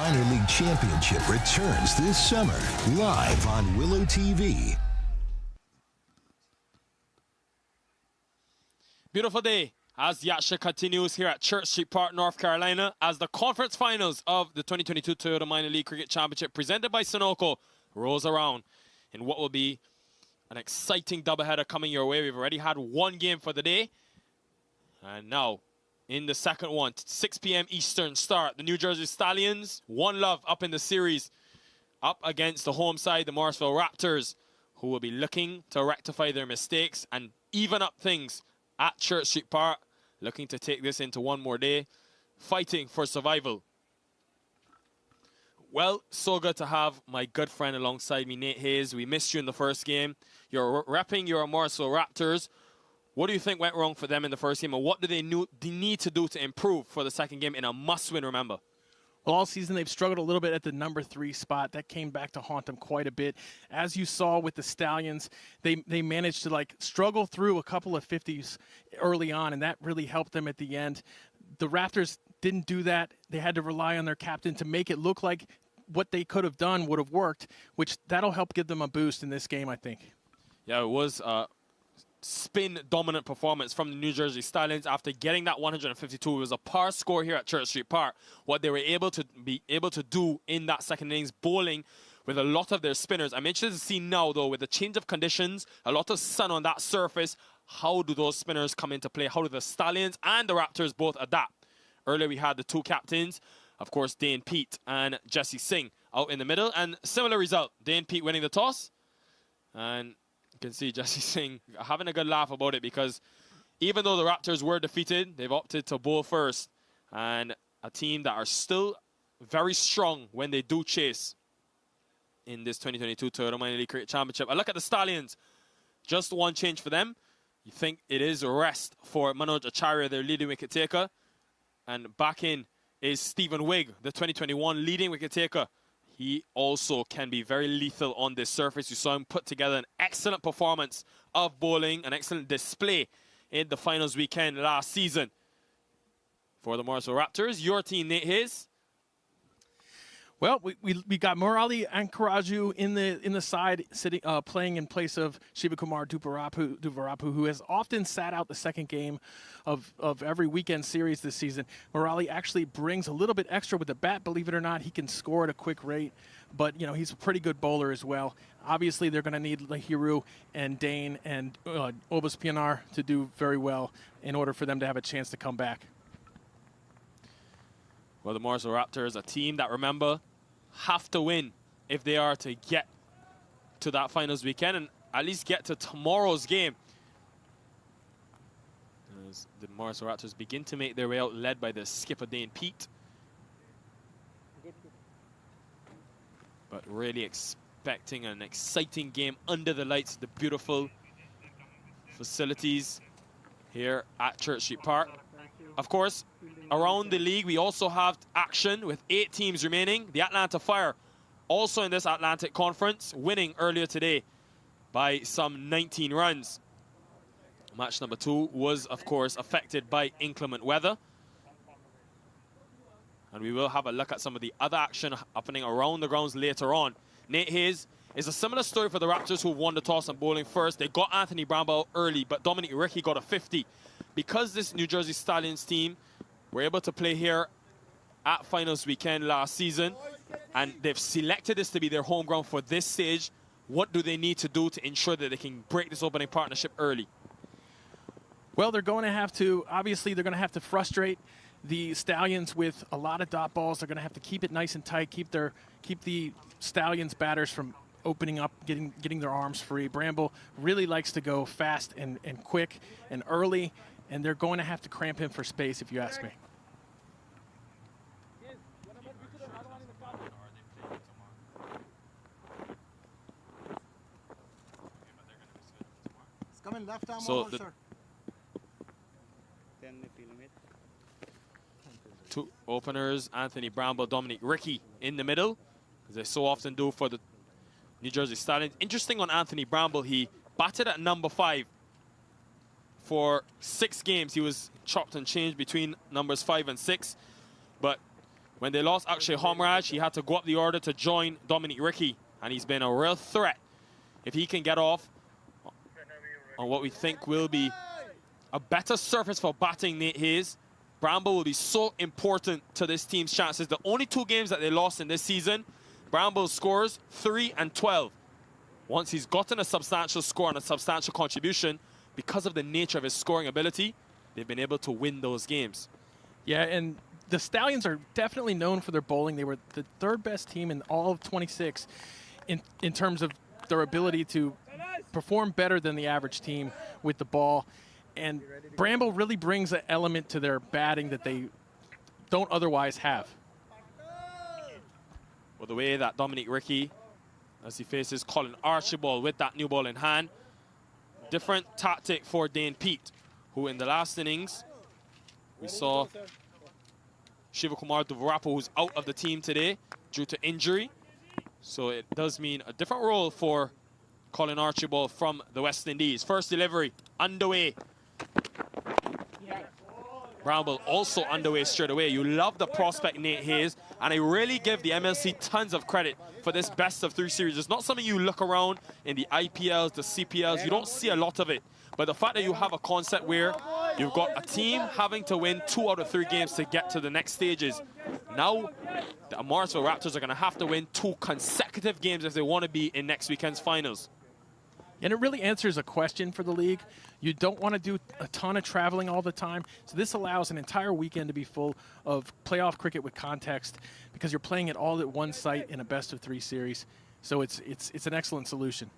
Minor League Championship returns this summer, live on Willow TV. Beautiful day as the action continues here at Church Street Park, North Carolina, as the conference finals of the 2022 Toyota Minor League Cricket Championship presented by Sunoco rolls around in what will be an exciting doubleheader coming your way. We've already had one game for the day, and now in the second one, 6 p.m. Eastern start, the New Jersey Stallions, 1-0 up in the series, up against the home side, the Morrisville Raptors, who will be looking to rectify their mistakes and even up things at Church Street Park, looking to take this into one more day, fighting for survival. Well, so good to have my good friend alongside me, Nate Hayes. We missed you in the first game. You're repping your Morrisville Raptors. What do you think went wrong for them in the first game, and what do they need to do to improve for the second game in a must-win, remember? Well, all season they've struggled a little bit at the number 3 spot. That came back to haunt them quite a bit. As you saw with the Stallions, they managed to struggle through a couple of 50s early on, and that really helped them at the end. The Raptors didn't do that. They had to rely on their captain to make it look like what they could have done would have worked, which that'll help give them a boost in this game, I think. Yeah, it was spin-dominant performance from the New Jersey Stallions after getting that 152. It was a par score here at Church Street Park. What they were able to do in that second innings, bowling with a lot of their spinners. I'm interested to see now, though, with the change of conditions, a lot of sun on that surface, how do those spinners come into play? How do the Stallions and the Raptors both adapt? Earlier, we had the two captains, of course, Dane Pete and Jesse Singh out in the middle, and similar result. Dane Pete winning the toss, and you can see Jesse Singh having a good laugh about it, because even though the Raptors were defeated, they've opted to bowl first. And a team that are still very strong when they do chase in this 2022 Toyota Minor League Cricket Championship. I look at the Stallions. Just one change for them. You think it is a rest for Manoj Acharya, their leading wicket taker. And back in is Stephen Wigg, the 2021 leading wicket taker. He also can be very lethal on this surface. You saw him put together an excellent performance of bowling, an excellent display in the finals weekend last season. For the Morrisville Raptors, your team, Nate Hayes. Well, we got Murali Ankaraju in the side, sitting playing in place of Shivakumar Duvarapu, who has often sat out the second game of every weekend series this season. Murali actually brings a little bit extra with the bat. Believe it or not, he can score at a quick rate, but he's a pretty good bowler as well. Obviously, they're going to need Lahiru and Dane and Obas Pianar to do very well in order for them to have a chance to come back. Well, the Morrisville Raptors, a team that, remember, have to win if they are to get to that finals weekend and at least get to tomorrow's game. As the Morrisville Raptors begin to make their way out, led by the skipper Dane Pete. But really expecting an exciting game under the lights, the beautiful facilities here at Church Street Park. Of course, around the league, we also have action with 8 teams remaining. The Atlanta Fire, also in this Atlantic Conference, winning earlier today by some 19 runs. Match number 2 was, of course, affected by inclement weather. And we will have a look at some of the other action happening around the grounds later on. Nate Hayes, is a similar story for the Raptors, who won the toss and bowling first. They got Anthony Bramble early, but Dominic Ricky got a 50. Because this New Jersey Stallions team were able to play here at finals weekend last season, and they've selected this to be their home ground for this stage, what do they need to do to ensure that they can break this opening partnership early? Well, they're going to have to, obviously, they're going to have to frustrate the Stallions with a lot of dot balls. They're going to have to keep it nice and tight, keep the Stallions batters from opening up, getting their arms free. Bramble really likes to go fast and quick and early, and they're going to have to cramp him for space, if you ask me. It's coming left arm So over, sir. Two openers, Anthony Bramble, Dominic Ricky in the middle, as they so often do for the New Jersey Stallions. Interesting on Anthony Bramble, he batted at number 5 for 6 games. He was chopped and changed between numbers 5 and 6, but When they lost Akshay Homraj, he had to go up the order to join Dominic Ricky, and he's been a real threat. If he can get off on what we think will be a better surface for batting Nate Hayes, Bramble will be so important to this team's chances. The only 2 games that they lost in this season, Bramble scores 3 and 12. Once he's gotten a substantial score and a substantial contribution, because of the nature of his scoring ability, they've been able to win those games. Yeah, and the Stallions are definitely known for their bowling. They were the 3rd best team in all of 26 in terms of their ability to perform better than the average team with the ball. And Bramble really brings an element to their batting that they don't otherwise have. Well, the way that Dominic Ricky, as he faces Colin Archibald with that new ball in hand, different tactic for Dane Pete, who in the last innings, we saw Shivakumar Duvarapu, who's out of the team today due to injury. So it does mean a different role for Colin Archibald from the West Indies. First delivery, underway. Bramble also underway straight away. You love the prospect Nate Hayes, and I really give the MLC tons of credit for this best of 3 series. It's not something you look around in the IPLs, the CPLs. You don't see a lot of it. But the fact that you have a concept where you've got a team having to win 2 out of 3 games to get to the next stages. Now, the Morrisville Raptors are going to have to win 2 consecutive games if they want to be in next weekend's finals. And it really answers a question for the league. You don't want to do a ton of traveling all the time. So this allows an entire weekend to be full of playoff cricket with context because you're playing it all at one site in a best of 3 series. So it's an excellent solution.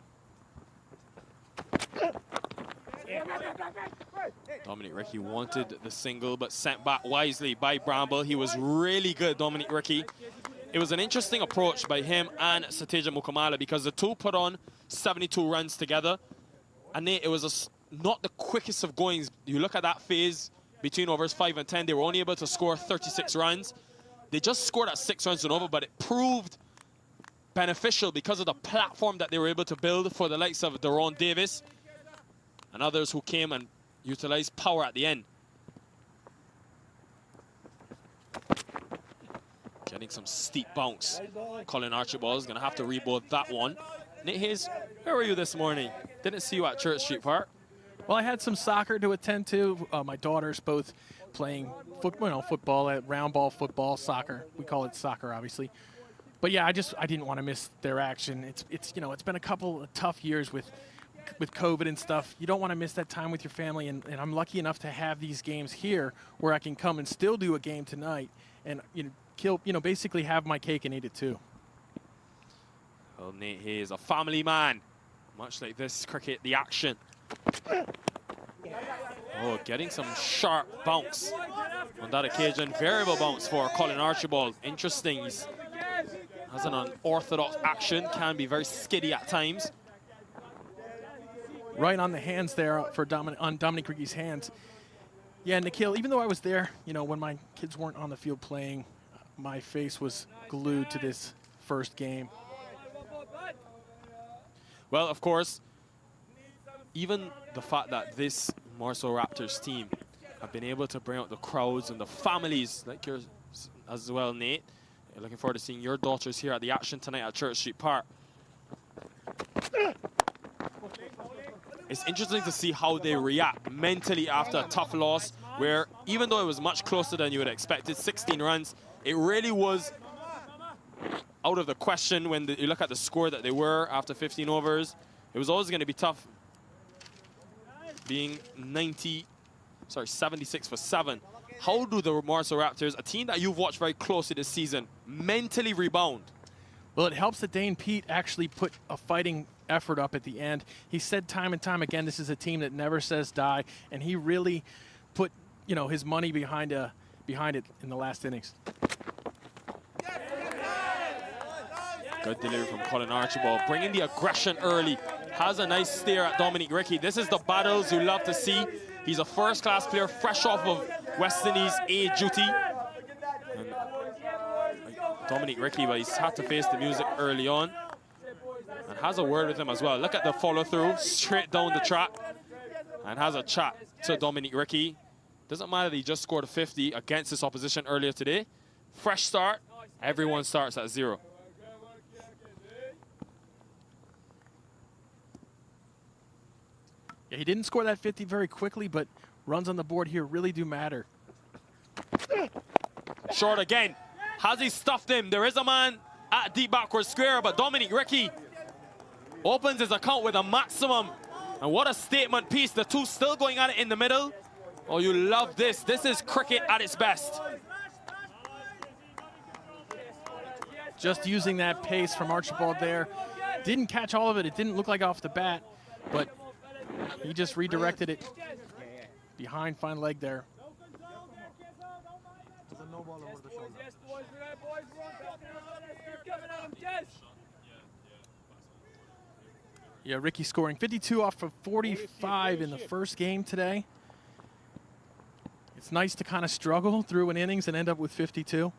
Dominic Ricky wanted the single, but sent back wisely by Bramble. He was really good, Dominic Ricky. It was an interesting approach by him and Sateja Mukamala because the two put on 72 runs together. And it was not the quickest of goings. You look at that phase between overs 5 and 10, they were only able to score 36 runs. They just scored at 6 runs and over, but it proved beneficial because of the platform that they were able to build for the likes of Daron Davis and others who came and utilized power at the end. Getting some steep bounce. Colin Archibald is going to have to reboard that one. Nate Hayes, where were you this morning? Didn't see you at Church Street Park. Well, I had some soccer to attend to. My daughters both playing football, round ball football, soccer. We call it soccer, obviously. But yeah, I didn't want to miss their action. It's been a couple of tough years with COVID and stuff. You don't want to miss that time with your family, and I'm lucky enough to have these games here where I can come and still do a game tonight and basically have my cake and eat it too. Well, Nate Hayes, a family man, much like this cricket, the action. Oh, getting some sharp bounce on that occasion. Variable bounce for Colin Archibald. Interesting. He has an unorthodox action, can be very skiddy at times. Right on the hands there for Dominic Ricky's hands. Yeah, Nikhil, even though I was there, when my kids weren't on the field playing, my face was glued to this first game. Well, of course, even the fact that this Morrisville Raptors team have been able to bring out the crowds and the families like yours as well, Nate. Looking forward to seeing your daughters here at the action tonight at Church Street Park. It's interesting to see how they react mentally after a tough loss where even though it was much closer than you would have expected, 16 runs, it really was out of the question when you look at the score that they were after 15 overs. It was always going to be tough being 76 for 7. How do the Morrisville Raptors, a team that you've watched very closely this season, mentally rebound? Well, it helps that Dane Pete actually put a fighting effort up at the end. He said time and time again, this is a team that never says die, and he really put, his money behind it in the last innings. Good delivery from Colin Archibald, bringing the aggression early. Has a nice stare at Dominic Ricky. This is the battles you love to see. He's a first-class player, fresh off of West Indies A duty. And Dominic Ricky, but he's had to face the music early on. And has a word with him as well. Look at the follow-through, straight down the track. And has a chat to Dominic Ricky. Doesn't matter that he just scored a 50 against his opposition earlier today. fresh start. Everyone starts at 0. Yeah, he didn't score that 50 very quickly, but runs on the board here really do matter. Short again. Has he stuffed him? There is a man at deep backward square, but Dominic Ricky opens his account with a maximum. And what a statement piece. The two still going at it in the middle. Oh, you love this. This is cricket at its best. Just using that pace from Archibald there. Didn't catch all of it. It didn't look like off the bat, but he just redirected it behind fine leg there. Yeah, Ricky scoring 52 off of 45 in the first game today. It's nice to kind of struggle through an innings and end up with 52.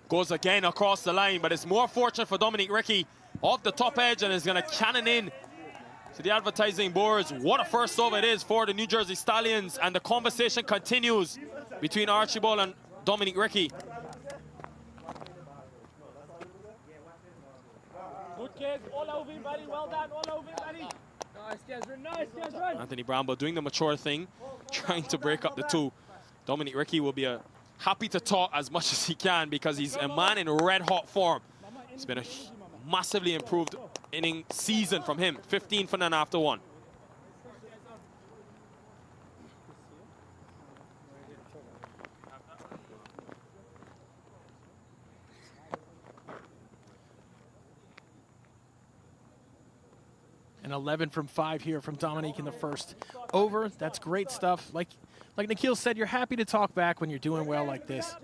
Goes again across the line, but it's more fortunate for Dominic Ricky off the top edge and is going to cannon in to the advertising boards. What a first over it is for the New Jersey Stallions, and the conversation continues between Archibald and Dominic Ricky. Good kids, all over you, buddy. Well done, all over you, buddy. Nice, Desmond. Nice, Desmond. Anthony Bramble doing the mature thing, trying to break up the two. Dominic Ricky will be happy to talk as much as he can because he's a man in red-hot form. It's been a massively improved inning season from him. 15 for none after 1. And 11 from 5 here from Dominique in the first over. That's great stuff. Like Nikhil said, you're happy to talk back when you're doing well like this.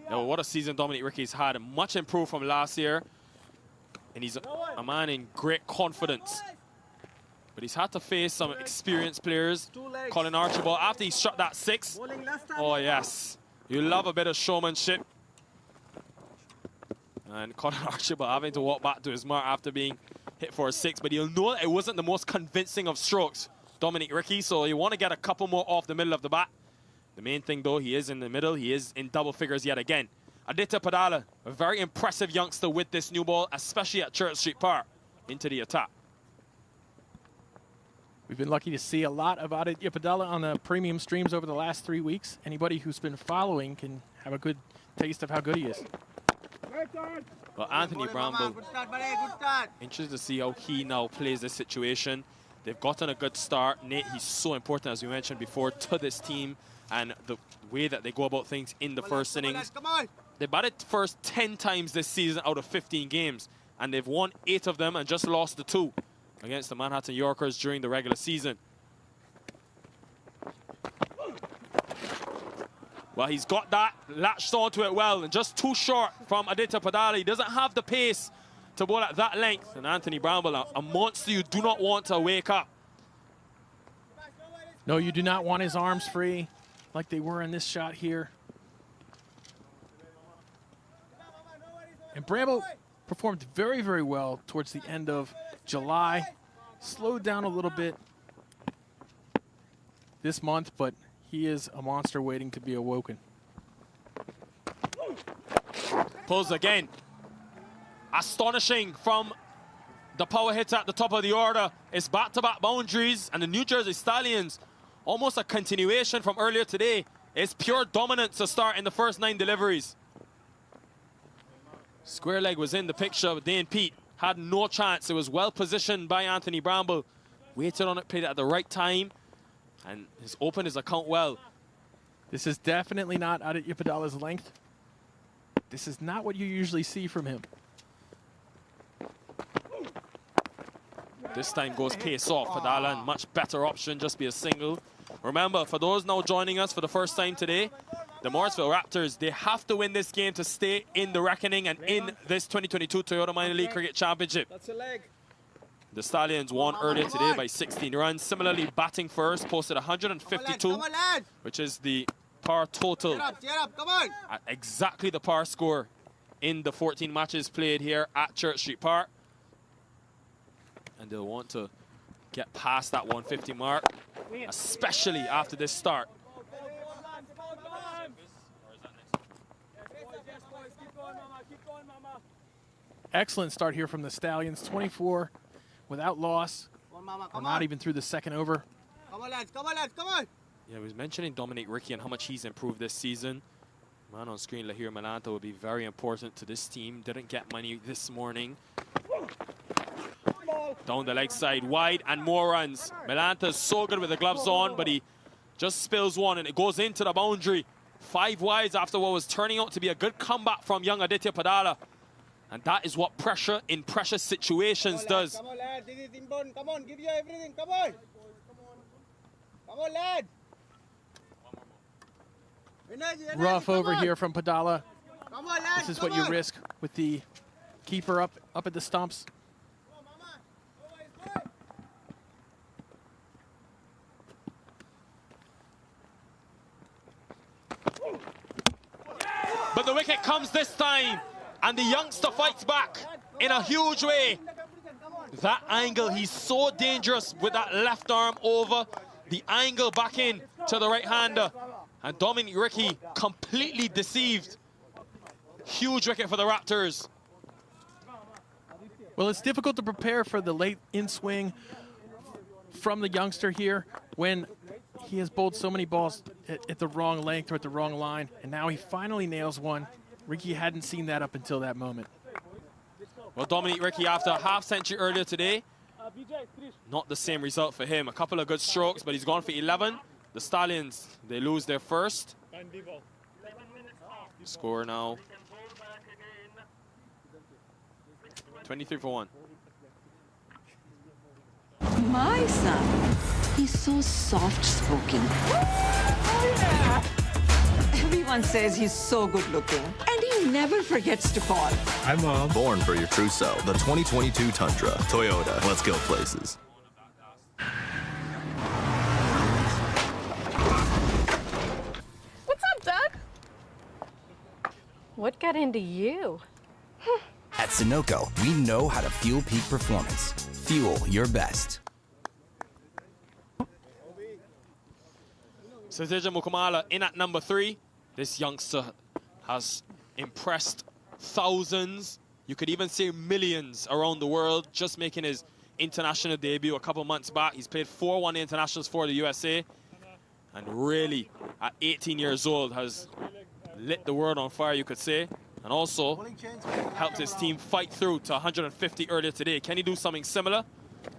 Now, what a season Dominic Ricky's had. Much improved from last year. And he's a man in great confidence. But he's had to face some experienced players. Colin Archibald, after he struck that 6. Oh, yes. You love a bit of showmanship. And Colin Archibald having to walk back to his mark after being hit for a 6. But you'll know it wasn't the most convincing of strokes, Dominic Ricky. So you want to get a couple more off the middle of the bat. The main thing, though, he is in the middle. He is in double figures yet again. Aditya Padala, a very impressive youngster with this new ball, especially at Church Street Park, into the attack. We've been lucky to see a lot of Aditya Padala on the premium streams over the last 3 weeks. Anybody who's been following can have a good taste of how good he is. Well, Anthony Bramble, interested to see how he now plays this situation. They've gotten a good start. Nate, he's so important, as we mentioned before, to this team and the way that they go about things in the first innings. They batted first 10 times this season out of 15 games, and they've won 8 of them and just lost the 2 against the Manhattan Yorkers during the regular season. Well, he's got that, latched onto it well, and just too short from Aditya Padala. He doesn't have the pace to bowl at that length. And Anthony Bramble, a monster you do not want to wake up. No, you do not want his arms free like they were in this shot here. And Bramble performed very, very well towards the end of July. Slowed down a little bit this month, but he is a monster waiting to be awoken. Pulls again. Astonishing from the power hitter at the top of the order. It's back-to-back boundaries, and the New Jersey Stallions, almost a continuation from earlier today. It's pure dominance to start in the first 9 deliveries. Square leg was in the picture, but Dane Pete had no chance. It was well positioned by Anthony Bramble. Waited on it, played it at the right time, and has opened his account well. This is definitely not Aditya Padala's length. This is not what you usually see from him. This time goes case off. Padala, and much better option, just be a single. Remember, for those now joining us for the first time today, the Morrisville Raptors, they have to win this game to stay in the reckoning and in this 2022 Toyota Minor League Cricket Championship. That's a leg. The Stallions won earlier today by 16 runs. Similarly, batting first, posted 152, which is the par total at exactly the par score in the 14 matches played here at Church Street Park. And they'll want to get past that 150 mark. especially after this start. Excellent start here from the Stallions. 24 without loss. We're not even through the second over. Come on, lads. Come on, lads. Come on. Yeah, I was mentioning Dominic Ricky and how much he's improved this season. Man on screen, Lahir Malanta will be very important to this team. Didn't get money this morning. Down the leg side, wide, and more runs. Melanta's so good with the gloves on, but he just spills one, and it goes into the boundary. 5 wides after what was turning out to be a good comeback from young Aditya Padala. And that is what pressure in pressure situations does. Come on, lads. This is important. Come on, give you everything. Come on. Come on, lads. Rough over here from Padala. Come on, lads. This is what you risk with the keeper up at the stumps. But the wicket comes this time, and the youngster fights back in a huge way. That angle, he's so dangerous with that left arm over. The angle back in to the right-hander. And Dominic Ricky completely deceived. Huge wicket for the Raptors. Well, it's difficult to prepare for the late in-swing from the youngster here when he has bowled so many balls at the wrong length or at the wrong line, and now he finally nails one. Ricky hadn't seen that up until that moment. Well, Dominic Ricky, after a half-century earlier today, not the same result for him. A couple of good strokes, but he's gone for 11. The Stallions, they lose their first. Score now. 23 for 1. My son, he's so soft-spoken. Everyone says he's so good-looking, and he never forgets to call. Hi, Mom. Born for your true self. The 2022 Tundra. Toyota. Let's go places. What's up, Doug? What got into you? At Sunoco, we know how to fuel peak performance. Fuel your best. Sateja Mukamala in at number 3. This youngster has impressed thousands, you could even say millions around the world, just making his international debut a couple months back. He's played 4 one-day internationals for the USA, and really, at 18 years old, has lit the world on fire, you could say, and also helped his team fight through to 150 earlier today. Can he do something similar?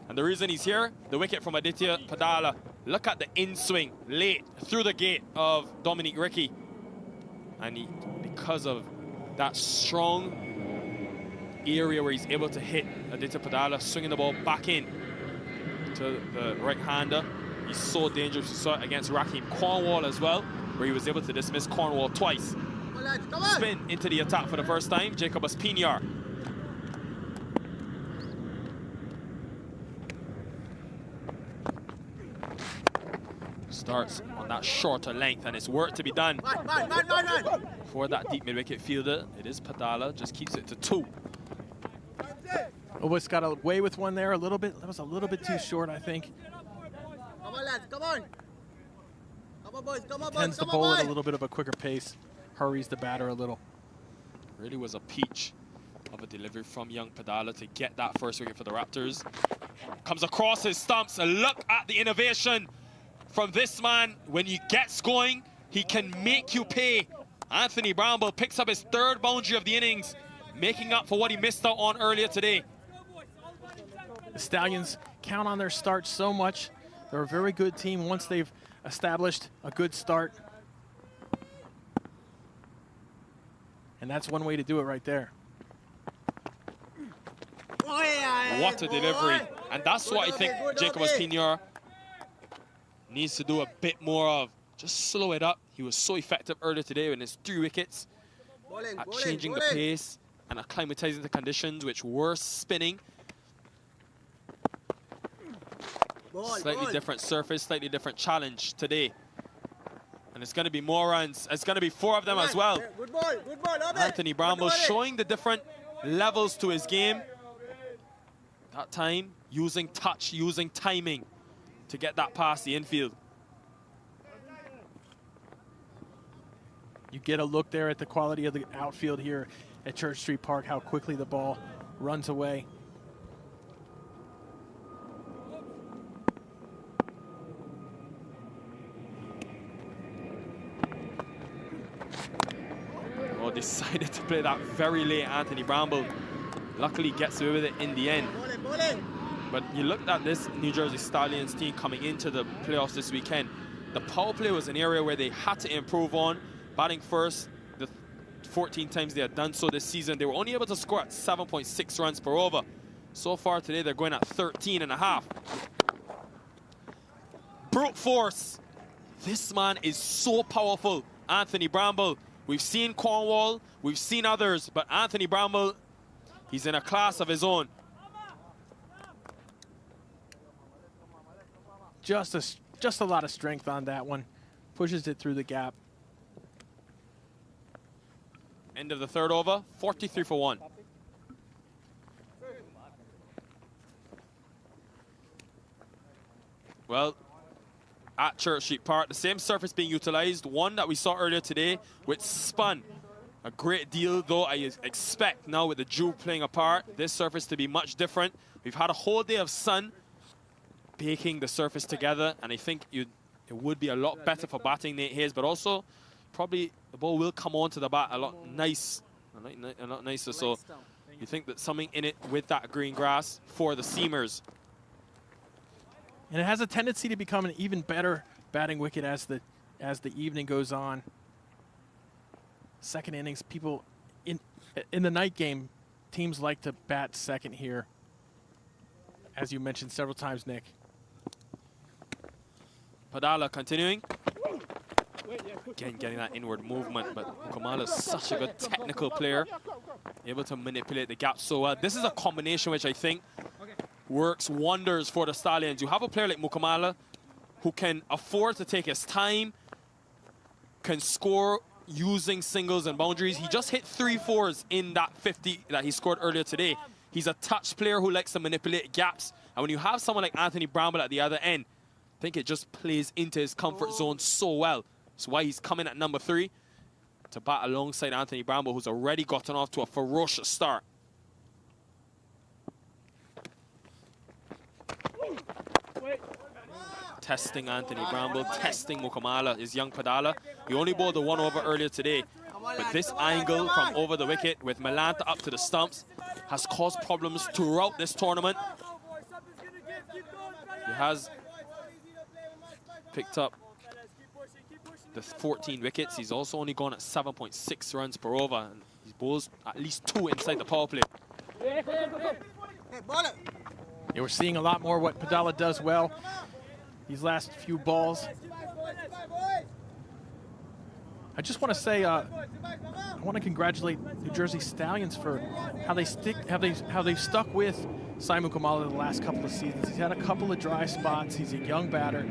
And the reason he's here, the wicket from Aditya Padala. Look at the in-swing late through the gate of Dominic Ricky. And he, because of that strong area where he's able to hit Aditya Padala, swinging the ball back in to the right-hander. He's so dangerous. We saw it against Raheem Cornwall as well, where he was able to dismiss Cornwall twice. Spin into the attack for the first time, Jacob Espinar. Starts on that shorter length, and it's work to be done for that deep mid-wicket fielder. It is Padala, just keeps it to 2. Almost got away with one there a little bit. That was a little bit too short, I think. Come on, lads. Come on. Come on, boys. Come on, boys. Tends to bowl at a little bit of a quicker pace. Hurries the batter a little. Really was a peach of a delivery from young Padala to get that first wicket for the Raptors. Comes across his stumps, and look at the innovation from this man. When he gets going, he can make you pay. Anthony Brownbill picks up his 3rd boundary of the innings, making up for what he missed out on earlier today. The Stallions count on their start so much. They're a very good team once they've established a good start. And that's one way to do it right there. What a delivery. And that's what I think Jacob Espinar needs to do a bit more of. Just slow it up. He was so effective earlier today in his 3 wickets at changing the pace and acclimatizing the conditions, which were spinning. Slightly different surface, slightly different challenge today. And it's going to be more runs. It's going to be 4 of them as well. Good ball, Anthony Brownbill showing the different levels to his game. That time, using touch, using timing. to get that past the infield. You get a look there at the quality of the outfield here at Church Street Park, how quickly the ball runs away. Oh, decided to play that very late. Anthony Bramble luckily gets away with it in the end. But you looked at this New Jersey Stallions team coming into the playoffs this weekend. The power play was an area where they had to improve on. Batting first, the 14 times they had done so this season, they were only able to score at 7.6 runs per over. So far today, they're going at 13.5. Brute force. This man is so powerful, Anthony Bramble. We've seen Cornwall, we've seen others, but Anthony Bramble, he's in a class of his own. Just a lot of strength on that one. Pushes it through the gap. End of the third over, 43 for 1. Well, at Church Street Park, the same surface being utilized, one that we saw earlier today, which spun a great deal, though I expect now with the dew playing a part, this surface to be much different. We've had a whole day of sun baking the surface together, and I think it would be a lot better for batting Nate Hayes, but also probably the ball will come onto the bat a lot nicer. So you think that something in it with that green grass for the seamers. And it has a tendency to become an even better batting wicket as the evening goes on. Second innings, people in the night game, teams like to bat second here, as you mentioned several times, Nick. Padala continuing. Again, getting that inward movement, but Mukamala is such a good technical player, able to manipulate the gap so well. This is a combination which I think works wonders for the Stallions. You have a player like Mukamala who can afford to take his time, can score using singles and boundaries. He just hit 3 4s in that 50 that he scored earlier today. He's a touch player who likes to manipulate gaps. And when you have someone like Anthony Bramble at the other end, I think it just plays into his comfort zone so well. That's why he's coming at number 3 to bat alongside Anthony Bramble, who's already gotten off to a ferocious start. Testing Anthony Bramble, testing Mukamala, his young Padala. He only bowled the 1 over earlier today, but this angle from over the wicket with Malanta up to the stumps has caused problems throughout this tournament. He has picked up the 14 wickets. He's also only gone at 7.6 runs per over, and he bowls at least 2 inside the power play. Yeah, we're seeing a lot more what Padala does well these last few balls. I just want to say, I want to congratulate New Jersey Stallions for how they've stuck with Simon Kamala the last couple of seasons. He's had a couple of dry spots. He's a young batter.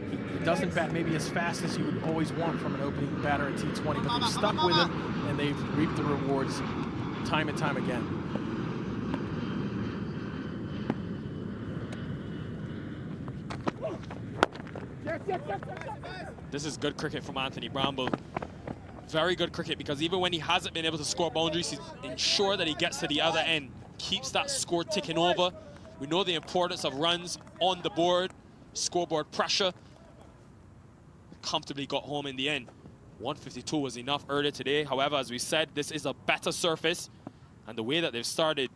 He doesn't bat maybe as fast as you would always want from an opening batter at T20, but they've stuck with him and they've reaped the rewards time and time again. This is good cricket from Anthony Bramble. Very good cricket, because even when he hasn't been able to score boundaries, he's ensured that he gets to the other end, keeps that score ticking over. We know the importance of runs on the board, scoreboard pressure. Comfortably got home in the end. 152 was enough earlier today. However, as we said, this is a better surface, and the way that they've started,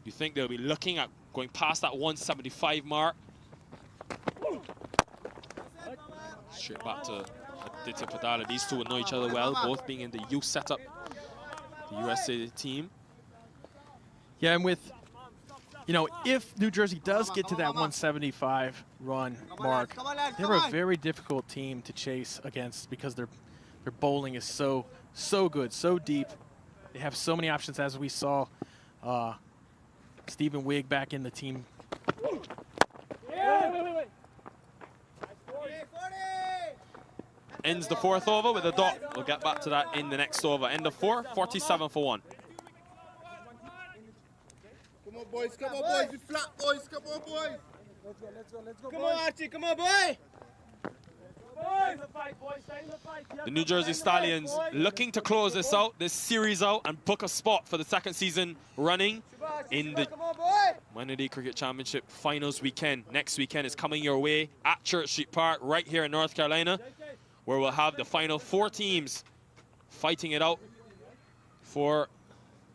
you think they'll be looking at going past that 175 mark. Straight back to Aditya Padala. These two will know each other well, both being in the youth setup, the USA team. Yeah, and with, you know, if New Jersey does get to that 175 run mark, they're a very difficult team to chase against, because their bowling is so good, so deep. They have so many options, as we saw Stephen Wigg back in the team. Ends the 4th over with a dot. We'll get back to that in the next over. End of 4, 47 for 1. Come on, boys, come on, boys. Be flat, boys. Come on, boys. Come on, Archie. Come on, boy. The New Jersey Stallions looking to close this series out, and book a spot for the second season running in the Minor League Cricket Championship Finals weekend. Next weekend is coming your way at Church Street Park right here in North Carolina, where we'll have the final 4 teams fighting it out for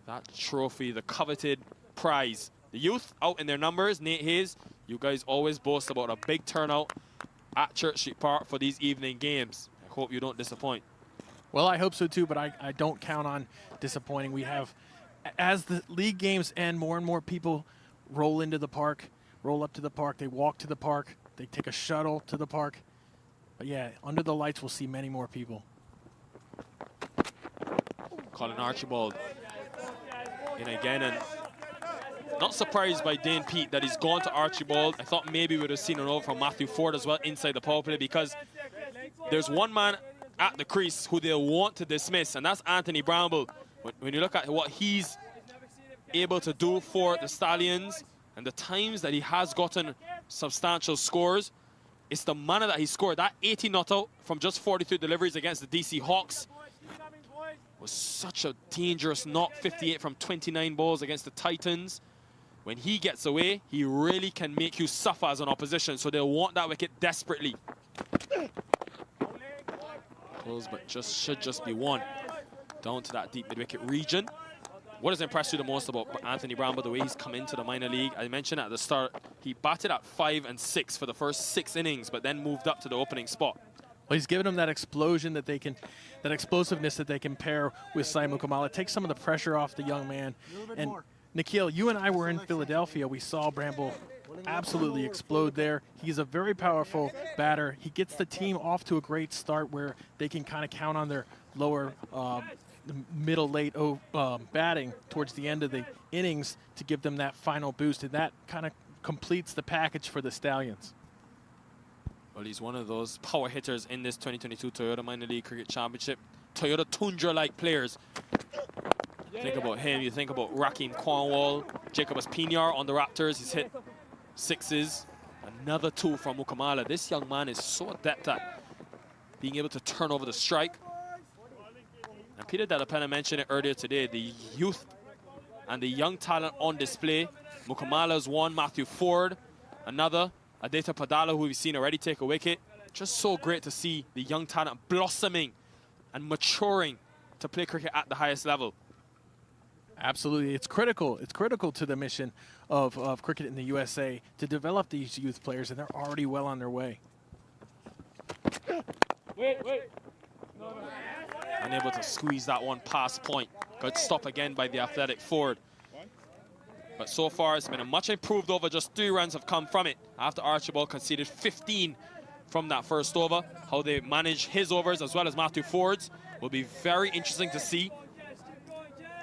that trophy, the coveted prize. The youth out in their numbers. Nate Hayes, you guys always boast about a big turnout at Church Street Park for these evening games. I hope you don't disappoint. Well, I hope so too, but I don't count on disappointing. We have, as the league games end, more and more people roll into the park, roll up to the park, they walk to the park, they take a shuttle to the park. But yeah, under the lights, we'll see many more people. Colin Archibald in again, and not surprised by Dane Pete that he's gone to Archibald. I thought maybe we would have seen an over from Matthew Ford as well inside the power play, because there's one man at the crease who they'll want to dismiss, and that's Anthony Bramble. When you look at what he's able to do for the Stallions and the times that he has gotten substantial scores, it's the manner that he scored. That 80 not out from just 43 deliveries against the DC Hawks was such a dangerous not 58 from 29 balls against the Titans. When he gets away, he really can make you suffer as an opposition, so they'll want that wicket desperately. Close, but should just be one. Down to that deep mid-wicket region. What has impressed you the most about Anthony Bramble, the way he's come into the minor league? I mentioned at the start, he batted at 5 and 6 for the first 6 innings, but then moved up to the opening spot. Well, he's given them that explosion that they can, that explosiveness that they can pair with Sai Mukamala. Take some of the pressure off the young man. And Nikhil, you and I were in Philadelphia. We saw Bramble absolutely explode there. He's a very powerful batter. He gets the team off to a great start where they can kind of count on their lower, middle, late batting towards the end of the innings to give them that final boost. And that kind of completes the package for the Stallions. Well, he's one of those power hitters in this 2022 Toyota Minor League Cricket Championship. Toyota Tundra-like players. Think about him, you think about Rakeem Cornwall, Jacobus Pinar on the Raptors. He's hit 6s. Another 2 from Mukamala. This young man is so adept at being able to turn over the strike. And Peter Delapena mentioned it earlier today, the youth and the young talent on display. Mukamala's one, Matthew Ford, another. Adeta Padala, who we've seen already take a wicket. Just so great to see the young talent blossoming and maturing to play cricket at the highest level. Absolutely. It's critical. It's critical to the mission of cricket in the USA to develop these youth players, and they're already well on their way. Unable to squeeze that one past point. Good stop again by the athletic Ford. But so far, it's been a much improved over. Just 3 runs have come from it after Archibald conceded 15 from that first over. How they manage his overs as well as Matthew Ford's will be very interesting to see.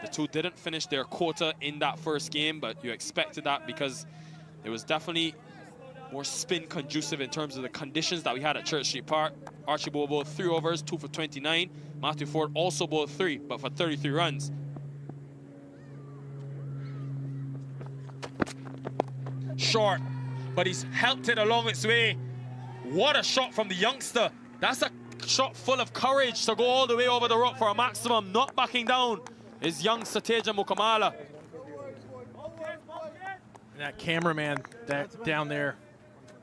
The two didn't finish their quota in that first game, but you expected that because it was definitely more spin conducive in terms of the conditions that we had at Church Street Park. Archibald bowled 3 overs, 2 for 29. Matthew Ford also bowled 3, but for 33 runs. Short, but he's helped it along its way. What a shot from the youngster. That's a shot full of courage to go all the way over the rock for a maximum. Not backing down is young Sateja Mukamala. And that cameraman that down there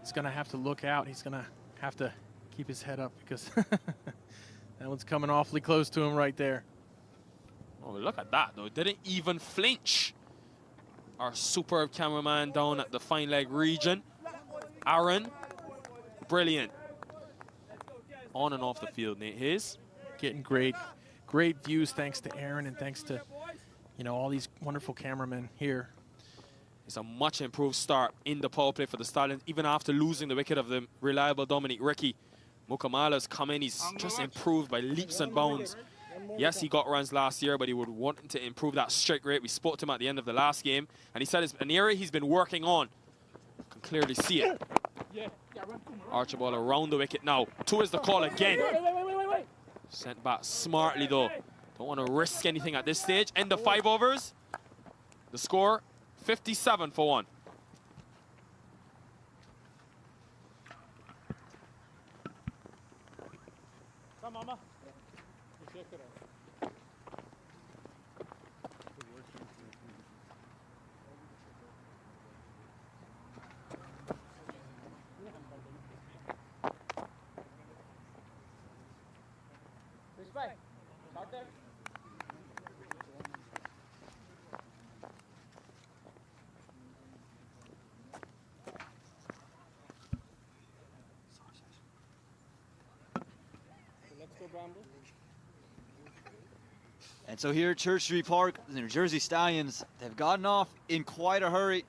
is going to have to look out. He's going to have to keep his head up because that one's coming awfully close to him right there. Oh, look at that, though. Didn't even flinch. Our superb cameraman down at the fine leg region. Aaron, brilliant. On and off the field, Nate Hayes. Getting great views thanks to Aaron and thanks to, you know, all these wonderful cameramen here. It's a much improved start in the power play for the Stallions, even after losing the wicket of the reliable Dominic Ricky. Mukamala's come in, he's just improved by leaps and bounds. Yes, he got runs last year, but he would want to improve that strike rate. We spoke to him at the end of the last game, and he said it's an area he's been working on. You can clearly see it. Archibald around the wicket now. 2 is the call again. Sent back smartly, though. Don't want to risk anything at this stage. End of 5 overs. The score, 57 for 1. And so here at Church Street Park, the New Jersey Stallions have gotten off in quite a hurry.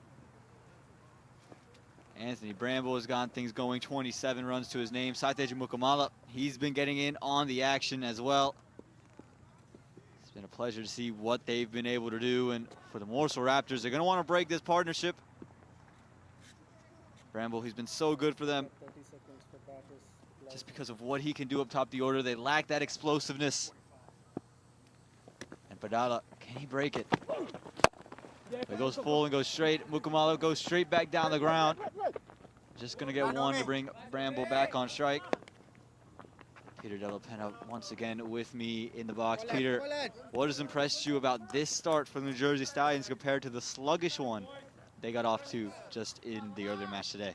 Anthony Bramble has gotten things going, 27 runs to his name. Saiteja Mukamala, he's been getting in on the action as well. It's been a pleasure to see what they've been able to do. And for the Morrisville Raptors, they're going to want to break this partnership. Bramble, he's been so good for them. Just because of what he can do up top the order. They lack that explosiveness. And Padala, can he break it? It goes full and goes straight. Mukamala goes straight back down the ground. Just going to get one to bring Bramble back on strike. Peter Della Penna once again with me in the box. Peter, what has impressed you about this start for the New Jersey Stallions compared to the sluggish one they got off to just in the earlier match today?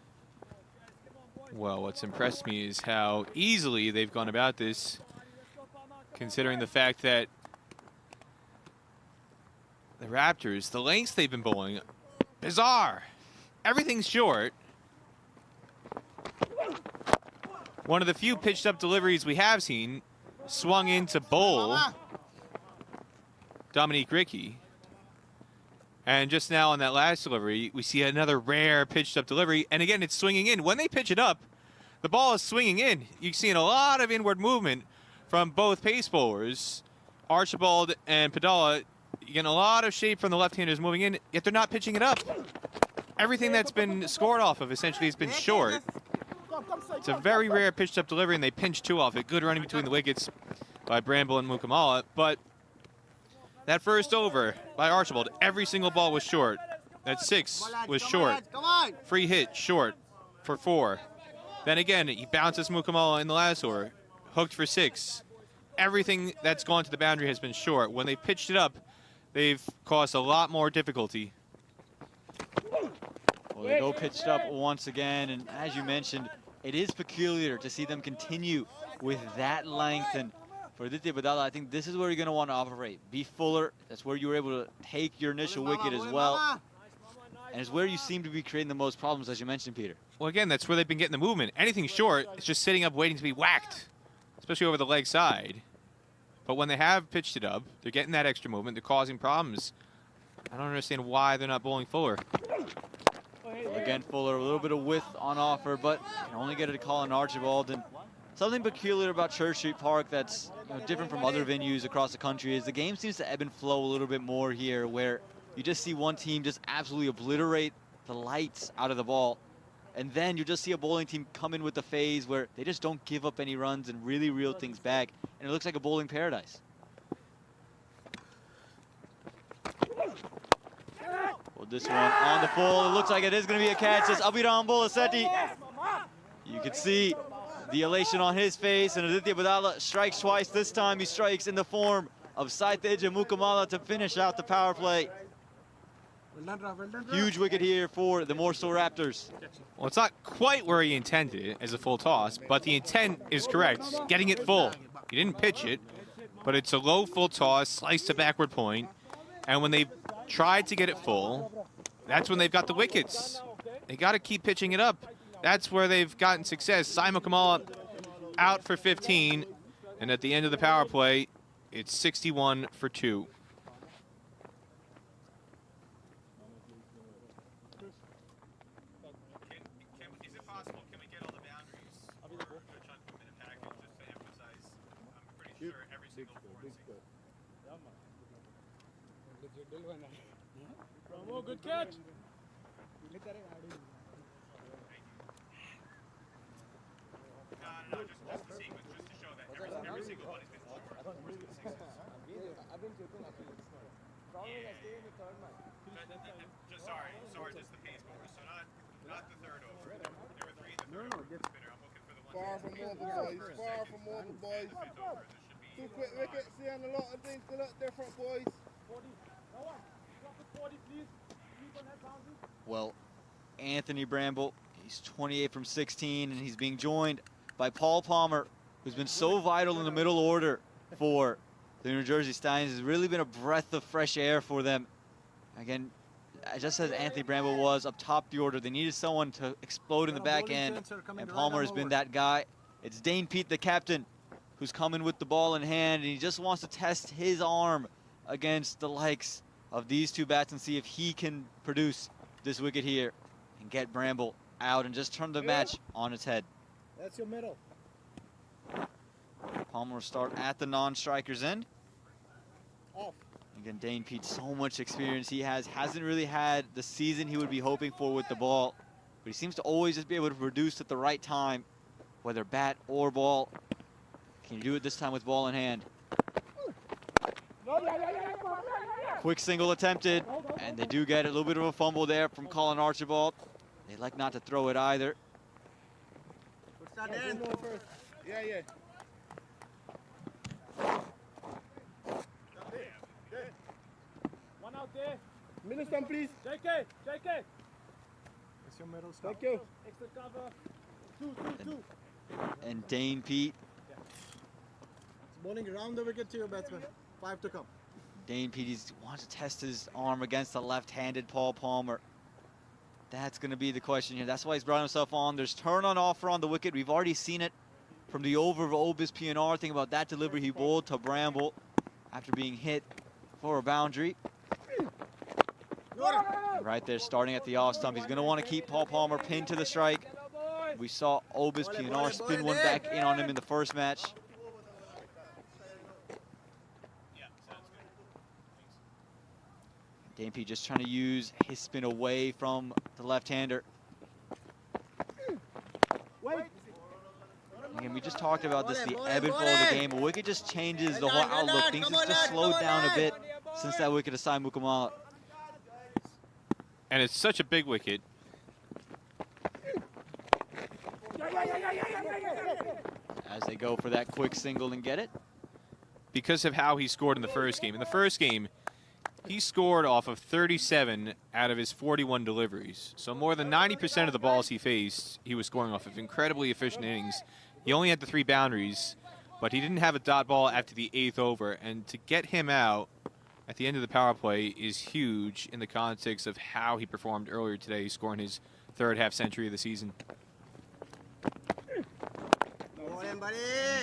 Well, what's impressed me is how easily they've gone about this, considering the fact that the Raptors, the lengths they've been bowling, bizarre. Everything's short. One of the few pitched up deliveries we have seen swung into bowl Dominique Ricky. And just now on that last delivery, we see another rare pitched up delivery. And again, it's swinging in. When they pitch it up, the ball is swinging in. You're seeing a lot of inward movement from both pace bowlers, Archibald and Padala. You're getting a lot of shape from the left-handers moving in, yet they're not pitching it up. Everything that's been scored off of essentially has been short. It's a very rare pitched up delivery, and they pinch two off it. Good running between the wickets by Bramble and Mukamala. But that first over by Archibald, every single ball was short. That 6 was short. Free hit, short for 4. Then again, he bounces Mukamala in the last over. Hooked for 6. Everything that's gone to the boundary has been short. When they pitched it up, they've caused a lot more difficulty. Well, they go pitched up once again, and as you mentioned, it is peculiar to see them continue with that length. And for Aditya Badala, I think this is where you're going to want to operate. Be fuller. That's where you were able to take your initial wicket as well. And it's where you seem to be creating the most problems, as you mentioned, Peter. Well, again, that's where they've been getting the movement. Anything short, it's just sitting up waiting to be whacked, especially over the leg side. But when they have pitched it up, they're getting that extra movement. They're causing problems. I don't understand why they're not bowling fuller. Well, again, Fuller, a little bit of width on offer, but can only get a call on Archibald. And something peculiar about Church Street Park that's different from other venues across the country is the game seems to ebb and flow a little bit more here, where you just see one team just absolutely obliterate the lights out of the ball. And then you just see a bowling team come in with the phase where they just don't give up any runs and really reel things back. And it looks like a bowling paradise. Well, this one on the full. It looks like it is going to be a catch. It's Abhiram Bolasetti. You can see the elation on his face. And Aditya Badala strikes twice. This time he strikes in the form of Saiteja Mukamala to finish out the power play. Huge wicket here for the Morrisville Raptors. Well, it's not quite where he intended it as a full toss, but the intent is correct. Getting it full. He didn't pitch it, but it's a low full toss, slice to backward point. And when they tried to get it full, that's when they've got the wickets. They got to keep pitching it up. That's where they've gotten success. Simon Kamala out for 15, and at the end of the power play, it's 61 for 2. Bravo, good catch. No, just the sequence, just to show that every single one has been short. Sorry, just the pace bowlers. So not the third over. There were 3 in the third over. Spinner, I'm looking for the one. Far from over, boys. Far from over, boys. 2 quick wickets. man. A lot of things to look different, boys. 40. No one. Drop it 40, please. Please on that boundary. Well, Anthony Bramble, he's 28 from 16, and he's being joined by Paul Palmer, who's been so vital in the middle order for the New Jersey Stallions. Has really been a breath of fresh air for them. Again, just as Anthony Bramble was up top the order, they needed someone to explode in the back end, and Palmer has been that guy. It's Dane Pete, the captain, who's coming with the ball in hand, and he just wants to test his arm against the likes of these two bats and see if he can produce this wicket here and get Bramble out and just turn the match on its head. That's your middle. Palmer will start at the non-striker's end. Off. Again, Dane Pete, so much experience he hasn't really had the season he would be hoping for with the ball, but he seems to always just be able to produce at the right time, whether bat or ball. Can you do it this time with ball in hand? Quick single attempted, and they do get a little bit of a fumble there from Colin Archibald. They like not to throw it either. Yeah, yeah. One out there. Middle stump, please. JK. That's your middle stump. Thank you. Extra cover. Two. And Dane Pete. It's bowling around the wicket to your batsman. 5 to come. Dane Pete wants to test his arm against the left-handed Paul Palmer. That's going to be the question here. That's why he's brought himself on. There's turn on offer on the wicket. We've already seen it from the over of Obis PNR. Think about that delivery he bowled to Bramble after being hit for a boundary. Right there, starting at the off stump. He's going to want to keep Paul Palmer pinned to the strike. We saw Obis PNR spin one back in on him in the first match. Dane Pete just trying to use his spin away from the left-hander. Again, we just talked about this, the ebb and flow of the game. A wicket just changes the whole outlook. Things have just slowed down a bit since that wicket to Sai Mukamala. And it's such a big wicket. As they go for that quick single and get it. Because of how he scored in the first game. In the first game, he scored off of 37 out of his 41 deliveries. So more than 90% of the balls he faced, he was scoring off of incredibly efficient innings. He only had the 3 boundaries, but he didn't have a dot ball after the 8th over. And to get him out at the end of the power play is huge in the context of how he performed earlier today, scoring his 3rd half-century of the season.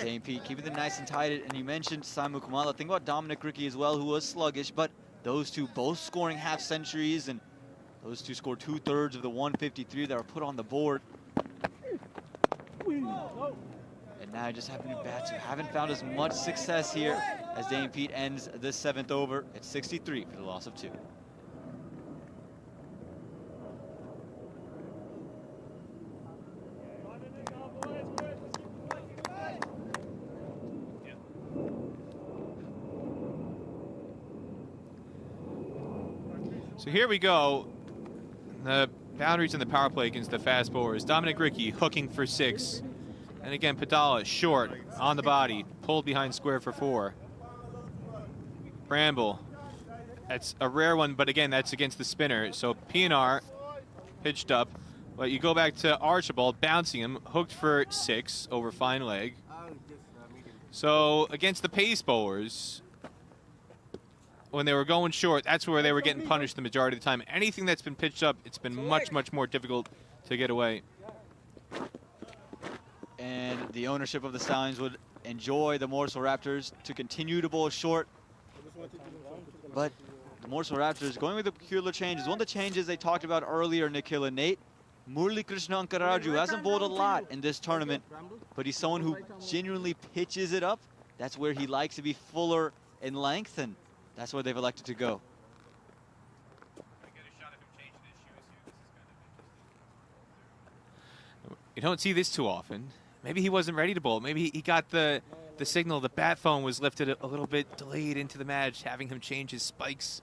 Dane Pete keeping them nice and tight. And you mentioned Sai Mukamala. Think about Dominic Rickey as well, who was sluggish, but those two both scoring half-centuries, and those two scored 2/3 of the 153 that were put on the board. And now you just have new bats who haven't found as much success here as Dane Pete ends this 7th over at 63 for the loss of 2. So here we go. The boundaries in the power play against the fast bowlers. Dominic Rickey hooking for 6. And again, Padala short on the body, pulled behind square for 4. Bramble, that's a rare one, but again, that's against the spinner. So PNR pitched up, but you go back to Archibald, bouncing him, hooked for 6 over fine leg. So against the pace bowlers, when they were going short, that's where they were getting punished the majority of the time. Anything that's been pitched up, it's been much, much more difficult to get away. And the ownership of the Stallions would enjoy the Morrisville Raptors to continue to bowl short. But the Morrisville Raptors going with the peculiar changes. One of the changes they talked about earlier, Nikhil and Nate, Murli Krishna Ankaraju hasn't bowled a lot in this tournament, but he's someone who genuinely pitches it up. That's where he likes to be fuller in length, and that's where they've elected to go. You don't see this too often. Maybe he wasn't ready to bowl. Maybe he got the signal. The bat phone was lifted a little bit delayed into the match, having him change his spikes.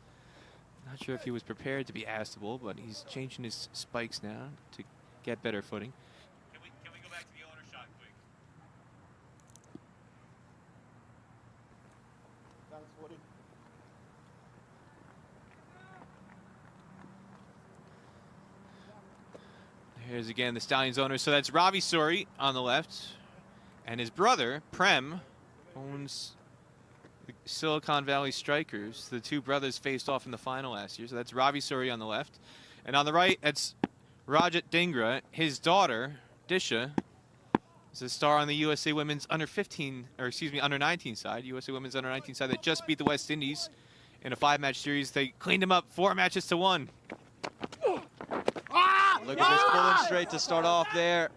Not sure if he was prepared to be asked to bowl, but he's changing his spikes now to get better footing. Can we go back to the owner shot quick? Here's again the Stallions owner. So that's Ravi Suri on the left. And his brother, Prem, owns the Silicon Valley Strikers. The two brothers faced off in the final last year. So that's Ravi Suri on the left. And on the right, that's Rajat Dhingra. His daughter, Disha, is a star on the USA Women's under 19 side. USA Women's under 19 side that just beat the West Indies in a 5-match series. They cleaned them up 4-1. Look at this pulling straight to start off there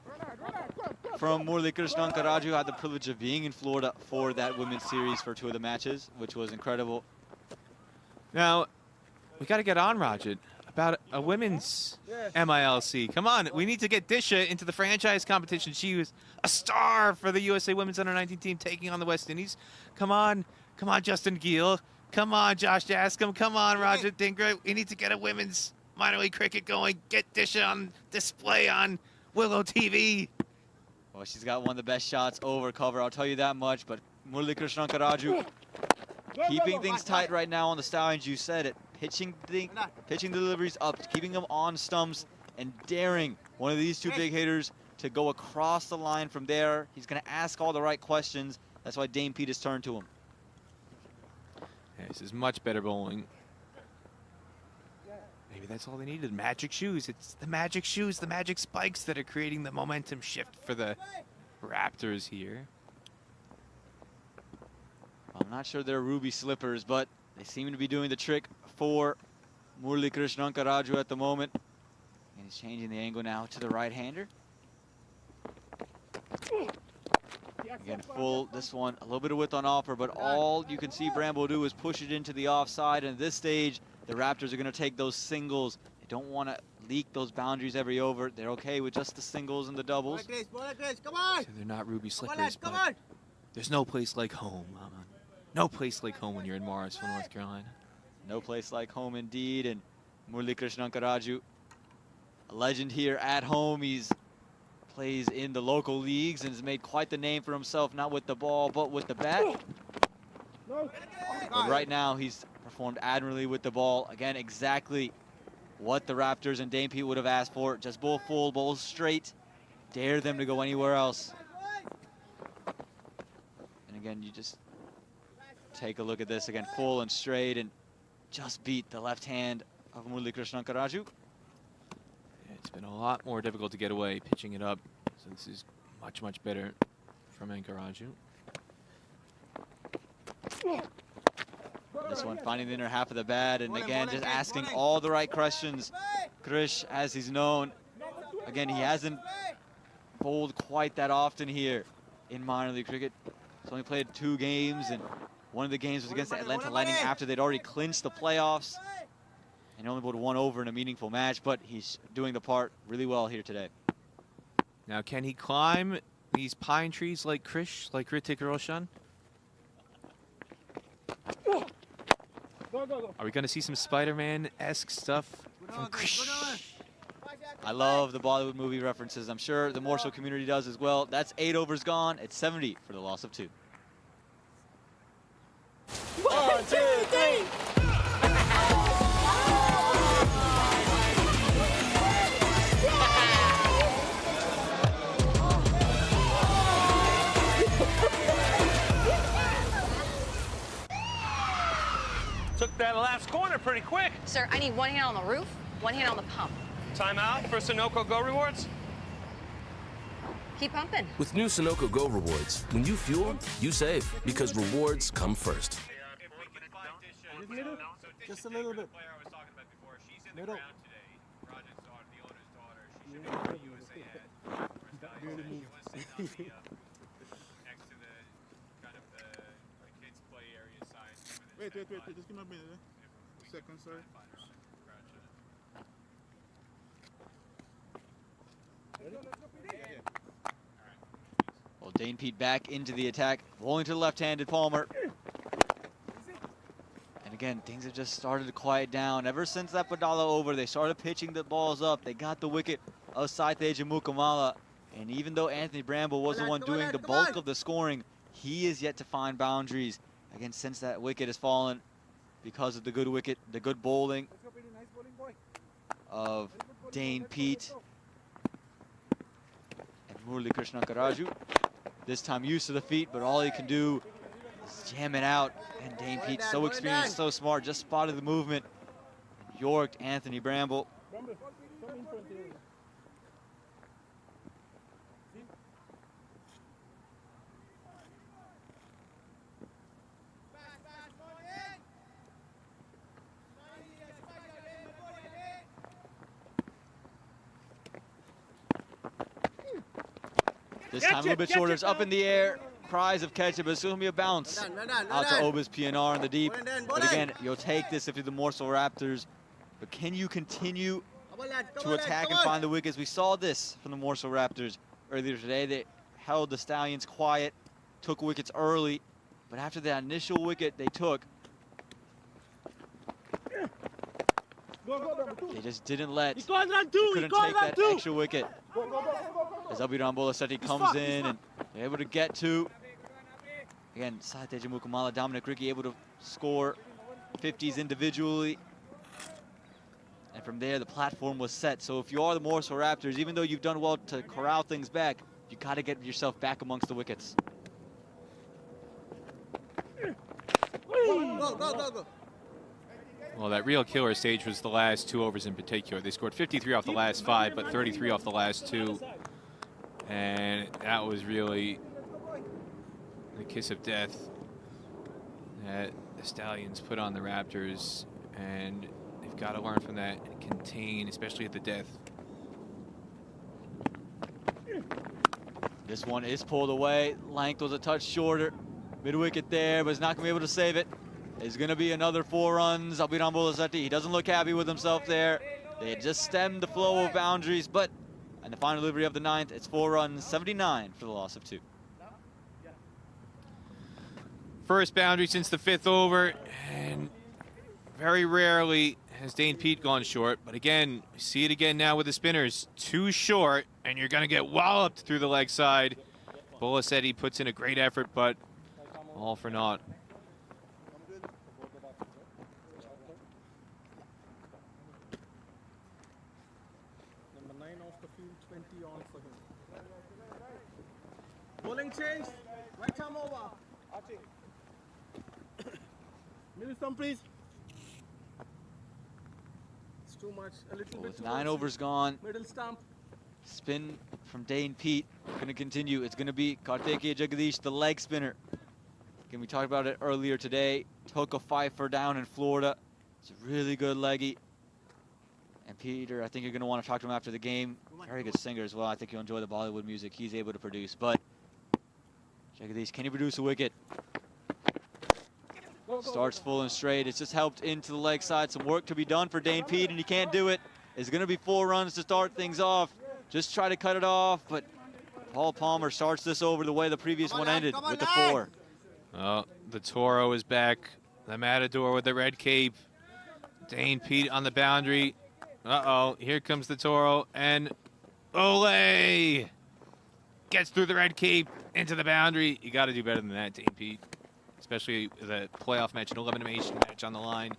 from Murali Krishnan Karaju. Had the privilege of being in Florida for that women's series for 2 of the matches, which was incredible. Now, we got to get on, Rajat, about a women's MiLC. Come on, we need to get Disha into the franchise competition. She was a star for the USA Women's Under 19 team taking on the West Indies. Come on, Justin Gill. Come on, Josh Dascom. Come on, Rajat Dhingra. We need to get a women's minor league cricket going. Get Disha on display on Willow TV. Well, she's got one of the best shots over cover, I'll tell you that much. But Murali Krishnan Karaju keeping things tight right now on the Stallions. You said it. Pitching deliveries up, keeping them on stumps, and daring one of these two big hitters to go across the line from there. He's going to ask all the right questions. That's why Dane Pete has turned to him. Yeah, this is much better bowling. Maybe that's all they needed. Magic shoes. It's the magic shoes, the magic spikes that are creating the momentum shift for the Raptors here. I'm not sure they're ruby slippers, but they seem to be doing the trick for Murali Krishnan Karaju at the moment. And he's changing the angle now to the right-hander. Again, full, this one, a little bit of width on offer, but all you can see Bramble do is push it into the offside. And at this stage, the Raptors are going to take those singles. They don't want to leak those boundaries every over. They're okay with just the singles and the doubles. Come on! So they're not ruby slippers, but there's no place like home. No place like home when you're in Morrisville, North Carolina. No place like home indeed. And Murali Krishnan Karaju, a legend here at home. He's plays in the local leagues and has made quite the name for himself, not with the ball, but with the bat. But right now, he's performed admirably with the ball. Again, exactly what the Raptors and Dane Pete would have asked for. Just bowl full, bowl straight. Dare them to go anywhere else. And again, you just take a look at this. Again, full and straight, and just beat the left hand of Murali Krishnan Karaju. It's been a lot more difficult to get away pitching it up. So this is much, much better from Karaju. This one finding the inner half of the bat, and again, just asking all the right questions. Krish, as he's known, again, he hasn't bowled quite that often here in minor league cricket. He's only played 2 games, and one of the games was against the Atlanta Lightning after they'd already clinched the playoffs. And only bowled 1 over in a meaningful match, but he's doing the part really well here today. Now, can he climb these pine trees like Krish, like Hrithik Roshan? Are we going to see some Spider-Man-esque stuff from Krish? I love the Bollywood movie references. I'm sure the Morrisville community does as well. That's 8 overs gone. It's 70 for the loss of 2. 1, 2, 3. Took that last corner pretty quick. Sir, I need 1 hand on the roof, 1 hand on the pump. Timeout for Sunoco Go Rewards. Keep pumping. With new Sunoco Go Rewards, when you fuel, you save, because rewards come first. Just a little bit. Middle. Wait, just give me a minute. Second, sorry. Well, Dane Pete back into the attack, rolling to the left-handed Palmer. And again, things have just started to quiet down. Ever since that Padala over, they started pitching the balls up. They got the wicket of Saiteja Mukamala. And even though Anthony Bramble was the one doing the bulk of the scoring, he is yet to find boundaries Again, since that wicket has fallen, because of the good wicket, the good bowling of Dane Pete and Murali Krishna Karaju. This time used to the feet, but all he can do is jam it out. And Dane Pete, so experienced, so smart, just spotted the movement. Yorked Anthony Bramble. This time a little bit shorter, it's up in the air. Cries of catch it, but it's going to be a bounce out to Oba's PNR in the deep. But again, you'll take this if you're the Morrisville Raptors. But can you continue to attack and find the wickets? We saw this from the Morrisville Raptors earlier today. They held the Stallions quiet, took wickets early. But after that initial wicket they took, they just didn't let, they couldn't take that extra wicket. As Abhiram Bolasetti comes in and they're able to get to, again, Sateja Mukamala, Dominic Ricky able to score 50s individually. And from there, the platform was set. So if you are the Morrisville Raptors, even though you've done well to corral things back, you got to get yourself back amongst the wickets. Go. Well, that real killer stage was the last 2 overs in particular. They scored 53 off the last 5, but 33 off the last 2. And that was really the kiss of death that the Stallions put on the Raptors. And they've got to learn from that and contain, especially at the death. This one is pulled away. Length was a touch shorter. Mid-wicket there, but he's not going to be able to save it. It's going to be another 4 runs. Abhiram Bolasetti, he doesn't look happy with himself there. They had just stemmed the flow of boundaries, but in the final delivery of the 9th, it's 4 runs, 79 for the loss of 2. First boundary since the 5th over, and very rarely has Dane Pete gone short. But again, we see it again now with the spinners. Too short, and you're going to get walloped through the leg side. Bolasetti puts in a great effort, but all for naught. Bowling change. Right arm over. Middle stump, please. It's too much. A little bit. With 9 overs gone. Middle stump. Spin from Dane Pete. Going to continue. It's going to be Kartikeya Jagadish, the leg spinner. Again, we talked about it earlier today. Took a 5-for down in Florida. It's a really good leggy. And Peter, I think you're going to want to talk to him after the game. Very good singer as well. I think you'll enjoy the Bollywood music he's able to produce. But Jagadish, can he produce a wicket? Starts full and straight. It's just helped into the leg side. Some work to be done for Dane Pete, and he can't do it. It's going to be 4 runs to start things off. Just try to cut it off, but Paul Palmer starts this over the way the previous one ended with the 4. Oh, the Toro is back. The Matador with the red cape. Dane Pete on the boundary. Uh-oh, here comes the Toro, and Ole gets through the red cape into the boundary. You got to do better than that, Dane Pete, especially the playoff match, an elimination match on the line.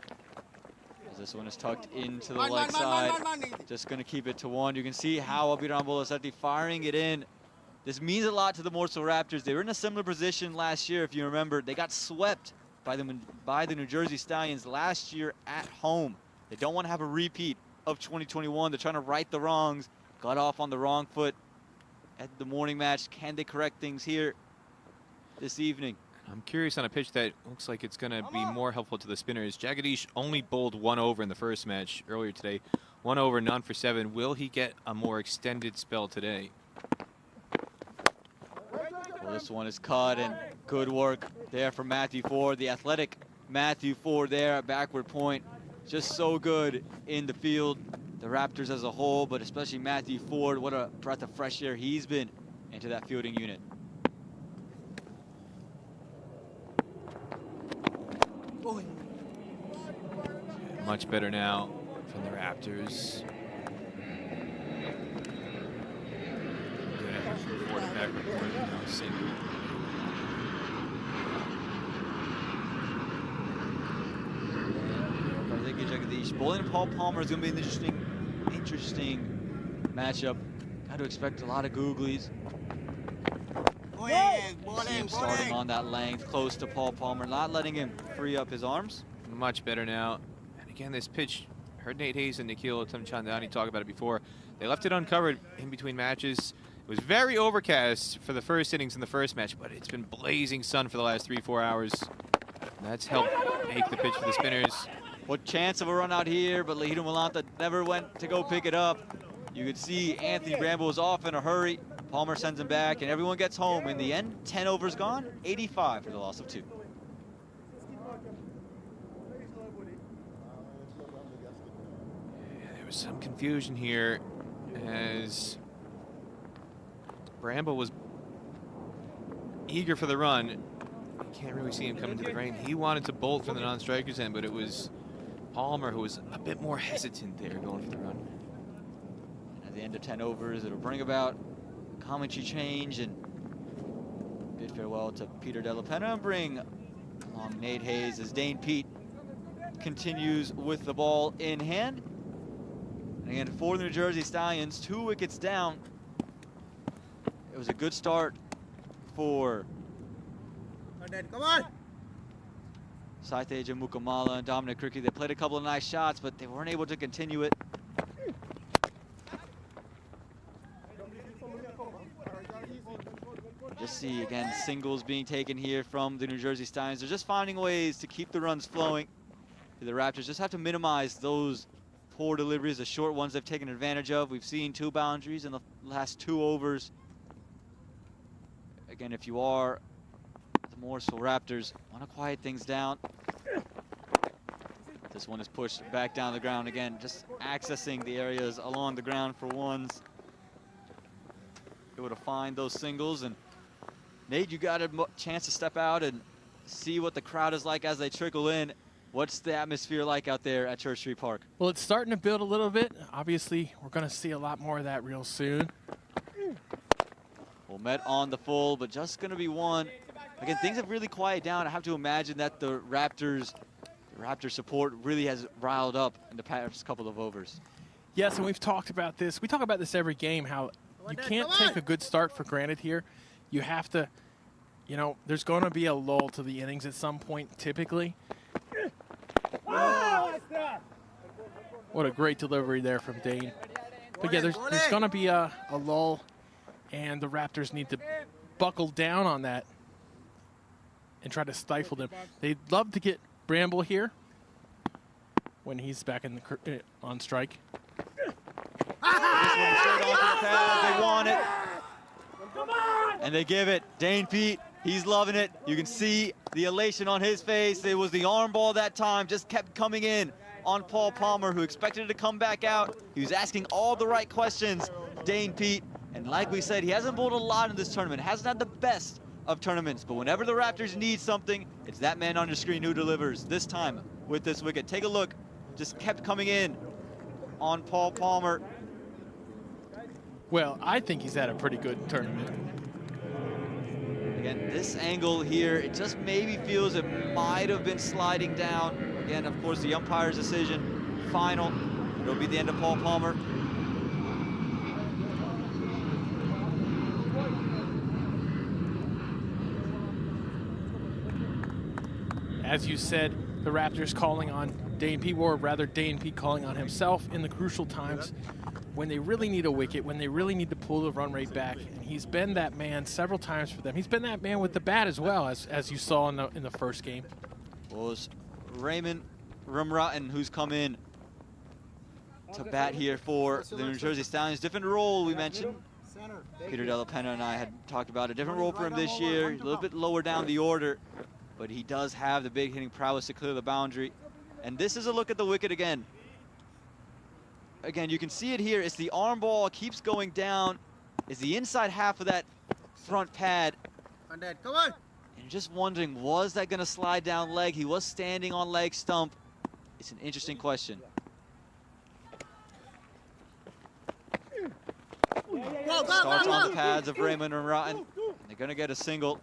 This one is tucked into the leg side. Just going to keep it to 1. You can see how Abhiram Bolasetti firing it in. This means a lot to the Morrisville Raptors. They were in a similar position last year, if you remember. They got swept by the New Jersey Stallions last year at home. They don't want to have a repeat of 2021. They're trying to right the wrongs. Got off on the wrong foot at the morning match. Can they correct things here this evening? I'm curious on a pitch that looks like it's going to be more helpful to the spinners. Jagadish only bowled 1 over in the first match earlier today. 1 over, none for 7. Will he get a more extended spell today? Well, this one is cut, and good work there from Matthew Ford. The athletic Matthew Ford there at backward point. Just so good in the field. The Raptors as a whole, but especially Matthew Ford. What a breath of fresh air he's been into that fielding unit. Much better now from the Raptors. Good effort from Ford at backward point. Now single. Jagadish. Bowling and Paul Palmer is going to be an interesting matchup. Got to expect a lot of googlies. See him starting on that length, close to Paul Palmer, not letting him free up his arms. Much better now. And again, this pitch, heard Nate Hayes and Nikhil Tamchandani talk about it before. They left it uncovered in between matches. It was very overcast for the first innings in the first match, but it's been blazing sun for the last 3-4 hours. That's helped make the pitch for the spinners. What chance of a run out here, but Lahidu Malanta never went to go pick it up. You could see Anthony Bramble was off in a hurry. Palmer sends him back, and everyone gets home. In the end, 10 overs gone, 85 for the loss of 2. Yeah, there was some confusion here as Bramble was eager for the run. You can't really see him coming to the grain. He wanted to bolt from the non-striker's end, but it was Palmer who was a bit more hesitant there going for the run. At the end of 10 overs, it'll bring about commentary change and bid farewell to Peter Della Penna and bring along Nate Hayes as Dane Pete continues with the ball in hand. And again, for the New Jersey Stallions, 2 wickets down. It was a good start for Come on. Saiteja Mukamala and Dominic Cricky. They played a couple of nice shots, but they weren't able to continue it. Just see, again, singles being taken here from the New Jersey Stallions. They're just finding ways to keep the runs flowing. The Raptors just have to minimize those poor deliveries, the short ones they've taken advantage of. We've seen 2 boundaries in the last 2 overs. Again, if you are the Morrisville Raptors, want to quiet things down. This one is pushed back down the ground again, just accessing the areas along the ground for ones. Able to find those singles. And Nate, you got a chance to step out and see what the crowd is like as they trickle in. What's the atmosphere like out there at Church Street Park? Well, it's starting to build a little bit. Obviously, we're going to see a lot more of that real soon. Well, met on the full, but just going to be one. Again, things have really quieted down. I have to imagine that the Raptor support really has riled up in the past couple of overs. Yes, and we've talked about this. We talk about this every game, how you can't take a good start for granted here. You have to, you know, there's going to be a lull to the innings at some point, typically. What a great delivery there from Dane. But yeah, there's going to be a lull, and the Raptors need to buckle down on that and try to stifle them. They'd love to get Bramble here when he's back in the on strike. This one straight onto the pad. They want it. And they give it. Dane Pete, he's loving it. You can see the elation on his face. It was the arm ball that time, just kept coming in on Paul Palmer, who expected it to come back out. He was asking all the right questions, Dane Pete. And like we said, he hasn't bowled a lot in this tournament. Hasn't had the best of tournaments. But whenever the Raptors need something, it's that man on your screen who delivers. This time with this wicket. Take a look. Just kept coming in on Paul Palmer. Well, I think he's had a pretty good tournament. Again, this angle here, it just maybe feels it might have been sliding down. Again, of course, the umpire's decision, final. It'll be the end of Paul Palmer. As you said, the Raptors calling on Dane Pete, or rather Dane Pete calling on himself in the crucial times when they really need a wicket, when they really need to pull the run rate back. And he's been that man several times for them. He's been that man with the bat as well, as you saw in the first game. Well, it's Raymond Rumraten who's come in to bat here for the New Jersey Stallions. Different role we mentioned. Peter Della Penna and I had talked about a different role for him this year, a little bit lower down the order, but he does have the big hitting prowess to clear the boundary. And this is a look at the wicket again. Again, you can see it here. It's the arm ball, keeps going down. It's the inside half of that front pad. Come on. And you're just wondering, was that going to slide down leg? He was standing on leg stump. It's an interesting question. Starts on the pads of Raymond and Rotten. They're going to get a single.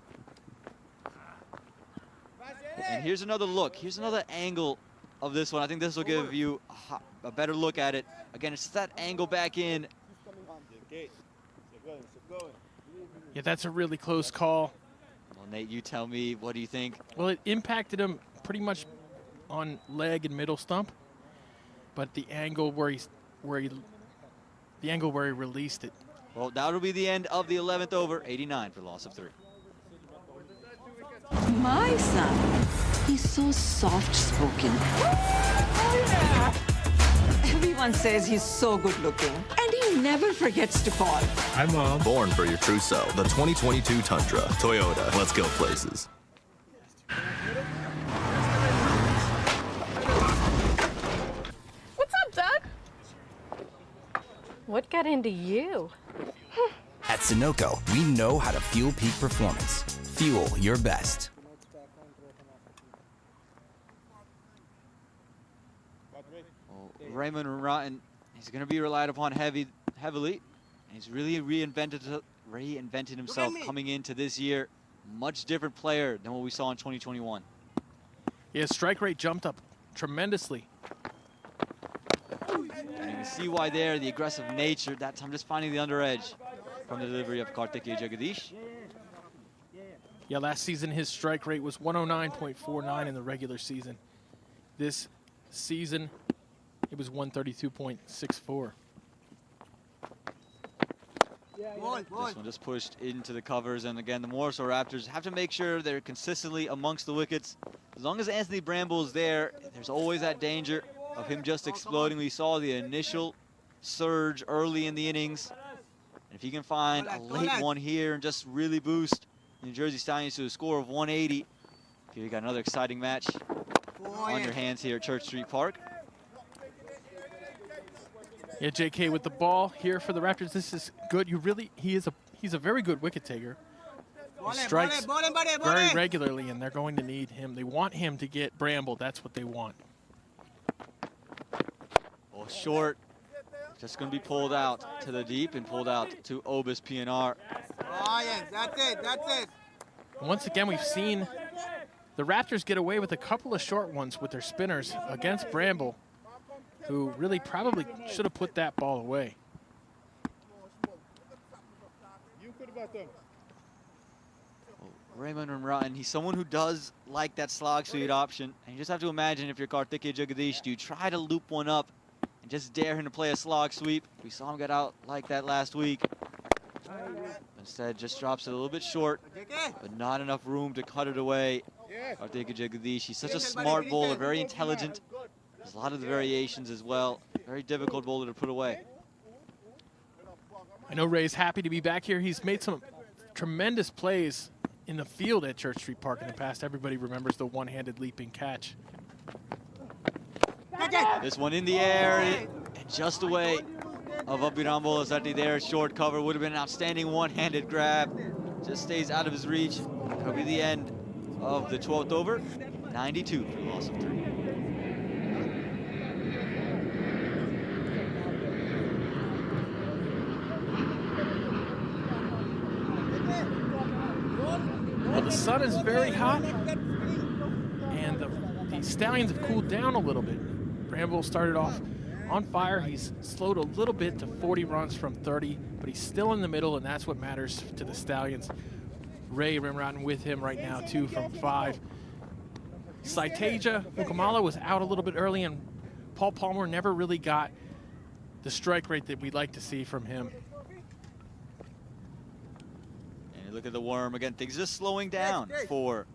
And here's another look. Here's another angle of this one. I think this will give you a better look at it. Again, it's just that angle back in. Yeah, that's a really close call. Well, Nate, you tell me, what do you think? Well, it impacted him pretty much on leg and middle stump, but the angle where he released it. Well, that'll be the end of the 11th over, 89 for loss of 3. My son, he's so soft-spoken. Everyone says he's so good-looking, and he never forgets to call. Hi, Mom. Born for your true self. The 2022 Tundra. Toyota. Let's go places. What's up, Doug? What got into you? At Sunoco, we know how to fuel peak performance. Fuel your best. Well, Raymond Rotten, he's going to be relied upon heavily. And he's really reinvented himself coming into this year. Much different player than what we saw in 2021. Yeah, strike rate jumped up tremendously. And you can see why there, the aggressive nature. That time just finding the under edge from the delivery of Kartikeya Jagadish. Yeah, last season his strike rate was 109.49 in the regular season. This season, it was 132.64. This one just pushed into the covers, and again, the Morrisville Raptors have to make sure they're consistently amongst the wickets. As long as Anthony Bramble is there, there's always that danger of him just exploding. We saw the initial surge early in the innings. And if he can find a late one here and just really boost New Jersey Stallions to a score of 180, you got another exciting match on your hands here at Church Street Park. Yeah, JK with the ball here for the Raptors. This is good. He's a very good wicket taker. He strikes very regularly, and they're going to need him. They want him to get Bramble. That's what they want. Oh, short. Just going to be pulled out to the deep and pulled out to Obis PNR. Oh, yes, that's it, that's it. And once again, we've seen the Raptors get away with a couple of short ones with their spinners against Bramble, who really probably should have put that ball away. Raymond Rotten, he's someone who does like that slog speed option. And you just have to imagine, if you're Kartikeya Jagadish, do you try to loop one up and just dare him to play a slog sweep? We saw him get out like that last week. Instead, just drops it a little bit short, but not enough room to cut it away. Kartikeya Jagadish, he's such a smart bowler, very intelligent. There's a lot of the variations as well. Very difficult bowler to put away. I know Ray's happy to be back here. He's made some tremendous plays in the field at Church Street Park in the past. Everybody remembers the one-handed leaping catch. This one in the air and just away of Abhiram Bolasati there. Short cover would have been an outstanding one-handed grab. Just stays out of his reach. That'll be the end of the 12th over. 92 for the loss of 3. Well, the sun is very hot, and the Stallions have cooled down a little bit. Bramble started off on fire. He's slowed a little bit to 40 runs from 30, but he's still in the middle, and that's what matters to the Stallions. Ray Rimrotten with him right now, 2 from 5. Saiteja Mukamala was out a little bit early, and Paul Palmer never really got the strike rate that we'd like to see from him. Look at the worm again. Things just slowing down for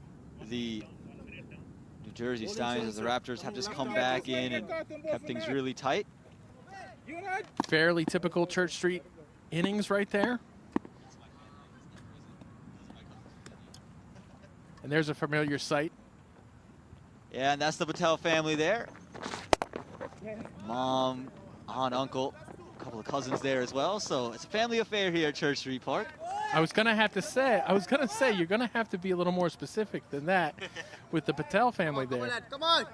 the New Jersey Stallions as the Raptors have just come back in and kept things really tight. Fairly typical Church Street innings right there. And there's a familiar sight. Yeah, and that's the Patel family there. Mom, aunt, uncle, a couple of cousins there as well. So it's a family affair here at Church Street Park. I was gonna say you're gonna have to be a little more specific than that with the Patel family there. Come on.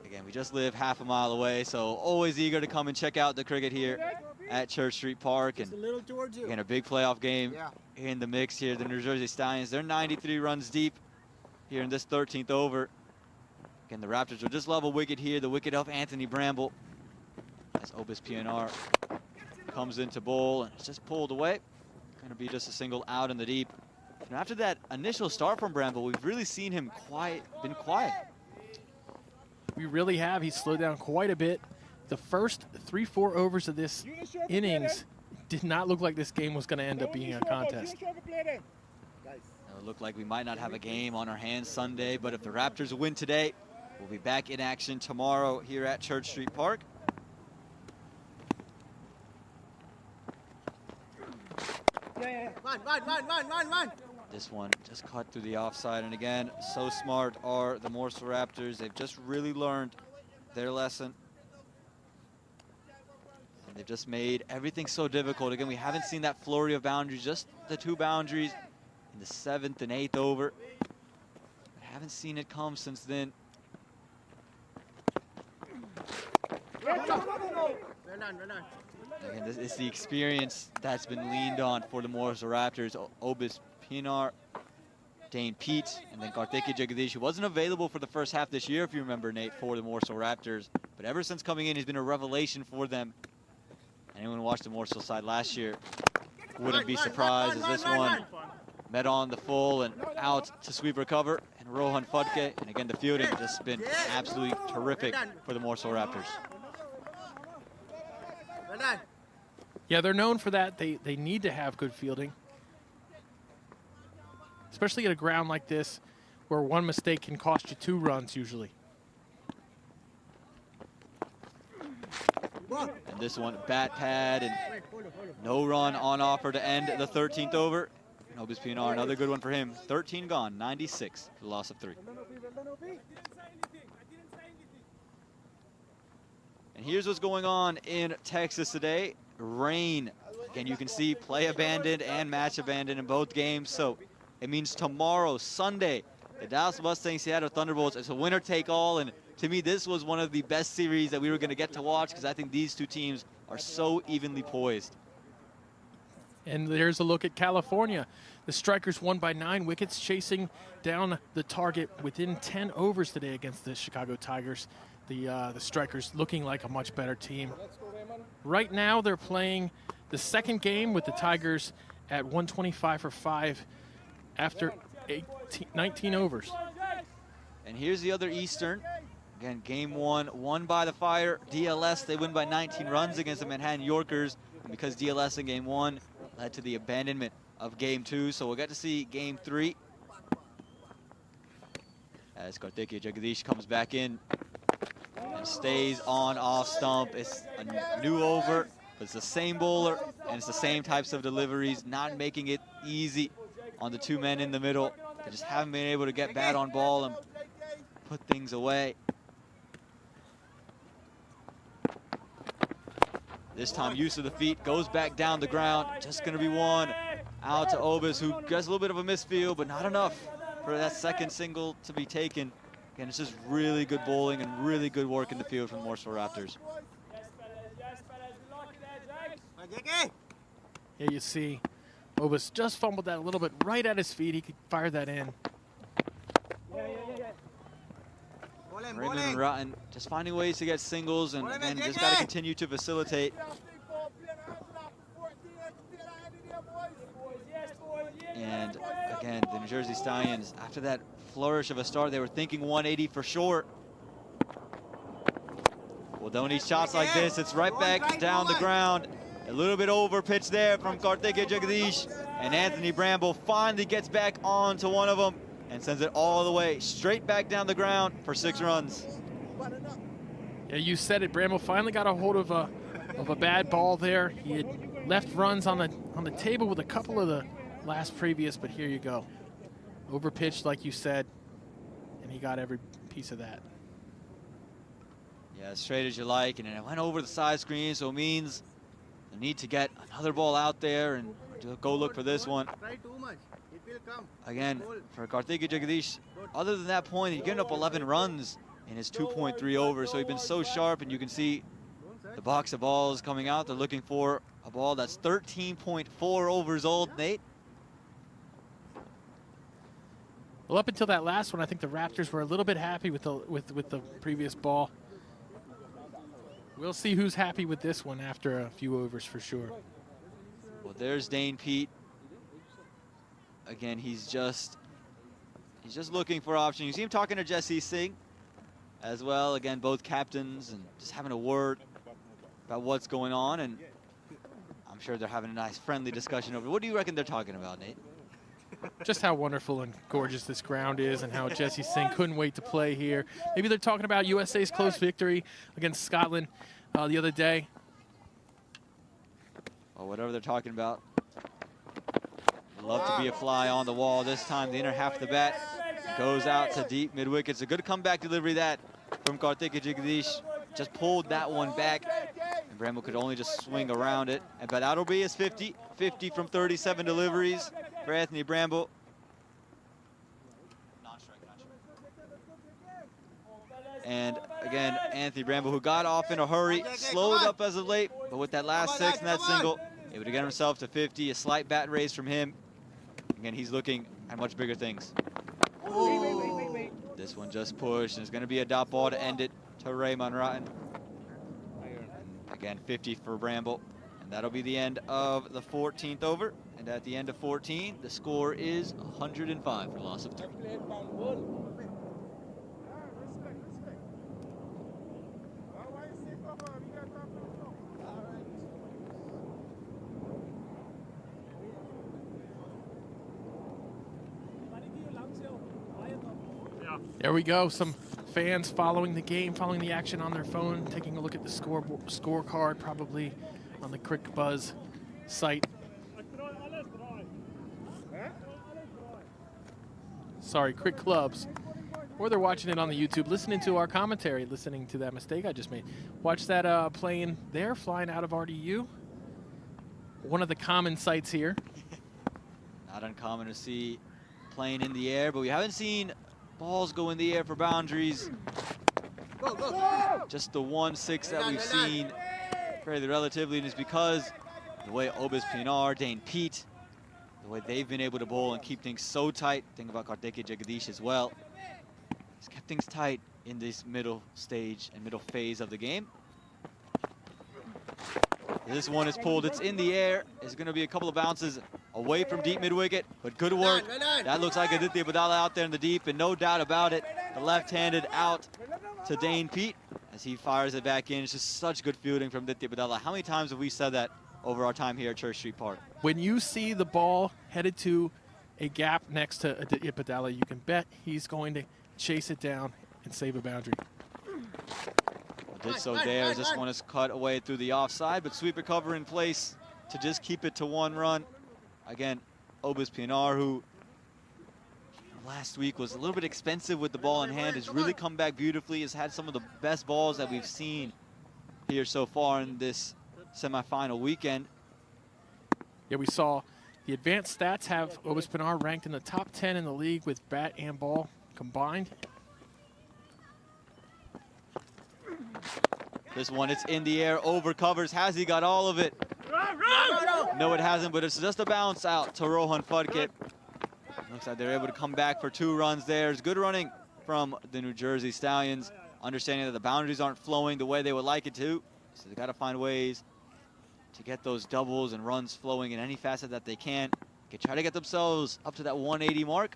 Again, we just live half a mile away, so always eager to come and check out the cricket here at Church Street Park. And again, a big playoff game in the mix here. The New Jersey Stallions, they're 93 runs deep here in this 13th over. Again, the Raptors will just love a wicket here. The wicket of Anthony Bramble. As Obis PNR comes into bowl and it's just pulled away. Going to be just a single out in the deep. And after that initial start from Bramble, we've really seen him been quiet. We really have. He's slowed down quite a bit. The first 3-4 overs of this innings did not look like this game was going to end up being a contest. It looked like we might not have a game on our hands Sunday, but if the Raptors win today, we'll be back in action tomorrow here at Church Street Park. One. This one just cut through the offside, and again, so smart are the Morrisville Raptors. They've just really learned their lesson. And they've just made everything so difficult. Again, we haven't seen that flurry of boundaries, just the 2 boundaries in the 7th and 8th over. I haven't seen it come since then. Well done. Again, this is the experience that's been leaned on for the Morrisville Raptors. Obis Pinar, Dane Pete, and then Karthikeya Jagadish, who wasn't available for the first half this year, if you remember, Nate, for the Morrisville Raptors. But ever since coming in, he's been a revelation for them. Anyone who watched the Morrisville side last year wouldn't be surprised as this one met on the full and out to sweep recover. And Rohan Fudke, and again, the fielding just been absolutely terrific for the Morrisville Raptors. Yeah, they're known for that. They need to have good fielding, especially at a ground like this where one mistake can cost you 2 runs usually. And this one, bat pad, and no run on offer to end the 13th over. And Obis PNR, another good one for him. 13 gone, 96 for the loss of 3. And here's what's going on in Texas today. Rain. Again, you can see play abandoned and match abandoned in both games. So it means tomorrow, Sunday, the Dallas Mustangs Seattle Thunderbolts. It's a winner take all. And to me, this was one of the best series that we were going to get to watch because I think these 2 teams are so evenly poised. And there's a look at California. The Strikers won by 9 wickets, chasing down the target within 10 overs today against the Chicago Tigers. The Strikers looking like a much better team. Right now, they're playing the second game with the Tigers at 125 for 5 after 19 overs. And here's the other Eastern. Again, game 1 won by the Fire. DLS, they win by 19 runs against the Manhattan Yorkers. And because DLS in game 1 led to the abandonment of game 2. So we'll get to see game 3. As Karthikeya Jagadish comes back in and stays on off stump. It's a new over, but it's the same bowler, and it's the same types of deliveries, not making it easy on the 2 men in the middle. They just haven't been able to get bat on ball and put things away. This time, use of the feet, goes back down the ground. Just going to be 1 out to Obis, who gets a little bit of a misfield, but not enough for that second single to be taken. Again, it's just really good bowling and really good work in the field from the Morrisville Raptors. Yeah, you see, Obis just fumbled that a little bit right at his feet. He could fire that in. Raymond and Rotten just finding ways to get singles, and again, just got to continue to facilitate. And again, the New Jersey Stallions, after that flourish of a start, they were thinking 180 for sure. Well, don't need shots like this. It's right back down the ground. A little bit over pitch there from Karthikeya Jagadish. And Anthony Bramble finally gets back onto one of them and sends it all the way straight back down the ground for 6 runs. Yeah, you said it. Bramble finally got a hold of a bad ball there. He had left runs on the table with a couple of the last previous, but here you go. Overpitched, like you said, and he got every piece of that. Yeah, as straight as you like, and it went over the side screen, so it means the need to get another ball out there and go look for this one. Again, for Karthikeya Jagadish, other than that point, he's given up 11 runs in his 2.3 overs, so he's been so sharp, and you can see the box of balls coming out. They're looking for a ball that's 13.4 overs old, Nate. Well, up until that last one, I think the Raptors were a little bit happy with the previous ball. We'll see who's happy with this one after a few overs for sure. Well, there's Dane Pete. Again, he's just looking for options. You see him talking to Jesse Singh as well. Again, both captains, and just having a word about what's going on. And I'm sure they're having a nice friendly discussion over. What do you reckon they're talking about, Nate? Just how wonderful and gorgeous this ground is, and how Jesse Singh couldn't wait to play here. Maybe they're talking about USA's close victory against Scotland the other day. Or whatever they're talking about. Would love to be a fly on the wall. This time the inner half of the bat goes out to deep mid-wicket. It's a good comeback delivery that from Karthik Jagadish. Just pulled that one back. And Bramble could only just swing around it. But that'll be his 50. 50 from 37 deliveries for Anthony Bramble. And again, Anthony Bramble, who got off in a hurry, slowed up as of late, but with that last 6 and that single, able to get himself to 50. A slight bat raise from him. Again, he's looking at much bigger things. This one just pushed, and it's going to be a dot ball to end it to Ray Munrotten. Again, 50 for Bramble. And that'll be the end of the 14th over. And at the end of 14, the score is 105 for loss of 3. There we go. Some fans following the game, following the action on their phone, taking a look at the scorecard, probably on the Quick Buzz site. Sorry, Quick Clubs. Or they're watching it on the YouTube, listening to our commentary, listening to that mistake I just made. Watch that plane there, flying out of RDU. One of the common sights here. Not uncommon to see plane in the air, but we haven't seen balls go in the air for boundaries. Just the 1-6 that we've seen fairly relatively, and it's because the way Obis Pinar, Dane Pete, the way they've been able to bowl and keep things so tight. Think about Karthik Jagadish as well. He's kept things tight in this middle stage and middle phase of the game. This one is pulled, it's in the air. It's gonna be a couple of bounces away from deep mid-wicket, but good work. That looks like Aditya Badala out there in the deep, and no doubt about it, the left-handed out to Dane Pete as he fires it back in. It's just such good fielding from Aditya Badala. How many times have we said that over our time here at Church Street Park? When you see the ball headed to a gap next to Aditya Badala, you can bet he's going to chase it down and save a boundary. Did so there. This one is cut away through the offside, but sweeper cover in place to just keep it to 1 run. Again, Obis Pinar, who last week was a little bit expensive with the ball in hand, has really come back beautifully, has had some of the best balls that we've seen here so far in this semifinal weekend. Yeah, we saw the advanced stats have Obis Pinar ranked in the top 10 in the league with bat and ball combined. This one, it's in the air, over covers. Has he got all of it? No, it hasn't, but it's just a bounce out to Rohan Phadke. Looks like they're able to come back for 2 runs there. It's good running from the New Jersey Stallions, understanding that the boundaries aren't flowing the way they would like it to. So they got to find ways to get those doubles and runs flowing in any facet that they can. Try to get themselves up to that 180 mark.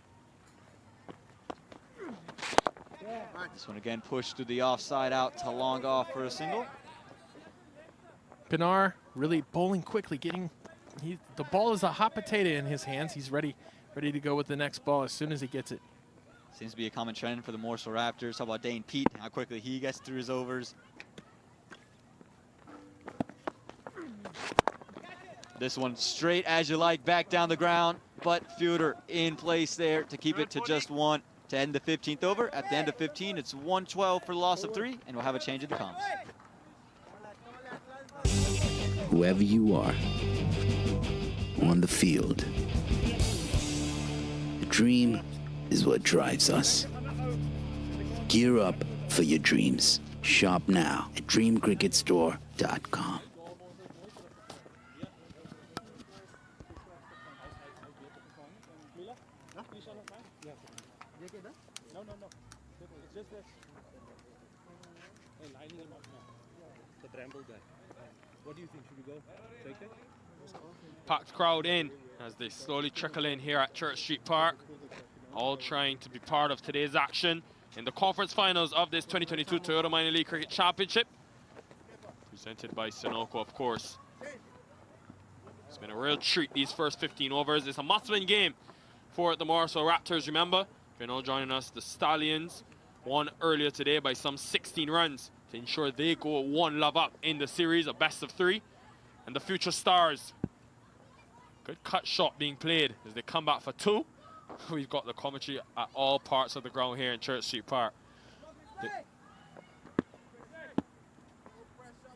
This one again pushed to the offside out to long off for a single. Pinar really bowling quickly, the ball is a hot potato in his hands. He's ready to go with the next ball as soon as he gets it. Seems to be a common trend for the Morrisville Raptors. How about Dane Pete, how quickly he gets through his overs. This one straight as you like, back down the ground, but fielder in place there to keep it to just 1 to end the 15th over. At the end of 15, it's 112 for the loss of 3, and we'll have a change in the comms. Whoever you are on the field, the dream is what drives us. Gear up for your dreams. Shop now at dreamcricketstore.com. What do you think? Should we go take it? Packed crowd in as they slowly trickle in here at Church Street Park, all trying to be part of today's action in the conference finals of this 2022 Toyota Minor League Cricket Championship, presented by Sunoco, of course. It's been a real treat these first 15 overs. It's a must-win game for the Morrisville Raptors. Remember, if you're now joining us, the Stallions won earlier today by some 16 runs to ensure they go 1-love up in the series, a best of 3. And the future stars, good cut shot being played as they come back for 2. We've got the commentary at all parts of the ground here in Church Street Park.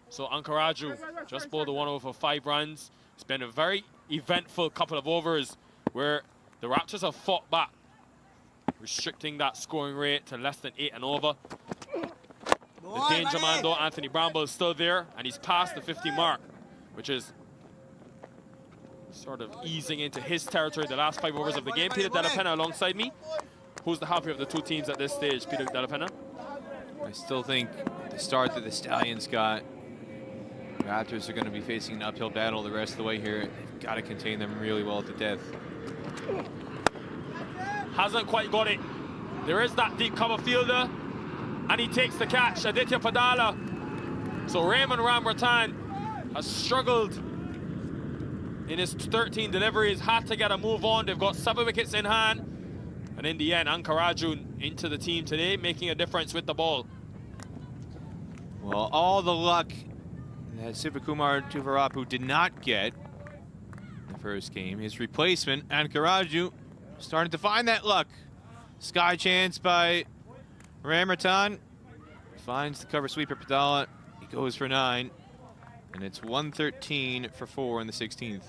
So Ankaraju just bowled the 1 over for 5 runs. It's been a very eventful couple of overs where the Raptors have fought back, restricting that scoring rate to less than 8 and over. The danger man though, Anthony Bramble, is still there, and he's past the 50 mark, which is sort of easing into his territory the last 5 overs of the game. Peter Della Penna alongside me. Who's the happier of the 2 teams at this stage, Peter Della Penna? I still think the start that the Stallions got, the Raptors are going to be facing an uphill battle the rest of the way here. They've got to contain them really well at the death. Hasn't quite got it. There is that deep cover fielder, and he takes the catch, Aditya Padala. So Raymond Ramratan has struggled in his 13 deliveries, had to get a move on. They've got 7 wickets in hand. And in the end, Ankaraju into the team today, making a difference with the ball. Well, all the luck that Sivakumar Tuvarapu did not get in the first game. His replacement, Ankaraju, starting to find that luck. Sky chance by Ramratan. Finds the cover sweeper Padala. He goes for 9. And it's 113 for 4 in the 16th.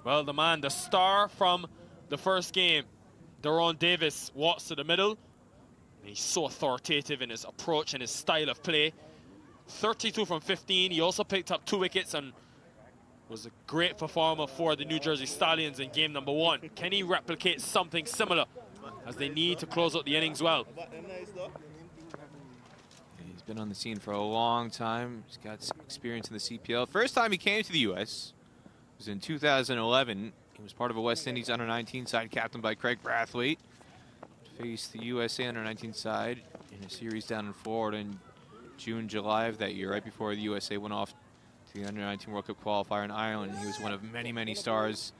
Well, the man, the star from the first game, Daron Davis, walks to the middle. He's so authoritative in his approach and his style of play. 32 from 15. He also picked up 2 wickets and was a great performer for the New Jersey Stallions in game number 1. Can he replicate something similar as they need to close out the innings well? He's been on the scene for a long time. He's got some experience in the CPL. First time he came to the U.S. was in 2011. He was part of a West Indies under-19 side captained by Craig Brathwaite. Faced the USA under-19 side in a series down in Florida in June, July of that year, right before the USA went off to the under-19 World Cup qualifier in Ireland. He was one of many, many stars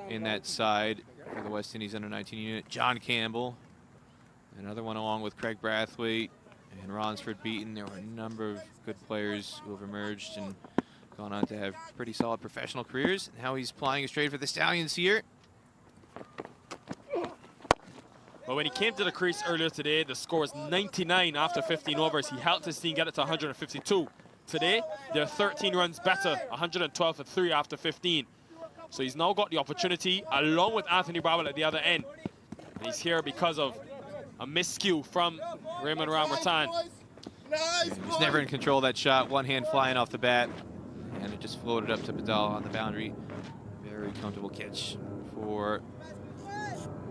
in that side for the West Indies under-19 unit. John Campbell, another one along with Craig Brathwaite and Ronsford Beaton. There were a number of good players who have emerged and gone on to have pretty solid professional careers. Now he's plying his trade for the Stallions here. Well, when he came to the crease earlier today, the score was 99 after 15 overs. He helped his team get it to 152. Today, they're 13 runs better, 112 for 3 after 15. So he's now got the opportunity, along with Anthony Bramble at the other end. And he's here because of a miscue from Raymond Ramratan. He's never in control of that shot. One hand flying off the bat. And it just floated up to Padala on the boundary. Very comfortable catch for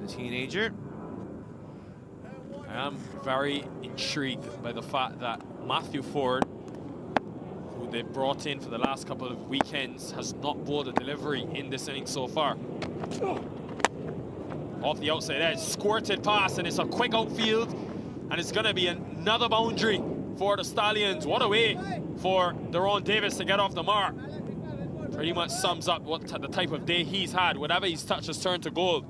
the teenager. I am very intrigued by the fact that Matthew Ford, who they brought in for the last couple of weekends, has not bowled a delivery in this inning so far. Off the outside edge, squirted pass, and it's a quick outfield, and it's going to be another boundary for the Stallions. What a way for Daron Davis to get off the mark. Pretty much sums up what the type of day he's had. Whatever he's touched has turned to gold.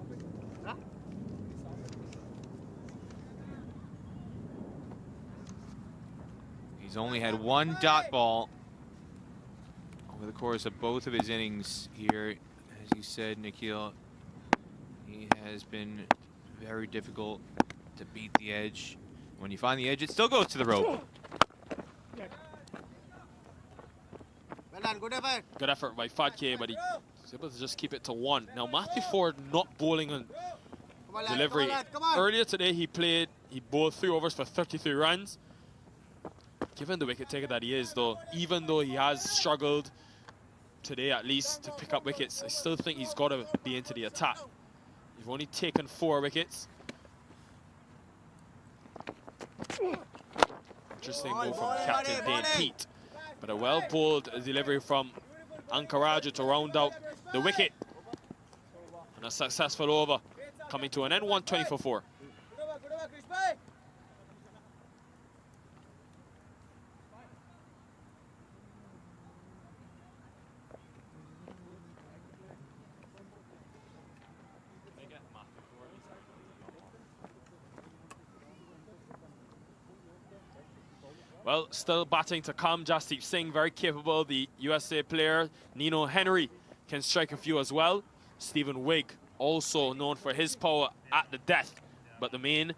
He's only had 1 dot ball over the course of both of his innings here. As you said, Nikhil, he has been very difficult to beat the edge. When you find the edge, it still goes to the rope. Well done, good effort. Good effort by Fadke, but he's able to just keep it to 1. Now, Matthew Ford not bowling on delivery. Come on. Earlier today, he bowled 3 overs for 33 runs. given the wicket taker that he is, though, even though he has struggled today at least to pick up wickets, I still think he's got to be into the attack. You've only taken 4 wickets. Interesting move from Captain Dane Pete. But a well-bowled delivery from Ankaraju to round out the wicket. And a successful over coming to an end, 120 for 4. Well, still batting to come, Jasdeep Singh, very capable. The USA player, Nino Henry, can strike a few as well. Stephen Wigg, also known for his power at the death. But the main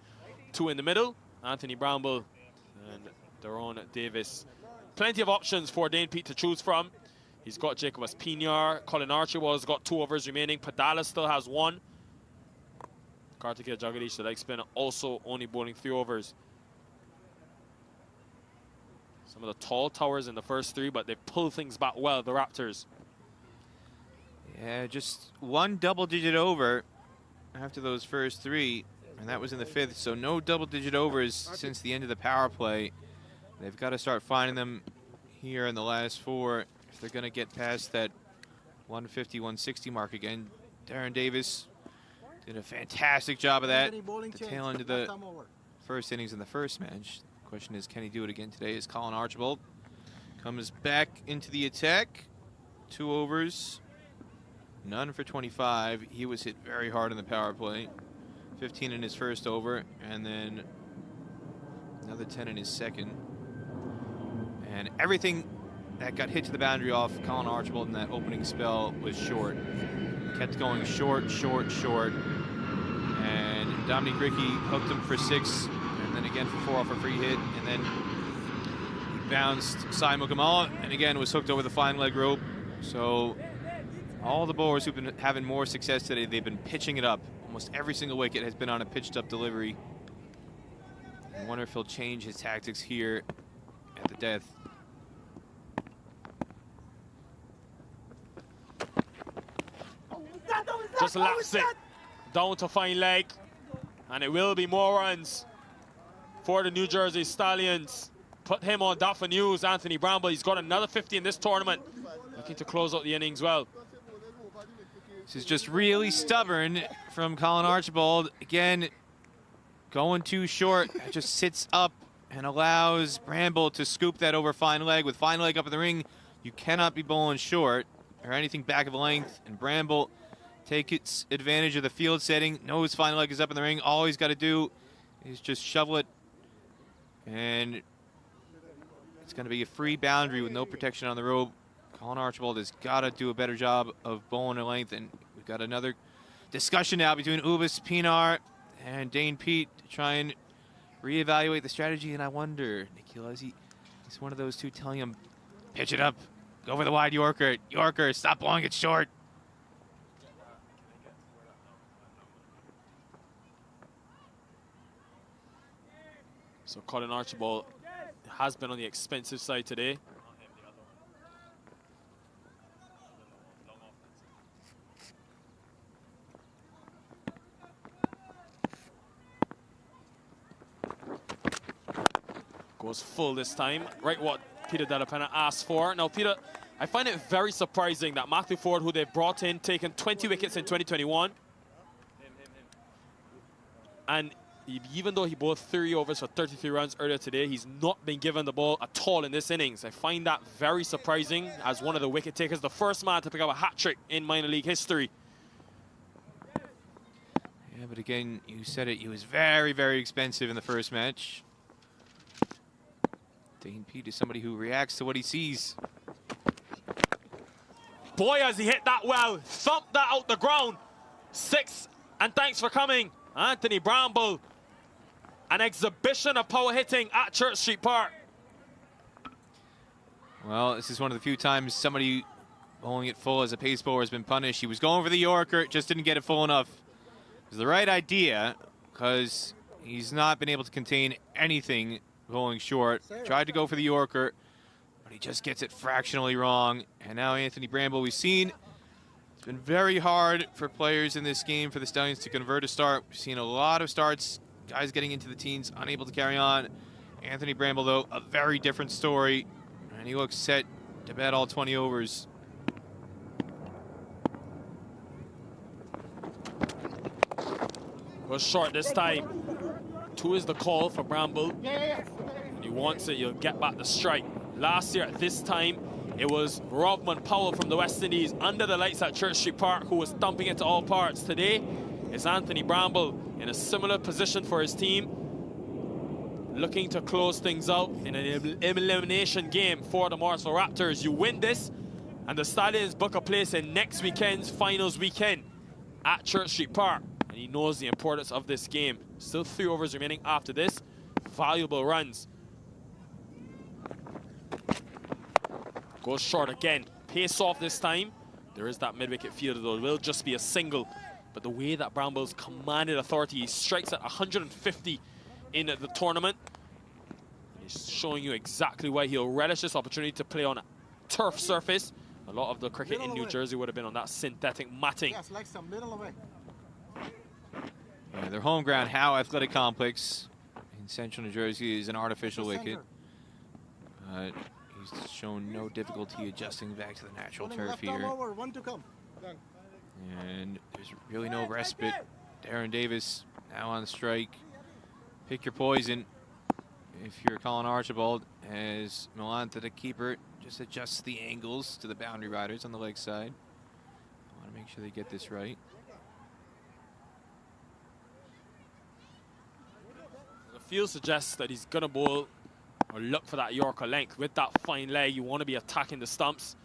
2 in the middle, Anthony Bramble and Daron Davis. Plenty of options for Dane Pete to choose from. He's got Jacobus Pinar, Colin Archibald's got 2 overs remaining. Padala still has 1. Kartikeya Jagadish, the leg spinner, also only bowling 3 overs. Some of the tall towers in the first 3, but they pull things back well, the Raptors. Yeah, just 1 double-digit over after those first 3, and that was in the 5th. So no double-digit overs since the end of the power play. They've got to start finding them here in the last 4 if they're going to get past that 150, 160 mark again. Darren Davis did a fantastic job of that. The tail end of the first innings in the first match. Question is, can he do it again today? As Colin Archibald comes back into the attack. 2 overs, none for 25. He was hit very hard in the power play. 15 in his first over, and then another 10 in his second. And everything that got hit to the boundary off Colin Archibald in that opening spell was short. Kept going short, short, short. And Dominic Rickey hooked him for 6. And then again for 4 off a free hit, and then he bounced Sai Mukamala, and again was hooked over the fine leg rope. So all the bowlers who've been having more success today, they've been pitching it up. Almost every single wicket has been on a pitched up delivery. I wonder if he'll change his tactics here at the death. Just laps it down to fine leg, and it will be more runs for the New Jersey Stallions. Put him on that for news, Anthony Bramble. He's got another 50 in this tournament. Looking to close out the innings well. This is just really stubborn from Colin Archibald. Again, going too short. Just sits up and allows Bramble to scoop that over fine leg. With fine leg up in the ring, you cannot be bowling short or anything back of length. And Bramble takes advantage of the field setting. Knows fine leg is up in the ring. All he's got to do is just shovel it. And it's going to be a free boundary with no protection on the rope. Colin Archibald has got to do a better job of bowling a length. And we've got another discussion now between Ubis Pinar and Dane Pete to try and reevaluate the strategy. And I wonder, Nikhil, is he's one of those two telling him, pitch it up, go for the wide Yorker. Yorker, stop blowing it short. So Colin Archibald has been on the expensive side today. Goes full this time. Right what Peter Delapenna asked for. Now, Peter, I find it very surprising that Matthew Ford, who they've brought in, taken 20 wickets in 2021. And even though he bowled 3 overs for 33 runs earlier today, he's not been given the ball at all in this innings. I find that very surprising as one of the wicket takers, the first man to pick up a hat-trick in minor league history. Yeah, but again, you said it, he was very, very expensive in the first match. Dane Pete is somebody who reacts to what he sees. Boy, has he hit that well. Thumped that out the ground. 6, and thanks for coming, Anthony Bramble. An exhibition of power hitting at Church Street Park. Well, this is one of the few times somebody bowling it full as a pace bowler has been punished. He was going for the Yorker, just didn't get it full enough. It was the right idea because he's not been able to contain anything going short. Tried to go for the Yorker, but he just gets it fractionally wrong. And now Anthony Bramble, we've seen it's been very hard for players in this game for the Stallions to convert a start. We've seen a lot of starts, guys getting into the teens, unable to carry on. Anthony Bramble, though, a very different story. And he looks set to bat all 20 overs. Goes short this time. 2 is the call for Bramble. He wants it, you'll get back the strike. Last year at this time, it was Robman Powell from the West Indies under the lights at Church Street Park who was thumping it to all parts. Today, it's Anthony Bramble in a similar position for his team, looking to close things out in an elimination game for the Morrisville Raptors. You win this, and the Stallions book a place in next weekend's finals weekend at Church Street Park. And he knows the importance of this game. Still 3 overs remaining after this. Valuable runs. Goes short again. Pace off this time. There is that mid-wicket fielder, though. It will just be a single. But the way that Bramble's commanded authority, he strikes at 150 in the tournament. He's showing you exactly why he'll relish this opportunity to play on a turf surface. A lot of the cricket in New Jersey would have been on that synthetic matting. Yes, like some middle away. Yeah, their home ground, Howe Athletic Complex in central New Jersey, is an artificial wicket. He's shown no difficulty adjusting back to the natural turf here. One to come. And there's really no respite. Darren Davis now on strike. Pick your poison if you're Colin Archibald, as Milanta, the keeper, just adjusts the angles to the boundary riders on the leg side. I want to make sure they get this right. The field suggests that he's going to bowl or look for that Yorker length. With that fine leg, you want to be attacking the stumps.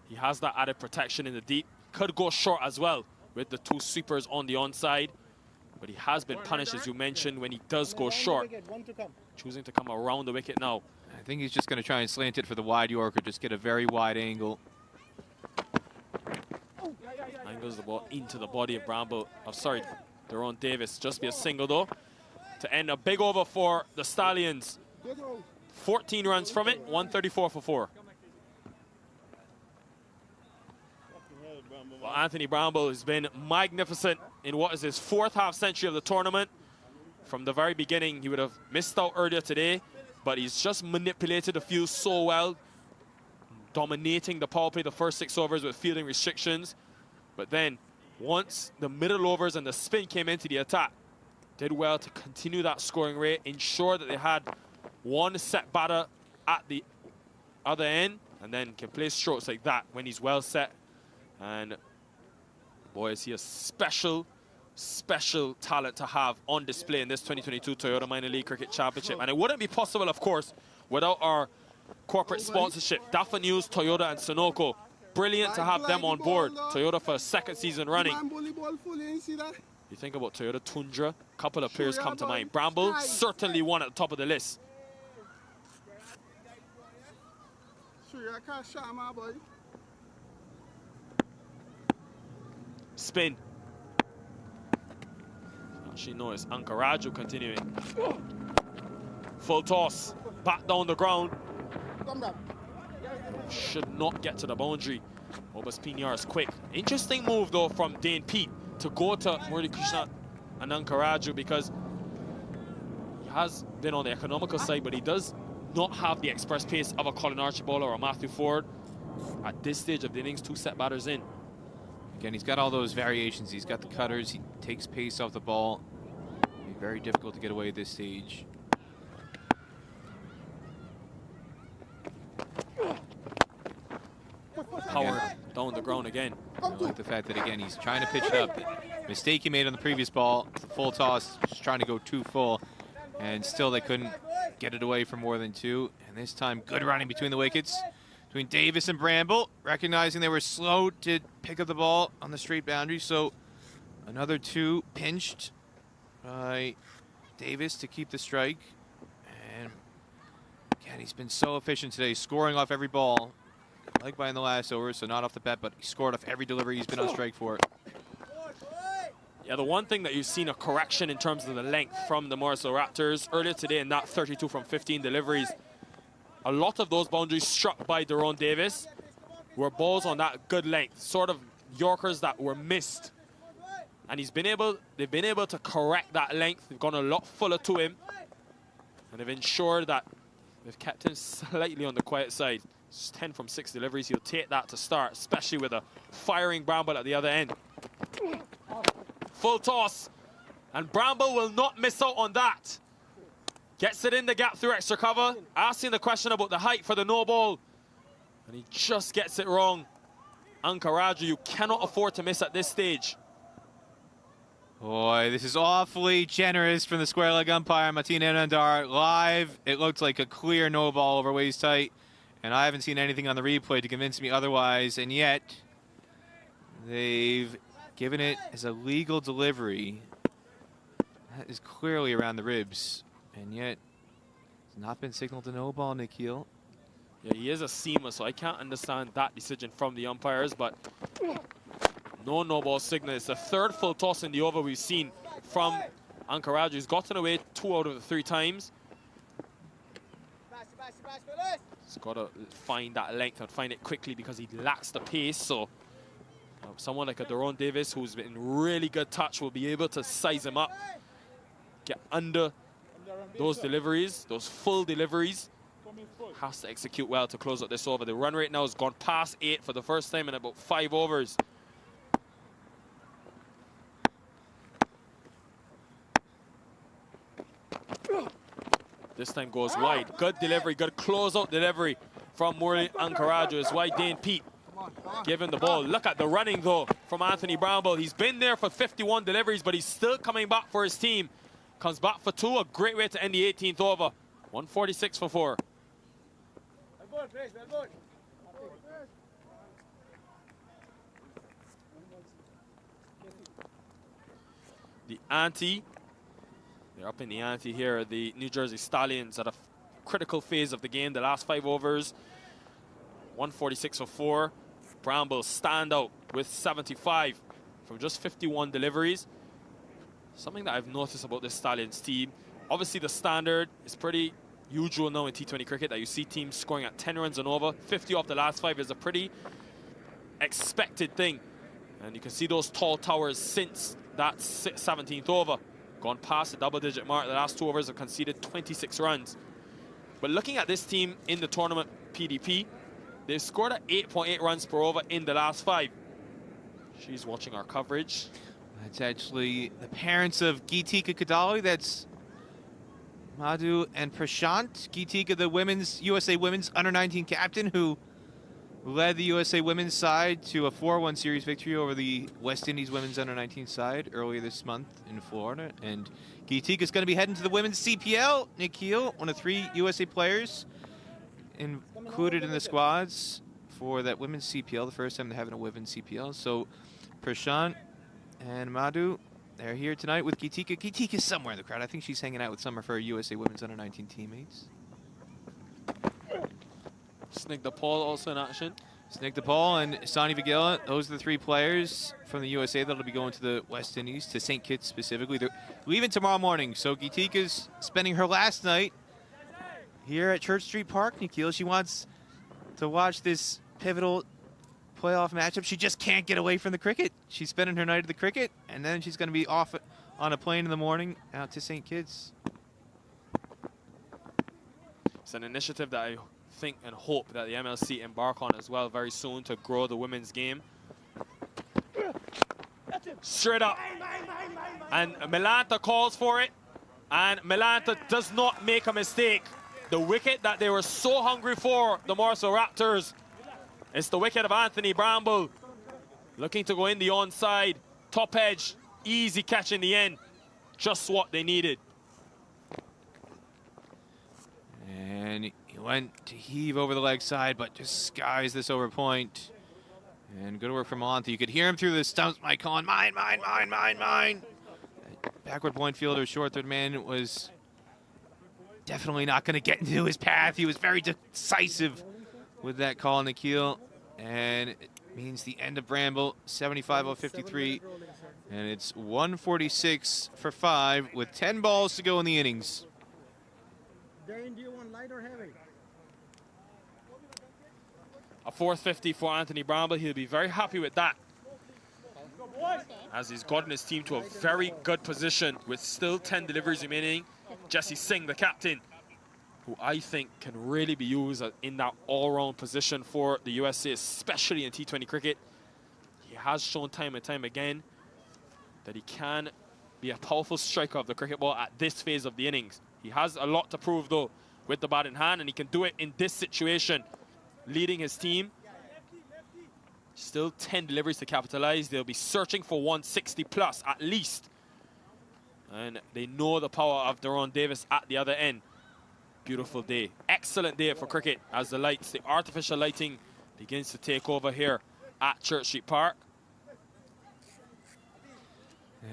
He has that added protection in the deep. Could go short as well with the 2 sweepers on the onside. But he has been punished, as you mentioned, when he does go short. Choosing to come around the wicket now. I think he's just going to try and slant it for the wide Yorker, just get a very wide angle. Angles the ball into the body of Bramble. Oh, sorry, Daron Davis. Just be a single, though, to end a big over for the Stallions. 14 runs from it, 134 for 4. Well, Anthony Bramble has been magnificent in what is his 4th half century of the tournament. From the very beginning, he would have missed out earlier today, but he's just manipulated the field so well, dominating the power play the first 6 overs with fielding restrictions. But then, once the middle overs and the spin came into the attack, did well to continue that scoring rate, ensure that they had 1 set batter at the other end, and then can play strokes like that when he's well set. And boy, is he a special talent to have on display in this 2022 Toyota Minor League Cricket Championship. And it wouldn't be possible, of course, without our corporate sponsorship, Dafa News, Toyota, and Sunoco. Brilliant to have them on board. Toyota for a 2nd season running. You think about Toyota Tundra, a couple of players come to mind. Bramble, certainly one at the top of the list. Spin. Actually, no, it's Ankaraju continuing. Full toss. Back down the ground. Should not get to the boundary. Obas Pinyar is quick. Interesting move, though, from Dane Pete to go to Murali Krishna and Ankaraju, because he has been on the economical side, but he does not have the express pace of a Colin Archibald or a Matthew Ford. At this stage of the innings, 2 set batters in. Again, he's got all those variations. He's got the cutters. He takes pace off the ball. It'll be very difficult to get away at this stage. Power down the ground again. I like the fact that, again, he's trying to pitch it up. The mistake he made on the previous ball, the full toss, just trying to go too full. And still they couldn't get it away for more than 2. And this time, good running between the wickets. Between Davis and Bramble, recognizing they were slow to pick up the ball on the straight boundary. So another 2 pinched by Davis to keep the strike. And again, he's been so efficient today, scoring off every ball. Like by in the last over, so not off the bat, but he scored off every delivery he's been on strike for. Yeah, the one thing that you've seen a correction in terms of the length from the Morrisville Raptors earlier today in that 32 from 15 deliveries. A lot of those boundaries struck by Daron Davis were balls on that good length, sort of Yorkers that were missed. And they've been able to correct that length. They've gone a lot fuller to him. And they've ensured that they've kept him slightly on the quiet side. It's 10 from 6 deliveries. He'll take that to start, especially with a firing Bramble at the other end. Full toss. And Bramble will not miss out on that. Gets it in the gap through extra cover. Asking the question about the height for the no ball. And he just gets it wrong. Ankaraju, you cannot afford to miss at this stage. Boy, this is awfully generous from the square leg umpire, Martina Nandar. Live, it looked like a clear no ball over waist height. And I haven't seen anything on the replay to convince me otherwise. And yet, they've given it as a legal delivery. That is clearly around the ribs. And yet, it's not been signaled a no ball, Nikhil. Yeah, he is a seamer, so I can't understand that decision from the umpires, but no ball signal. It's the third full toss in the over we've seen from Ankaraju. He's gotten away 2 out of the 3 times. He's got to find that length and find it quickly because he lacks the pace. So someone like a Daron Davis, who's been in really good touch, will be able to size him up, get under those deliveries, those full deliveries. Has to execute well to close out this over. The run rate now has gone past 8 for the first time in about 5 overs. This time goes wide. Good delivery, good closeout delivery from Murli Ankaraju. It's why Dane Pete giving the ball. Look at the running though from Anthony Bramble. He's been there for 51 deliveries, but he's still coming back for his team. Comes back for 2, a great way to end the 18th over. 146 for 4. The ante, they're up in the ante here. The New Jersey Stallions at a critical phase of the game. The last 5 overs, 146 for 4. Bramble stand out with 75 from just 51 deliveries. Something that I've noticed about this Stallions team, obviously the standard is pretty usual now in T20 cricket that you see teams scoring at 10 runs and over. 50 off the last 5 is a pretty expected thing. And you can see those tall towers since that 17th over. Gone past the double-digit mark. The last 2 overs have conceded 26 runs. But looking at this team in the tournament PDP, they've scored at 8.8 runs per over in the last 5. She's watching our coverage. That's actually the parents of Geetika Kadali. That's Madhu and Prashant. Geetika, the USA Women's Under-19 captain, who led the USA Women's side to a 4-1 series victory over the West Indies Women's Under-19 side earlier this month in Florida. And Geetika is going to be heading to the Women's CPL. Nikhil, one of 3 USA players included in the squads for that Women's CPL, the first time they're having a Women's CPL. So Prashant and Madhu, they're here tonight with Geetika. Geetika's somewhere in the crowd. I think she's hanging out with some of her USA Women's Under-19 teammates. Snigdha Paul also in action. Snigdha Paul and Sani Vigila, those are the 3 players from the USA that'll be going to the West Indies, to St. Kitts specifically. They're leaving tomorrow morning, so Geetika's spending her last night here at Church Street Park, Nikhil. She wants to watch this pivotal playoff matchup. She just can't get away from the cricket. She's spending her night at the cricket, and then she's going to be off on a plane in the morning out to St. Kitts. It's an initiative that I think and hope that the MLC embark on as well very soon to grow the women's game. Straight up. And Milanta calls for it, and Milanta does not make a mistake. The wicket that they were so hungry for, the Morrisville Raptors, it's the wicket of Anthony Bramble. Looking to go in the onside. Top edge. Easy catch in the end. Just what they needed. And he went to heave over the leg side, but just skies this over point. And good work from Milanta. You could hear him through the stumps. Mike calling, mine, mine, mine, mine, mine. Backward point fielder, short third man was definitely not going to get into his path. He was very decisive with that call, Nikhil. And it means the end of Bramble, 75-53. And it's 146 for 5 with 10 balls to go in the innings. Dane, do you want light or heavy? A 450 for Anthony Bramble. He'll be very happy with that, as he's gotten his team to a very good position with still 10 deliveries remaining. Jesse Singh, the captain, who I think can really be used in that all-round position for the USA, especially in T20 cricket. He has shown time and time again that he can be a powerful striker of the cricket ball at this phase of the innings. He has a lot to prove, though, with the bat in hand, and he can do it in this situation, leading his team. Still 10 deliveries to capitalize. They'll be searching for 160 plus at least. And they know the power of Deron Davis at the other end. Beautiful day. Excellent day for cricket as the lights, the artificial lighting begins to take over here at Church Street Park.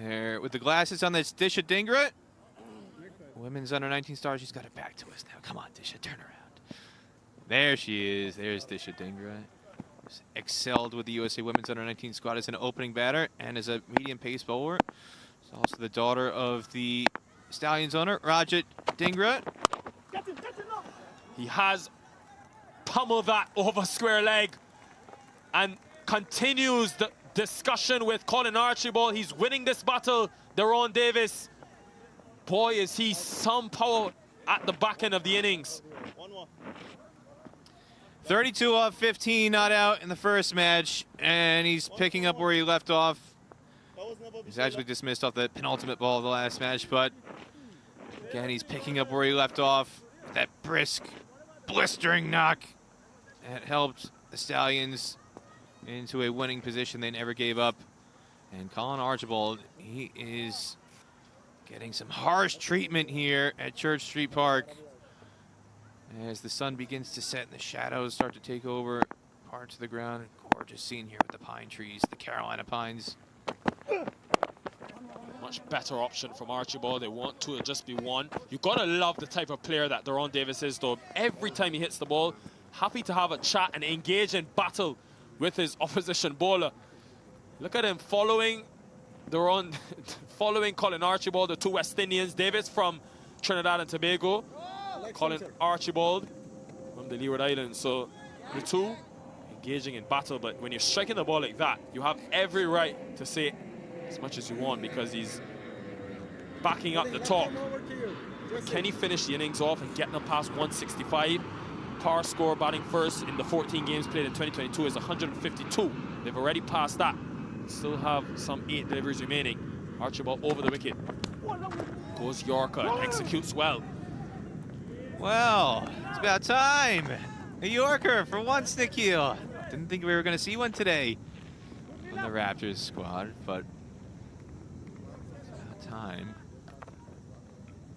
There with the glasses on, this Disha Dhingra. Women's under 19 star. She's got her back to us now. Come on, Disha, turn around. There she is. There's Disha Dhingra. Excelled with the USA Women's under 19 squad as an opening batter and as a medium pace bowler. She's also the daughter of the Stallions owner, Rajat Dhingra. He has pummeled that over square leg and continues the discussion with Colin Archibald. He's winning this battle, Deron Davis. Boy, is he some power at the back end of the innings. 32 off 15 not out in the first match, and he's picking up where he left off. He's actually dismissed off the penultimate ball of the last match, but again, he's picking up where he left off. That brisk, blistering knock that helped the Stallions into a winning position. They never gave up. And Colin Archibald, he is getting some harsh treatment here at Church Street Park as the sun begins to set and the shadows start to take over parts of the ground. Gorgeous scene here with the pine trees, the Carolina pines. Much better option from Archibald. They want to just be one. You gotta love the type of player that Deron Davis is, though. Every time he hits the ball, happy to have a chat and engage in battle with his opposition bowler. Look at him following following Colin Archibald, the two West Indians. Davis from Trinidad and Tobago, Colin Archibald from the Leeward Islands. So the two engaging in battle, but when you're striking the ball like that, you have every right to say as much as you want because he's backing up the top. Can he finish the innings off and get them past 165? Par score batting first in the 14 games played in 2022 is 152. They've already passed that. Still have some 8 deliveries remaining. Archibald over the wicket. Goes Yorker, executes well. Well, it's about time. A Yorker for once, Nikhil. Didn't think we were going to see one today from the Raptors squad, but it's about time.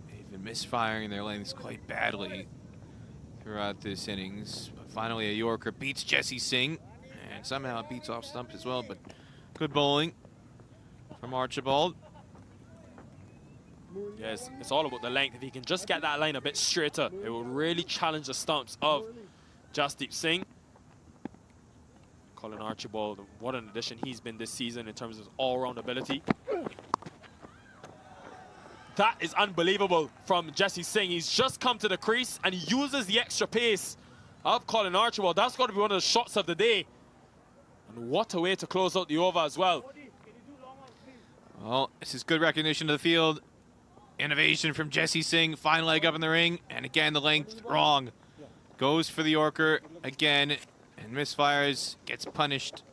They've been misfiring their lengths quite badly throughout this innings. But finally, a Yorker beats Jesse Singh, and somehow it beats off stump as well, but good bowling from Archibald. Yes, it's all about the length. If he can just get that line a bit straighter, it will really challenge the stumps of Jasdeep Singh. Colin Archibald, what an addition he's been this season in terms of all-round ability. That is unbelievable from Jesse Singh. He's just come to the crease and he uses the extra pace of Colin Archibald. That's got to be one of the shots of the day. And what a way to close out the over as well. Well, this is good recognition of the field. Innovation from Jesse Singh, fine leg up in the ring, and again the length wrong. Goes for the Yorker again and misfires, gets punished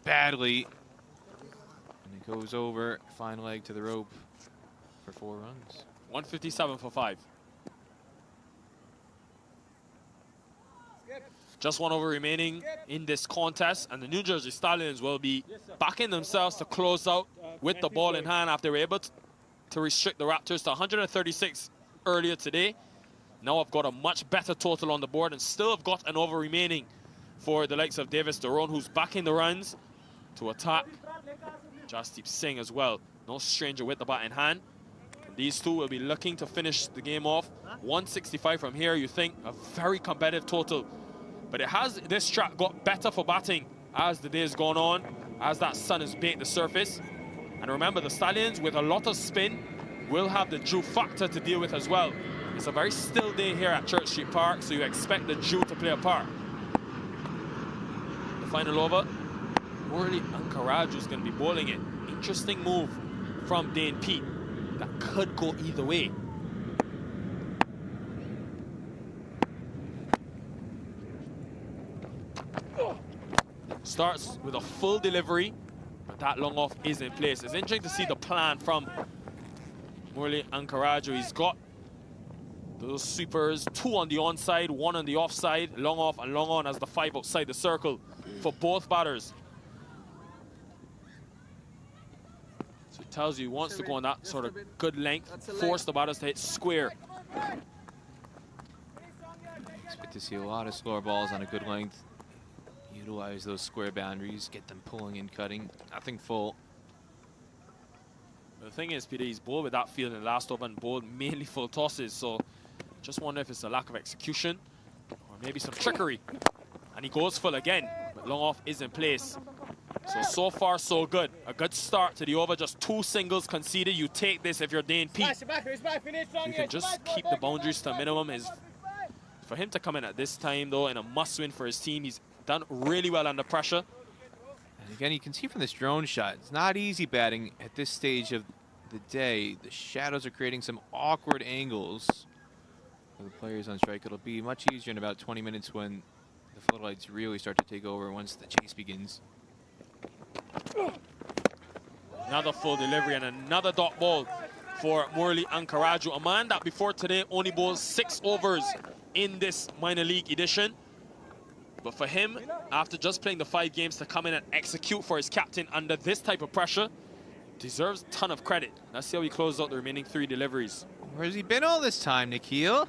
badly. And it goes over, fine leg to the rope for 4 runs. 157 for 5. Just 1 over remaining in this contest, and the New Jersey Stallions will be backing themselves to close out with the ball in hand after they were able to restrict the Raptors to 136 earlier today. Now I've got a much better total on the board and still have got an over remaining for the likes of Davis Deron, who's backing the runs to attack Jasdeep Singh as well. No stranger with the bat in hand. And these two will be looking to finish the game off. 165 from here, you think a very competitive total. But it has, this track got better for batting as the day's gone on, as that sun has baked the surface. And remember, the Stallions, with a lot of spin, will have the dew factor to deal with as well. It's a very still day here at Church Street Park, so you expect the dew to play a part. The final over, Morley Ankaraju is going to be bowling it. Interesting move from Dane Pete. That could go either way. Starts with a full delivery, but that long off is in place. It's interesting to see the plan from Morley Ankaraju. He's got those sweepers, 2 on the onside, 1 on the offside, long off and long on as the 5 outside the circle for both batters. So it tells you he wants to go on that sort of good length, force the batters to hit square. Expect to see a lot of slower balls on a good length. Utilize those square boundaries, get them pulling and cutting. Nothing full. The thing is, Peter, he's bowled with that field in the last over and bowled mainly full tosses, so just wonder if it's a lack of execution or maybe some trickery. And he goes full again, but long off is in place. So far, so good. A good start to the over, just 2 singles conceded. You take this if you're Dane Pete. You can just keep the boundaries to a minimum. For him to come in at this time, though, in a must-win for his team, he's done really well under pressure. And again, you can see from this drone shot, it's not easy batting at this stage of the day. The shadows are creating some awkward angles for the players on strike. It'll be much easier in about 20 minutes when the floodlights really start to take over once the chase begins. Another full delivery and another dot ball for Morley Ankaraju, a man that before today only bowled 6 overs in this minor league edition. But for him, after just playing the 5 games, to come in and execute for his captain under this type of pressure, deserves a ton of credit. Let's see how he closes out the remaining 3 deliveries. Where's he been all this time, Nikhil?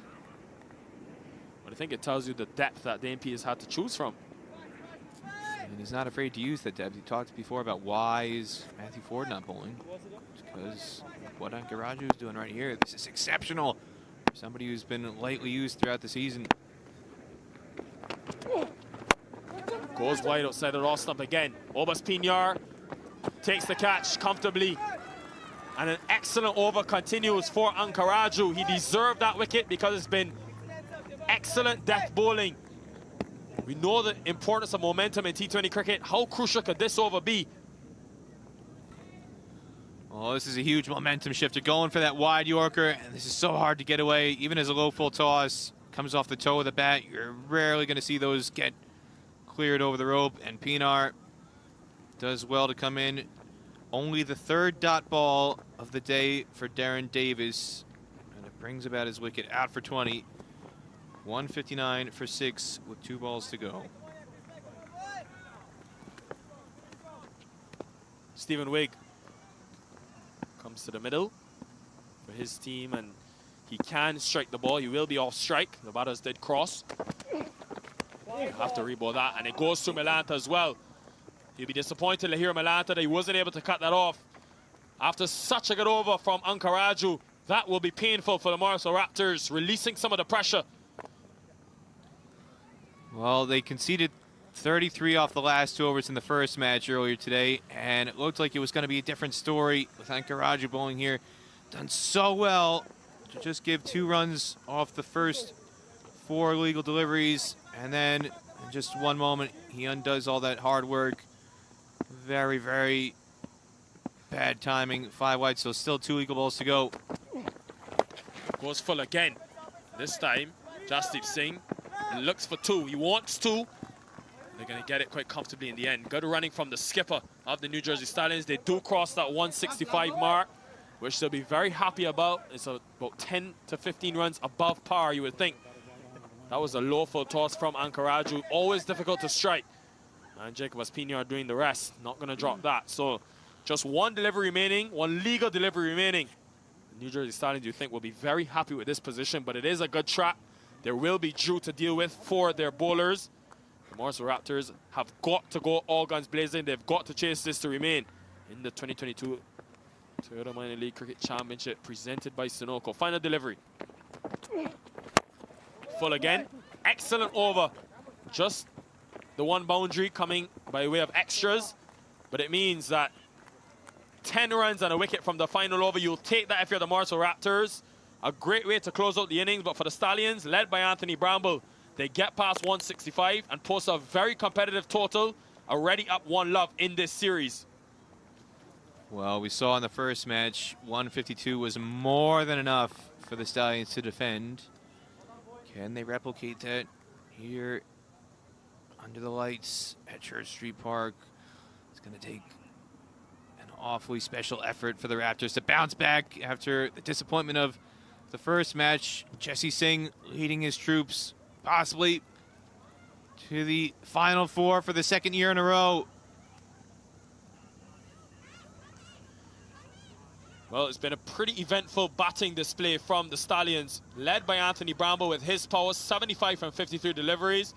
But I think it tells you the depth that Dane Pete has had to choose from. And he's not afraid to use that depth. He talked before about why is Matthew Ford not bowling. It's because what Ankaraju is doing right here, this is exceptional for somebody who's been lightly used throughout the season. Goes wide outside the off stump again. Obas Pinar takes the catch comfortably. And an excellent over continues for Ankaraju. He deserved that wicket because it's been excellent death bowling. We know the importance of momentum in T20 cricket. How crucial could this over be? Oh, this is a huge momentum shifter, going for that wide Yorker, and this is so hard to get away. Even as a low full toss comes off the toe of the bat, you're rarely going to see those get cleared over the rope, and Pinar does well to come in. Only the 3rd dot ball of the day for Darren Davis, and it brings about his wicket out for 20. 159 for 6 with 2 balls to go. Stephen Wigg comes to the middle for his team, and he can strike the ball. He will be off strike. The batters did cross. Have to reball that, and it goes to Milanta as well. He'll be disappointed to hear Milanta that he wasn't able to cut that off. After such a good over from Ankaraju, that will be painful for the Morrisville Raptors, releasing some of the pressure. Well, they conceded 33 off the last 2 overs in the first match earlier today, and it looked like it was going to be a different story with Ankaraju bowling here. Done so well to just give 2 runs off the first 4 legal deliveries, and then in just one moment, he undoes all that hard work. Very, very bad timing. 5 wide, so still 2 legal balls to go. Goes full again. This time, Jasdeep Singh looks for 2. He wants 2. They're going to get it quite comfortably in the end. Good running from the skipper of the New Jersey Stallions. They do cross that 165 mark, which they'll be very happy about. It's about 10 to 15 runs above par, you would think. That was a low full toss from Ankaraju. Always difficult to strike. And Jacob Aspinall doing the rest. Not going to drop that. So just 1 delivery remaining, 1 legal delivery remaining. The New Jersey Stallions, you think, will be very happy with this position, but it is a good trap. There will be dew to deal with for their bowlers. The Morrisville Raptors have got to go all guns blazing. They've got to chase this to remain in the 2022 Toyota Minor League Cricket Championship presented by Sunoco. Final delivery. Full again. Excellent over. Just the 1 boundary coming by way of extras, but it means that 10 runs and a wicket from the final over. You'll take that if you're the Morrisville Raptors. A great way to close out the innings, but for the Stallions, led by Anthony Bramble, they get past 165 and post a very competitive total, already up 1-love in this series. Well, we saw in the first match, 152 was more than enough for the Stallions to defend. Can they replicate that here under the lights at Church Street Park? It's going to take an awfully special effort for the Raptors to bounce back after the disappointment of the first match. Jesse Singh leading his troops possibly to the Final Four for the second year in a row. Well, it's been a pretty eventful batting display from the Stallions, led by Anthony Bramble with his power, 75 from 53 deliveries,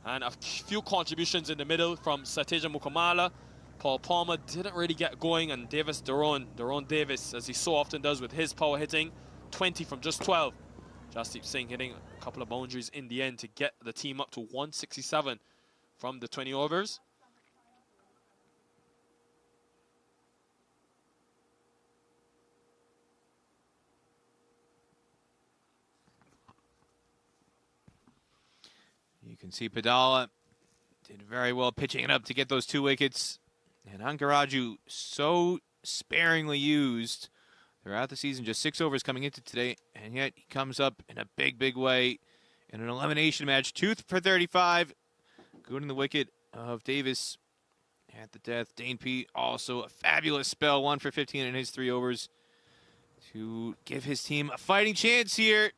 and a few contributions in the middle from Sateja Mukamala. Paul Palmer didn't really get going, and Daron Davis, as he so often does with his power hitting, 20 from just 12. Jasdeep Singh hitting a couple of boundaries in the end to get the team up to 167 from the 20 overs. You can see Padala did very well pitching it up to get those 2 wickets. And Ankaraju so sparingly used throughout the season, just 6 overs coming into today, and yet he comes up in a big, big way in an elimination match. 2 for 35, good in the wicket of Davis at the death. Dane Pete also a fabulous spell, 1 for 15 in his 3 overs to give his team a fighting chance here.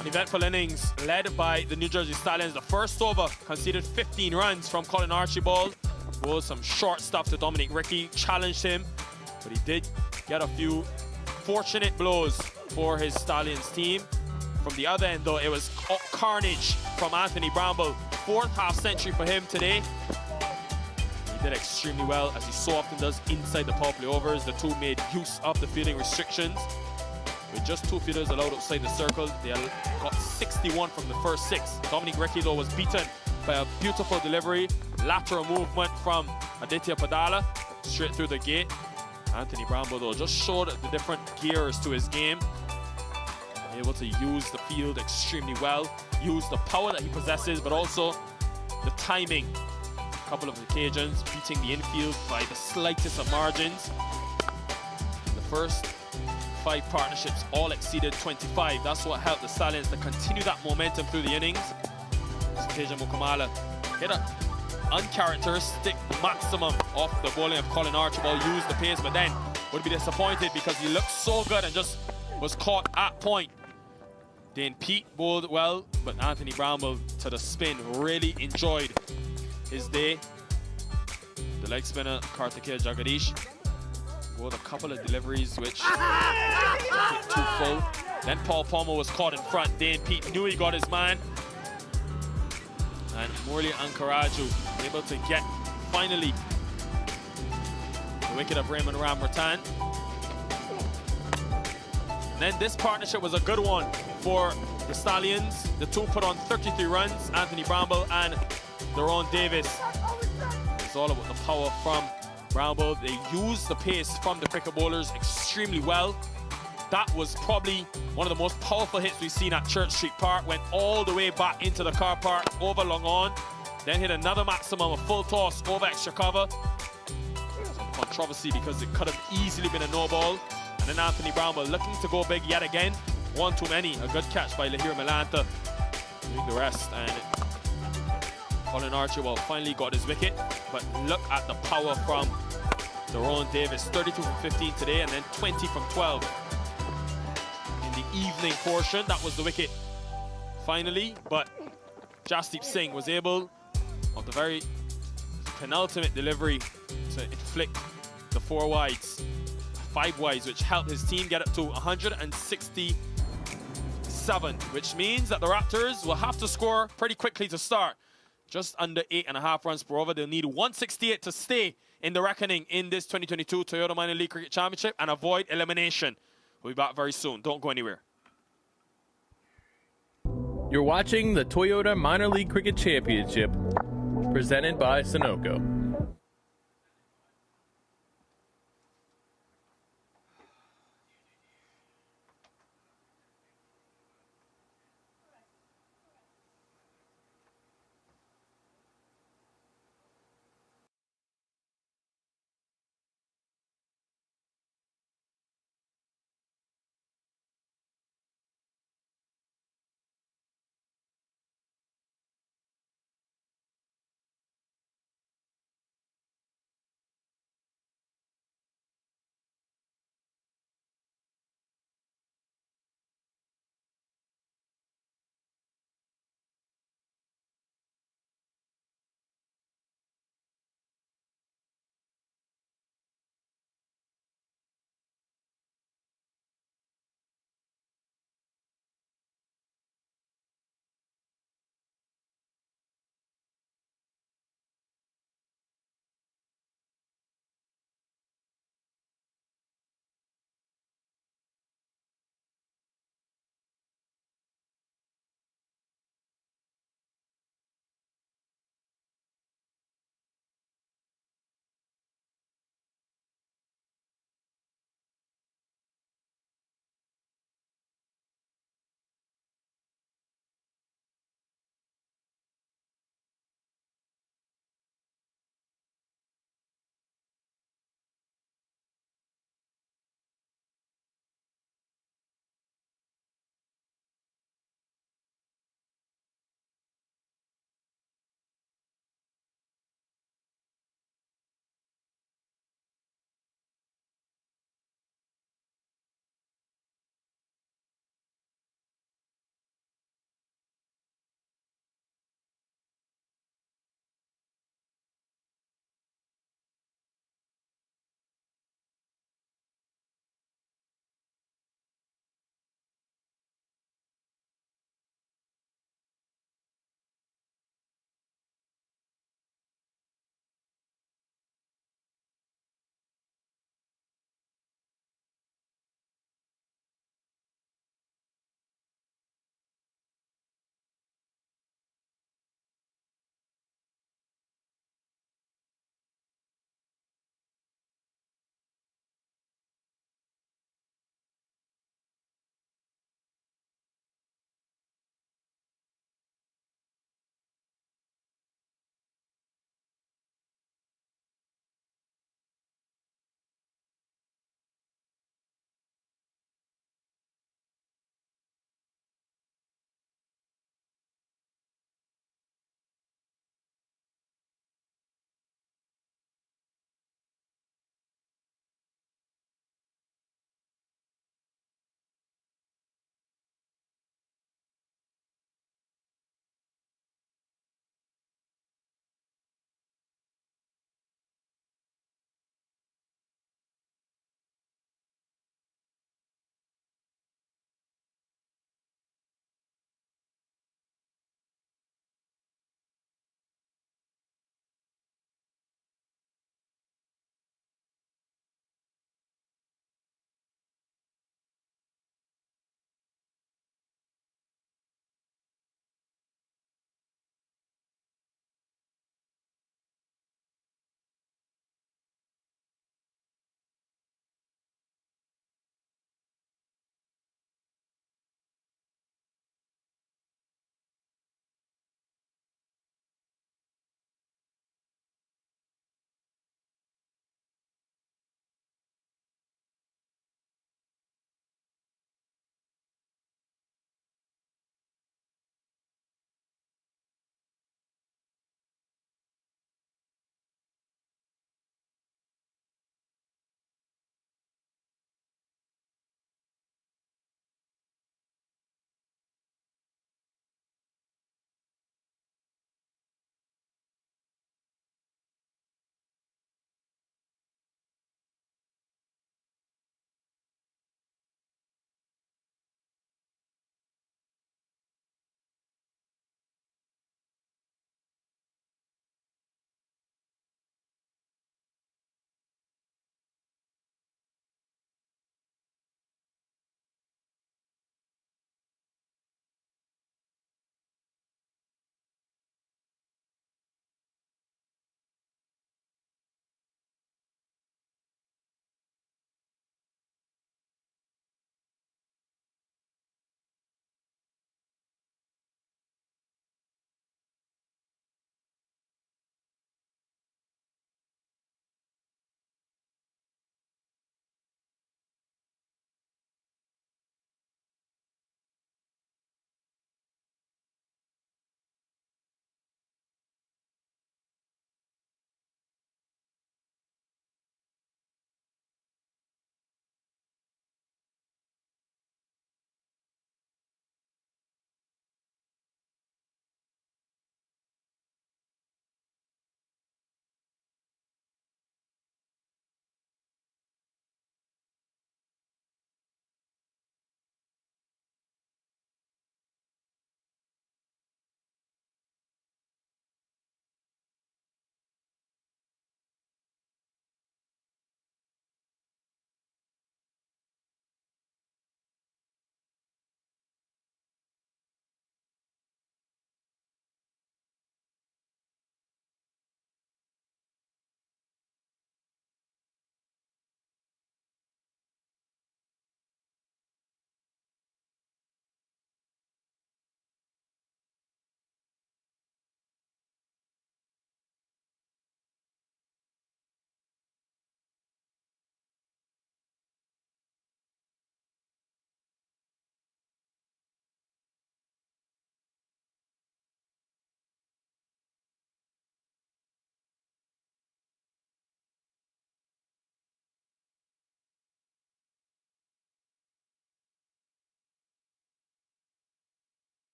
An eventful innings led by the New Jersey Stallions. The first over conceded 15 runs from Colin Archibald. Was some short stuff to Dominic Rickey, challenged him, but he did get a few fortunate blows for his Stallions team. From the other end, though, it was carnage from Anthony Bramble. 4th half-century for him today. He did extremely well, as he so often does inside the power play overs. The two made use of the fielding restrictions. With just 2 fielders allowed outside the circle, they got 61 from the first 6. Dominic Rickey, though, was beaten by a beautiful delivery, lateral movement from Aditya Padala, straight through the gate. Anthony Bramble, though, just showed the different gears to his game. Able to use the field extremely well, use the power that he possesses, but also the timing. A couple of occasions, beating the infield by the slightest of margins. The first 5 partnerships all exceeded 25. That's what helped the Stallions to continue that momentum through the innings. Sateja Mukamala hit an uncharacteristic maximum off the bowling of Colin Archibald, used the pace, but then would be disappointed because he looked so good and just was caught at point. Dane Pete bowled well, but Anthony Bramble to the spin really enjoyed his day. The leg spinner Kartikeya Jagadish bowled a couple of deliveries which hit too full. Then Paul Palmer was caught in front. Dane Pete knew he got his man. And Murli Ankaraju able to get, finally, the wicket of Raymond Ramratan. And then this partnership was a good one for the Stallions. The two put on 33 runs, Anthony Bramble and Daron Davis. It's all about the power from Bramble. They used the pace from the cricket bowlers extremely well. That was probably one of the most powerful hits we've seen at Church Street Park. Went all the way back into the car park, over long on. Then hit another maximum, a full toss over extra cover. Some controversy because it could have easily been a no ball. And then Anthony Bramble looking to go big yet again. One too many. A good catch by Lahir Malanta doing the rest. And Colin Archibald finally got his wicket. But look at the power from Daron Davis. 32 from 15 today, and then 20 from 12 in the evening portion. That was the wicket finally. But Jasdeep Singh was able, of the very penultimate delivery, to inflict the 4 wides. 5 wides, which helped his team get up to 167, which means that the Raptors will have to score pretty quickly to start. Just under 8.5 runs per over. They'll need 168 to stay in the reckoning in this 2022 Toyota Minor League Cricket Championship and avoid elimination. We'll be back very soon. Don't go anywhere. You're watching the Toyota Minor League Cricket Championship, presented by Sunoco.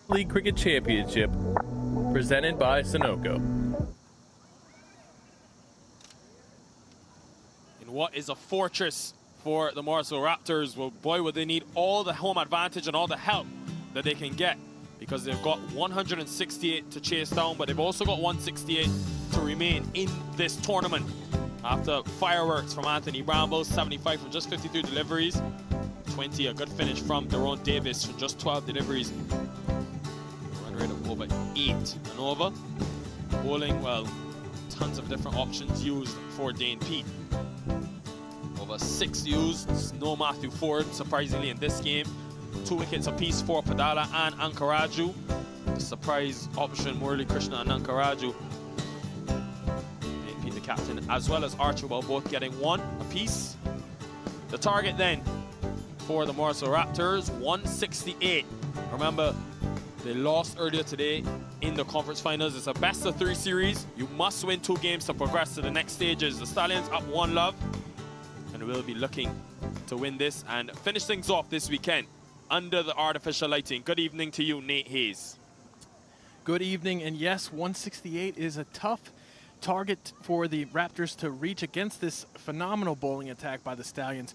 League Cricket Championship, presented by Sunoco. In what is a fortress for the Morrisville Raptors, well, boy, would they need all the home advantage and all the help that they can get, because they've got 168 to chase down, but they've also got 168 to remain in this tournament. After fireworks from Anthony Bramble, 75 from just 53 deliveries, 20, a good finish from Daron Davis from just 12 deliveries. Run rate of over 8 and over. Bowling, well, tons of different options used for Dane Pete. Over 6 used, no Matthew Ford, surprisingly, in this game. 2 wickets apiece for Padala and Ankaraju. The surprise option, Murali Krishna and Ankaraju. Dane Pete, the captain, as well as Archibald, both getting 1 apiece. The target then for the Morrisville Raptors, 168. Remember, they lost earlier today in the conference finals. It's a best-of-3 series. You must win 2 games to progress to the next stages. The Stallions up 1 love, and we'll be looking to win this and finish things off this weekend under the artificial lighting. Good evening to you, Nate Hayes. Good evening, and yes, 168 is a tough target for the Raptors to reach against this phenomenal bowling attack by the Stallions,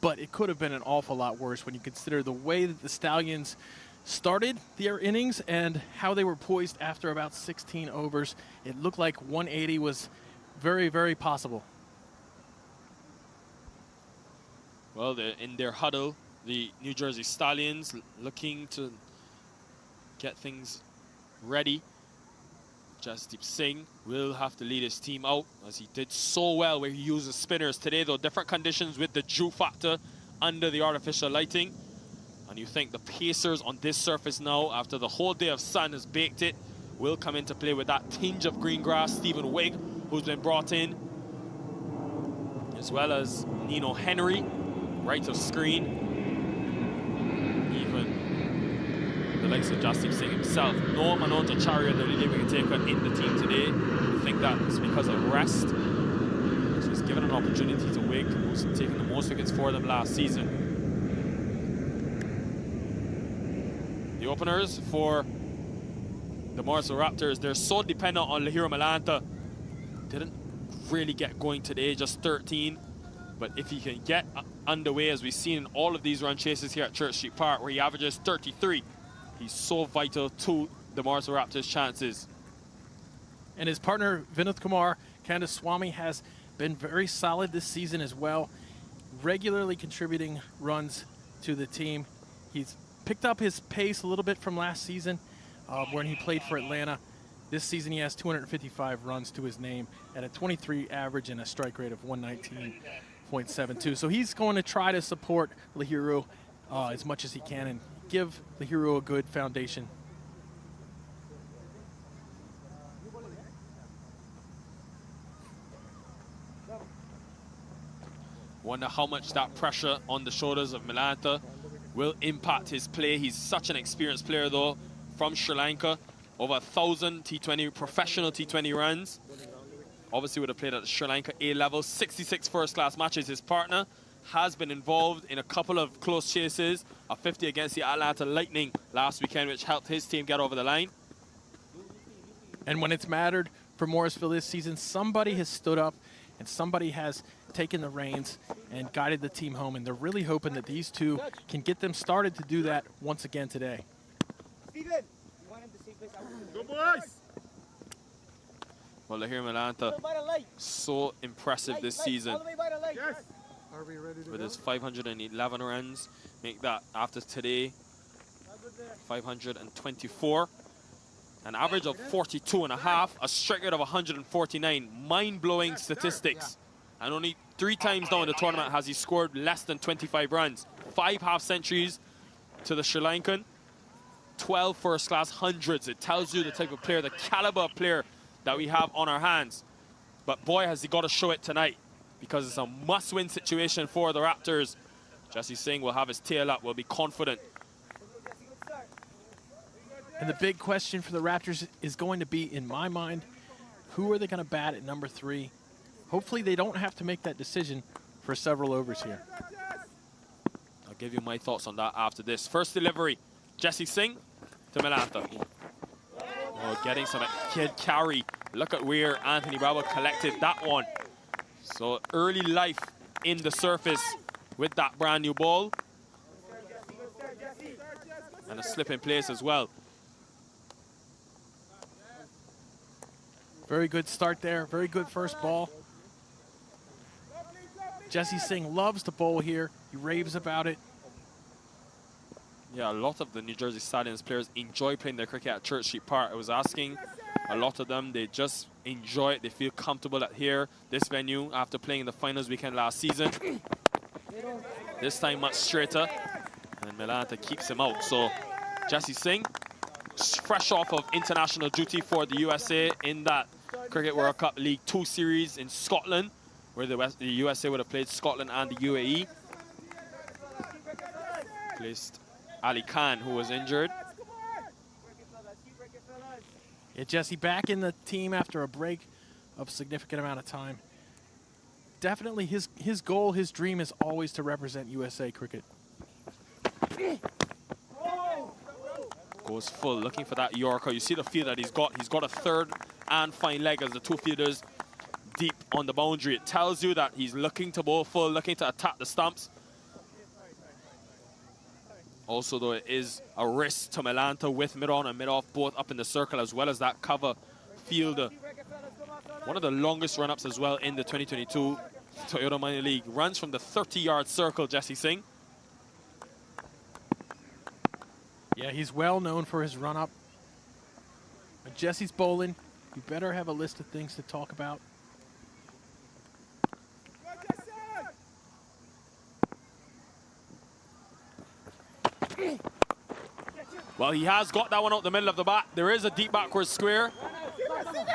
but it could have been an awful lot worse when you consider the way that the Stallions started their innings and how they were poised after about 16 overs. It looked like 180 was very, very possible. Well, in their huddle, the New Jersey Stallions looking to get things ready. Jasdeep Singh will have to lead his team out, as he did so well where he uses spinners today, though different conditions with the dew factor under the artificial lighting. And you think the Pacers on this surface now, after the whole day of sun has baked it, will come into play with that tinge of green grass. Stephen Wigg, who's been brought in, as well as Nino Henry, right of screen. Even the likes of Jasdeep Singh himself. No Manoj Acharya, the relay wicket taker, in the team today. I think that is because of rest. So he's given an opportunity to Wigg, who's taken the most wickets for them last season. The openers for the Morrisville Raptors, they're so dependent on Lahiro Malanta. Didn't really get going today, just 13. But if he can get underway, as we've seen in all of these run chases here at Church Street Park, where he averages 33, he's so vital to the Morrisville Raptors' chances. And his partner, Vinod Kumar Kandaswamy, has been very solid this season as well, regularly contributing runs to the team. He's picked up his pace a little bit from last season when he played for Atlanta. This season he has 255 runs to his name at a 23 average and a strike rate of 119.72. So he's going to try to support Lahiro as much as he can and give Lahiro a good foundation. Wonder how much that pressure on the shoulders of Malanta will impact his play. He's such an experienced player, though, from Sri Lanka. Over 1,000 T20, professional T20 runs. Obviously would have played at the Sri Lanka A level. 66 first-class matches. His partner has been involved in a couple of close chases. A 50 against the Atlanta Lightning last weekend, which helped his team get over the line. And when it's mattered for Morrisville this season, somebody has stood up and somebody has taken the reins and guided the team home, and they're really hoping that these two can get them started to do that once again today. Steven, you want him to see place out? Go boys! Well, Lahir Malanta, so impressive this season with his 511 runs. Make that, after today, 524. An average of 42.5, a strike rate of 149. Mind-blowing statistics. And only 3 times now in the tournament has he scored less than 25 runs. 5 half-centuries to the Sri Lankan. 12 first-class hundreds. It tells you the type of player, the caliber of player that we have on our hands. But boy, has he got to show it tonight, because it's a must-win situation for the Raptors. Jesse Singh will have his tail up, will be confident. And the big question for the Raptors is going to be, in my mind, who are they going to bat at number 3? Hopefully they don't have to make that decision for several overs here. I'll give you my thoughts on that after this. First delivery, Jesse Singh. to MiLC. Oh, getting some kid carry. Look at where Anthony Bravo collected that one. So early life in the surface with that brand new ball. And a slip in place as well. Very good start there. Very good first ball. Jesse Singh loves to bowl here. He raves about it. Yeah, a lot of the New Jersey Stallions players enjoy playing their cricket at Church Street Park. I was asking a lot of them, they just enjoy it. They feel comfortable at here, this venue, after playing the finals weekend last season. This time much straighter. And MiLC keeps him out. So Jesse Singh, fresh off of international duty for the USA in that Cricket World Cup League 2 series in Scotland, where the USA would have played Scotland and the UAE. Placed Ali Khan, who was injured. Yeah, Jesse back in the team after a break of significant amount of time. Definitely his goal, his dream is always to represent USA cricket. Goes full, looking for that Yorker. You see the field that he's got. He's got a third and fine leg as the two fielders deep on the boundary. It tells you that he's looking to bowl full, looking to attack the stumps. Also, though, it is a risk to MiLC with mid-on and mid-off both up in the circle, as well as that cover fielder. One of the longest run-ups as well in the 2022 Toyota Minor League. Runs from the 30-yard circle, Jesse Singh. Yeah, he's well known for his run-up. When Jesse's bowling, you better have a list of things to talk about. Well, he has got that one out the middle of the bat. There is a deep backward square.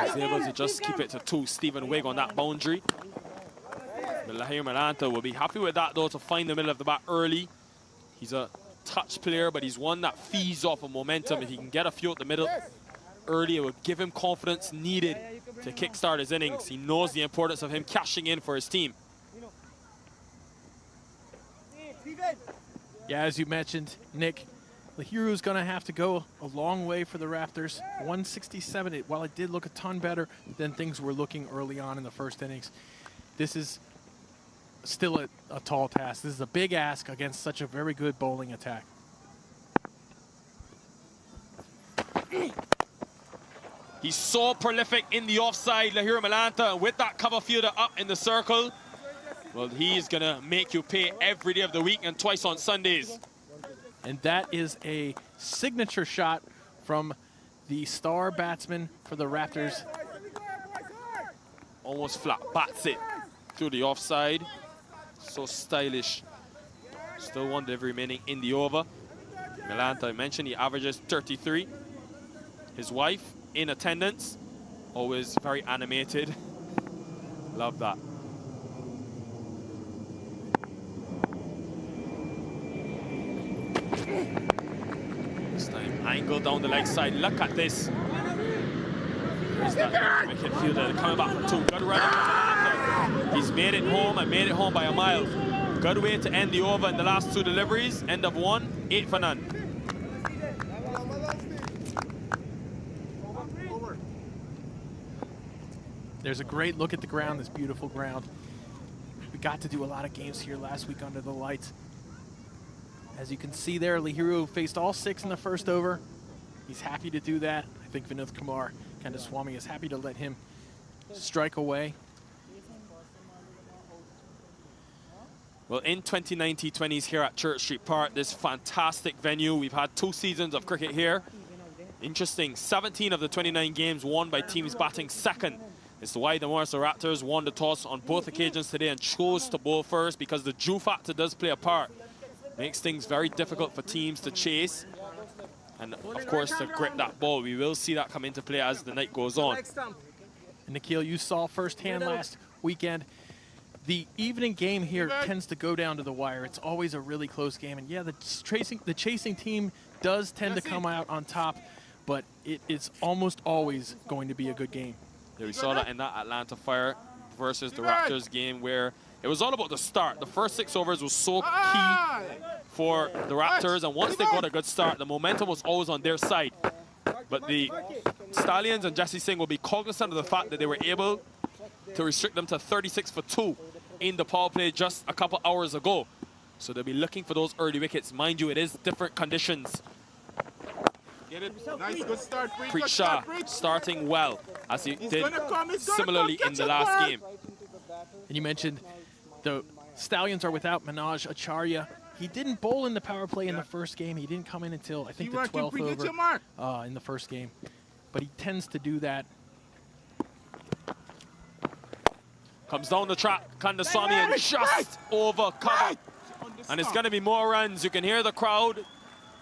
He's able to just keep it to 2. Stephen Wigg on that boundary. MiLC will be happy with that, though, to find the middle of the bat early. He's a touch player, but he's one that feeds off of momentum. If he can get a few at the middle early, it will give him confidence needed to kickstart his innings. He knows the importance of him cashing in for his team. Yeah, as you mentioned, Nick, Lahiru's going to have to go a long way for the Raptors. 167, while it did look a ton better than things were looking early on in the first innings, this is still a tall task. This is a big ask against such a very good bowling attack. He's so prolific in the offside, Lahiru MiLC, with that cover fielder up in the circle. Well, he's going to make you pay every day of the week and twice on Sundays. And that is a signature shot from the star batsman for the Raptors. Almost flat bats it through the offside. So stylish. Still one delivery remaining in the over. MiLC, I mentioned, he averages 33. His wife in attendance, always very animated. Love that. This time, angle down the leg side. Look at this. There's that wicket fielder coming back for 2. Good run. He's made it home and made it home by a mile. Good way to end the over in the last 2 deliveries. End of 1, 8 for none. There's a great look at the ground, this beautiful ground. We got to do a lot of games here last week under the lights. As you can see there, Lahiru faced all 6 in the first over. He's happy to do that. I think Vinod Kumar Kandaswamy is happy to let him strike away. Well, in 2019-20s here at Church Street Park, this fantastic venue. We've had 2 seasons of cricket here. Interesting, 17 of the 29 games won by teams batting second. It's why the Morrisville Raptors won the toss on both occasions today and chose to bowl first, because the dew factor does play a part. Makes things very difficult for teams to chase and, of course, to grip that ball. We will see that come into play as the night goes on. And Nikhil, you saw firsthand last weekend, the evening game here tends to go down to the wire. It's always a really close game. And yeah, the chasing team does tend to come out on top, but it's almost always going to be a good game. Yeah, we saw that in that Atlanta Fire versus the Raptors game, where It was all about the start. The first 6 overs was so key for the Raptors, and once they got a good start, the momentum was always on their side. But the Stallions and Jesse Singh will be cognizant of the fact that they were able to restrict them to 36 for 2 in the power play just a couple hours ago. So they'll be looking for those early wickets. Mind you, it is different conditions. Nice, good start, Preet Shah starting well, as he did similarly in the last game. And you mentioned the Stallions are without Manoj Acharya. He didn't bowl in the power play in the first game. He didn't come in until, I think, the 12th over in the first game. But he tends to do that. Comes down the track, Kandaswamy, and just over cover. And it's going to be more runs. You can hear the crowd.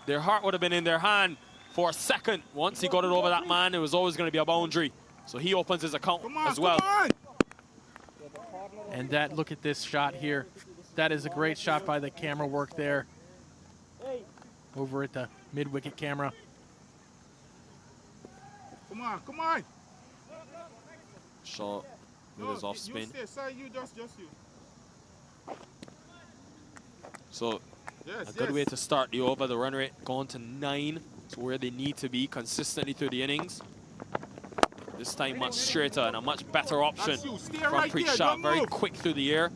Their heart would have been in their hand for a second. Once he got it over that man, it was always going to be a boundary. So he opens his account as well. And that, look at this shot here. That is a great shot by the camera work there. Over at the mid-wicket camera. Come on, come on. Shot with his off spin. So a good way to start the over. The run rate gone to 9. To where they need to be consistently through the innings. This time much straighter and a much better option from Preet Shah. Very quick through the air.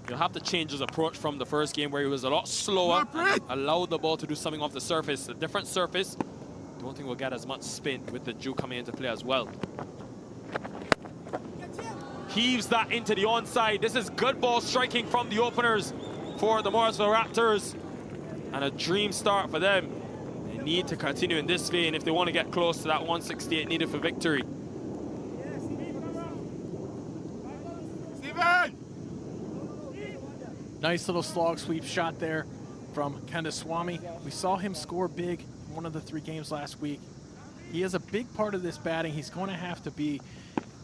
He'll have to change his approach from the first game where he was a lot slower and allowed the ball to do something off the surface. A different surface. Don't think we'll get as much spin with the dew coming into play as well. Heaves that into the onside. This is good ball striking from the openers for the Morrisville Raptors. And a dream start for them. They need to continue in this vein if they want to get close to that 168 needed for victory. Nice little slog sweep shot there from Kandaswamy. We saw him score big in one of the 3 games last week. He is a big part of this batting. He's going to have to be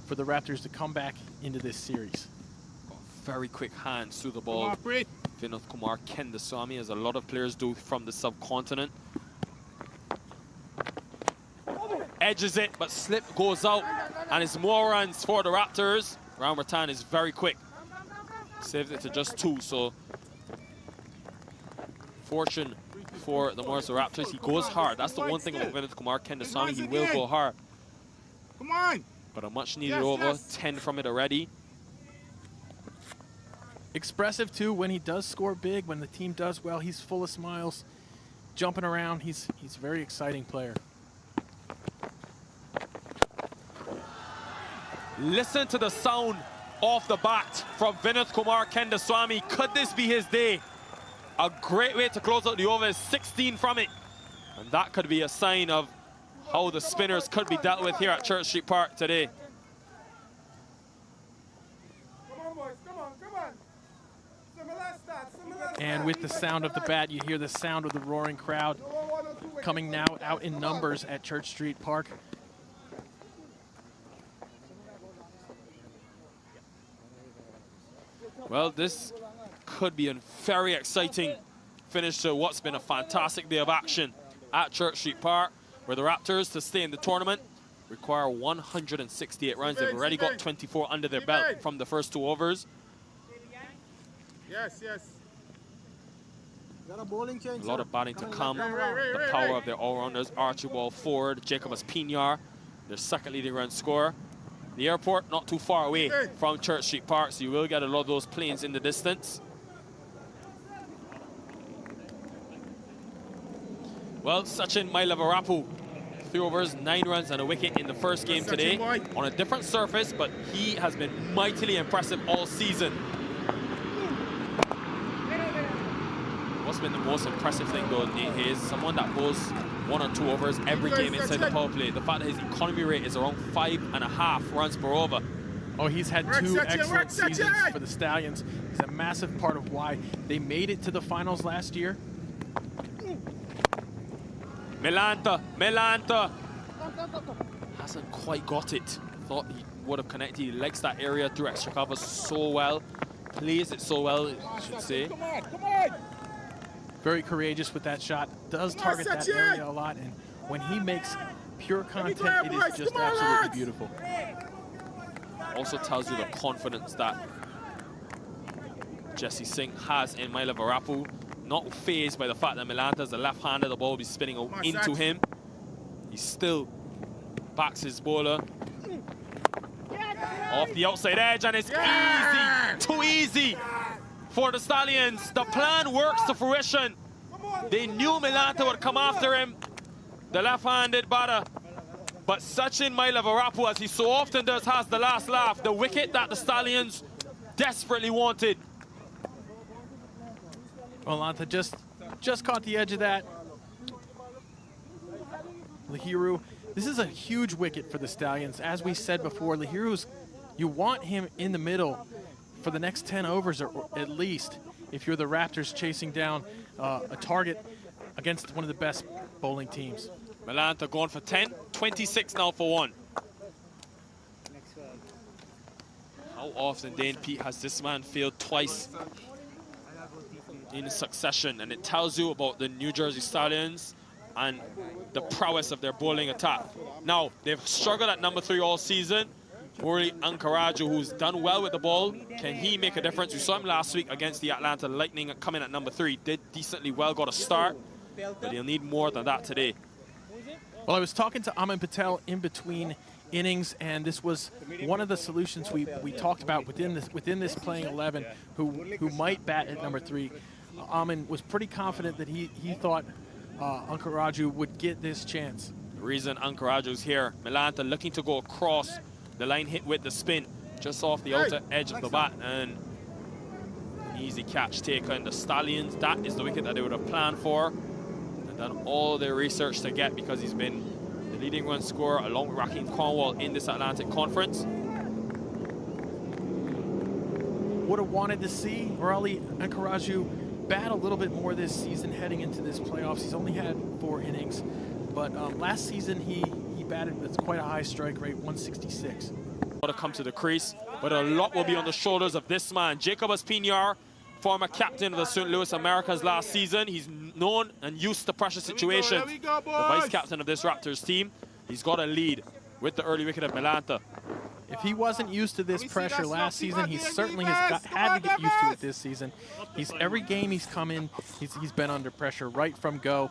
for the Raptors to come back into this series. Very quick hands through the ball. Vinod Kumar Kandaswamy, as a lot of players do from the subcontinent. Edges it, but slip goes out, and it's more runs for the Raptors. Ram Ratan is very quick. Saved it to just 2, so fortune for the Morrisville Raptors. He goes hard. That's the one thing about Vinod Kumar Kandaswamy. He will go hard. Come on. But a much needed over. 10 from it already. Expressive too when he does score big, when the team does well. He's full of smiles, jumping around. He's a very exciting player. Listen to the sound off the bat from Vinod Kumar Kandaswamy. Could this be his day? A great way to close out the over is 16 from it. And that could be a sign of how the spinners could be dealt with here at Church Street Park today. Come on, boys. Come on, come on. And with the sound of the bat, you hear the sound of the roaring crowd coming now out in numbers at Church Street Park. Well, this could be a very exciting finish to what's been a fantastic day of action at Church Street Park, where the Raptors, to stay in the tournament, require 168 runs. They've already got 24 under their belt from the first 2 overs. Yes, yes. A lot of batting to come. The power of their all-rounders, Archibald Ford, Jacobus Pinar, their second leading run scorer. The airport not too far away from Church Street Park, so you will get a lot of those planes in the distance. Well, Sachin Mailavarapu, 3 overs, 9 runs and a wicket in the first game today on a different surface, but he has been mightily impressive all season. What's been the most impressive thing though, Nate Hayes, someone that goes 1 or 2 overs every game inside the power play. The fact that his economy rate is around 5.5 runs per over. Oh, he's had 2 excellent seasons for the Stallions. He's a massive part of why they made it to the finals last year. Melanta hasn't quite got it. Thought he would have connected. He likes that area through extra cover so well. Plays it so well, I should say. Come on, come on. Very courageous with that shot. Does target that area a lot, and when he makes pure content, it is just absolutely beautiful. Also tells you the confidence that Jesse Singh has in MiLC Varapu. Not phased by the fact that Milanta is the left-hander, the ball will be spinning into him. He still backs his bowler. Off the outside edge, and it's easy, too easy for the Stallions. The plan works to fruition. They knew Milanta would come after him, the left-handed batter. But Sachin MiLC Varapu, as he so often does, has the last laugh. The wicket that the Stallions desperately wanted. Milanta just caught the edge of that. Lahiru, this is a huge wicket for the Stallions. As we said before, Lahiru's, you want him in the middle for the next 10 overs, or at least, if you're the Raptors chasing down a target against one of the best bowling teams. Milanta going for 10, 26 now for 1. How often, Dane Pete, has this man failed twice in succession? And it tells you about the New Jersey Stallions and the prowess of their bowling attack. Now, they've struggled at number 3 all season. Murali Ankaraju, who's done well with the ball, can he make a difference? We saw him last week against the Atlanta Lightning coming at number 3. Did decently well, got a start, but he'll need more than that today. Well, I was talking to Aman Patel in between innings, and this was one of the solutions we talked about within this playing 11 who might bat at number 3. Aman was pretty confident that he thought Ankaraju would get this chance. The reason Ankaraju's here, Milanta looking to go across the line, hit with the spin just off the outer edge of the bat, and an easy catch taken. The Stallions, that is the wicket that they would have planned for and done all their research to get, because he's been the leading run scorer along with Raheem Cornwall in this Atlantic Conference. Would have wanted to see Morrisville Raptors bat a little bit more this season heading into this playoffs. He's only had 4 innings, but last season he batted with quite a high strike rate, 166. To come to the crease, but a lot will be on the shoulders of this man, Jacob Espinar, former captain of the St. Louis Americans last season. He's known and used to pressure situations. The vice captain of this Raptors team. He's got a lead with the early wicket of Milanta. If he wasn't used to this pressure last season, he certainly has had to get used to it this season. Every game he's come in, he's been under pressure right from go.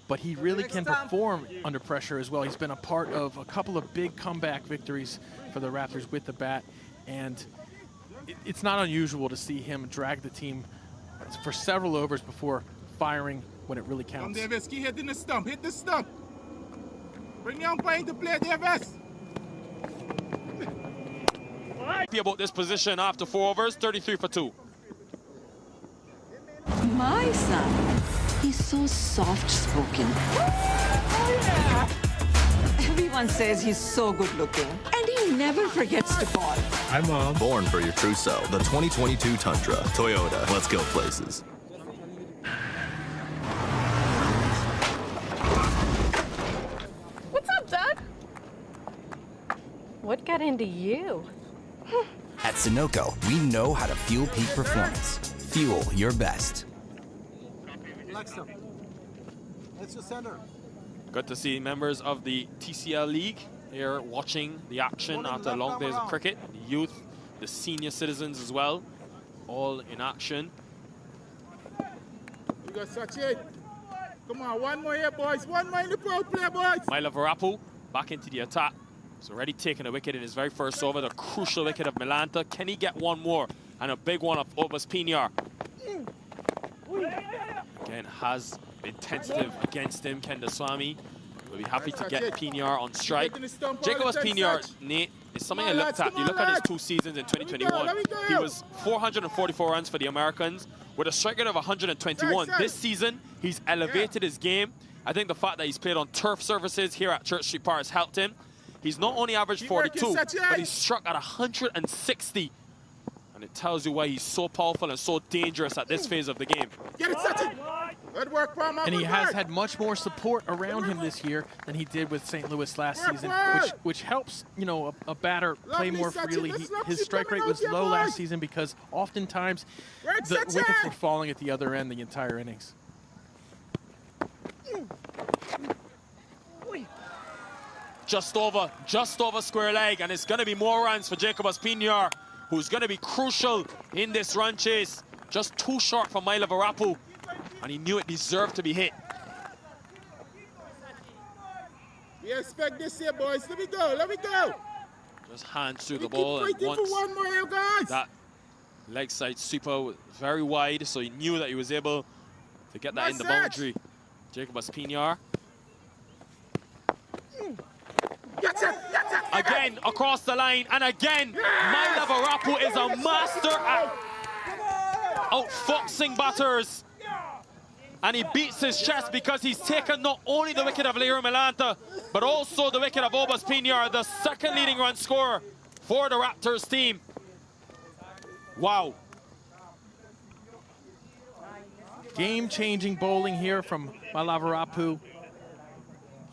But he really can perform under pressure as well. He's been a part of a couple of big comeback victories for the Raptors with the bat, and it's not unusual to see him drag the team for several overs before firing when it really counts. Come, Davis, keep hitting the stump, hit the stump. Bring the umpire into play, Davis. Happy about this position after 4 overs, 33 for 2. My son, he's so soft-spoken. Everyone says he's so good-looking, and he never forgets to call. Hi, Mom. Born for your trousseau. The 2022 Tundra. Toyota. Let's go places. What's up, Doug? What got into you? At Sunoco, we know how to fuel peak performance. Fuel your best. Let's just center. Good to see members of the TCL League here watching the action after long days of cricket. The youth, the senior citizens as well, all in action. You got Sachin. Come on, one more here, boys. One more in the power play, boys. MiLC Varapu back into the attack. He's already taken a wicket in his very first over, the crucial wicket of Milanta. Can he get one more? And a big one of Obas Pinar. Again, has been tentative against him. Kendaswamy will be happy to get Pinar on strike. Jacob Pinar, Nate, is something I looked at. You look at his 2 seasons in 2021. He was 444 runs for the Americans with a strike rate of 121. This season, he's elevated his game. I think the fact that he's played on turf surfaces here at Church Street Park has helped him. He's not only averaged 42, but he's struck at 160. And it tells you why he's so powerful and so dangerous at this phase of the game. Get it, Sachin. Good work, Palmer. And he has had much more support around him this year than he did with St. Louis last season, which helps, you know, a batter play more freely. His strike rate was low last season because oftentimes the wickets were falling at the other end the entire innings. Just over square leg, and it's going to be more runs for Jacob Espinar, who's going to be crucial in this run chase just too short for Milo Varapu, and he knew it deserved to be hit. We expect this here, boys. Let me go. Let me go. Just hands through the Keep ball, and fighting once for one more here, guys. that leg side sweeper was very wide, so he knew that he was able to get that in the boundary. Jacob Espinar. Again, across the line, and again, Milo Varapu is a master at outfoxing batters. And he beats his chest because he's taken not only the wicket of Leo Milanta, but also the wicket of Obas Pinar, the second leading run scorer for the Raptors team. Wow. Game-changing bowling here from Milo Varapu.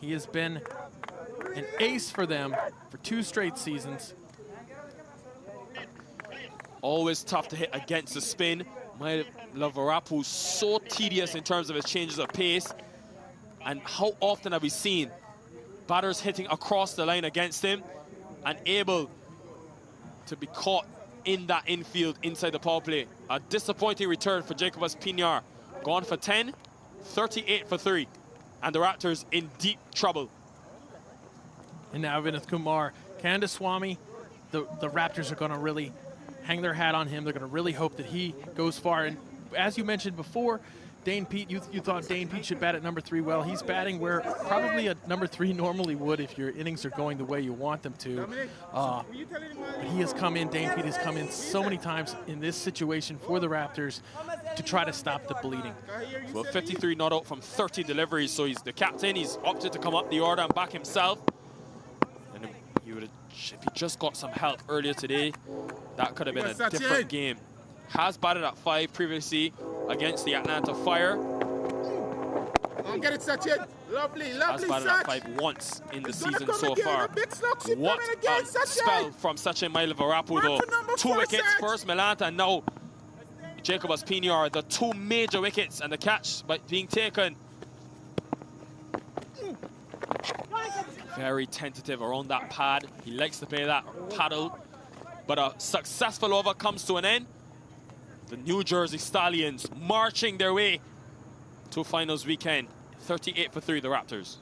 He has been an ace for them for 2 straight seasons. Always tough to hit against the spin. Milo Varapu so tedious in terms of his changes of pace. And how often have we seen batters hitting across the line against him and able to be caught in that infield inside the power play. A disappointing return for Jacob Espinar. Gone for 10, 38 for 3. And the Raptors in deep trouble. And now Vinith Kumar, Kandaswamy, the Raptors are going to really hang their hat on him. They're going to really hope that he goes far. And as you mentioned before, Dane Pete, you thought Dane Pete should bat at number 3. Well, he's batting where probably a number 3 normally would if your innings are going the way you want them to. But he has come in, Dane Pete has come in so many times in this situation for the Raptors to try to stop the bleeding. Well, 53 not out from 30 deliveries, so he's the captain. He's opted to come up the order and back himself. And he would have, if he just got some help earlier today, that could have been a different game. Has batted at 5 previously against the Atlanta Fire. Oh, get it, Sachin. Lovely, lovely, Has batted at 5 once in the season so far. What a spell from Sachin Milo Varapu, though. 2 wickets, first Milanta, and now Jacob Espinar, the 2 major wickets, and the catch by being taken. Very tentative around that pad. He likes to play that paddle, but a successful over comes to an end. The New Jersey Stallions marching their way to finals weekend. 38 for 3, the Raptors.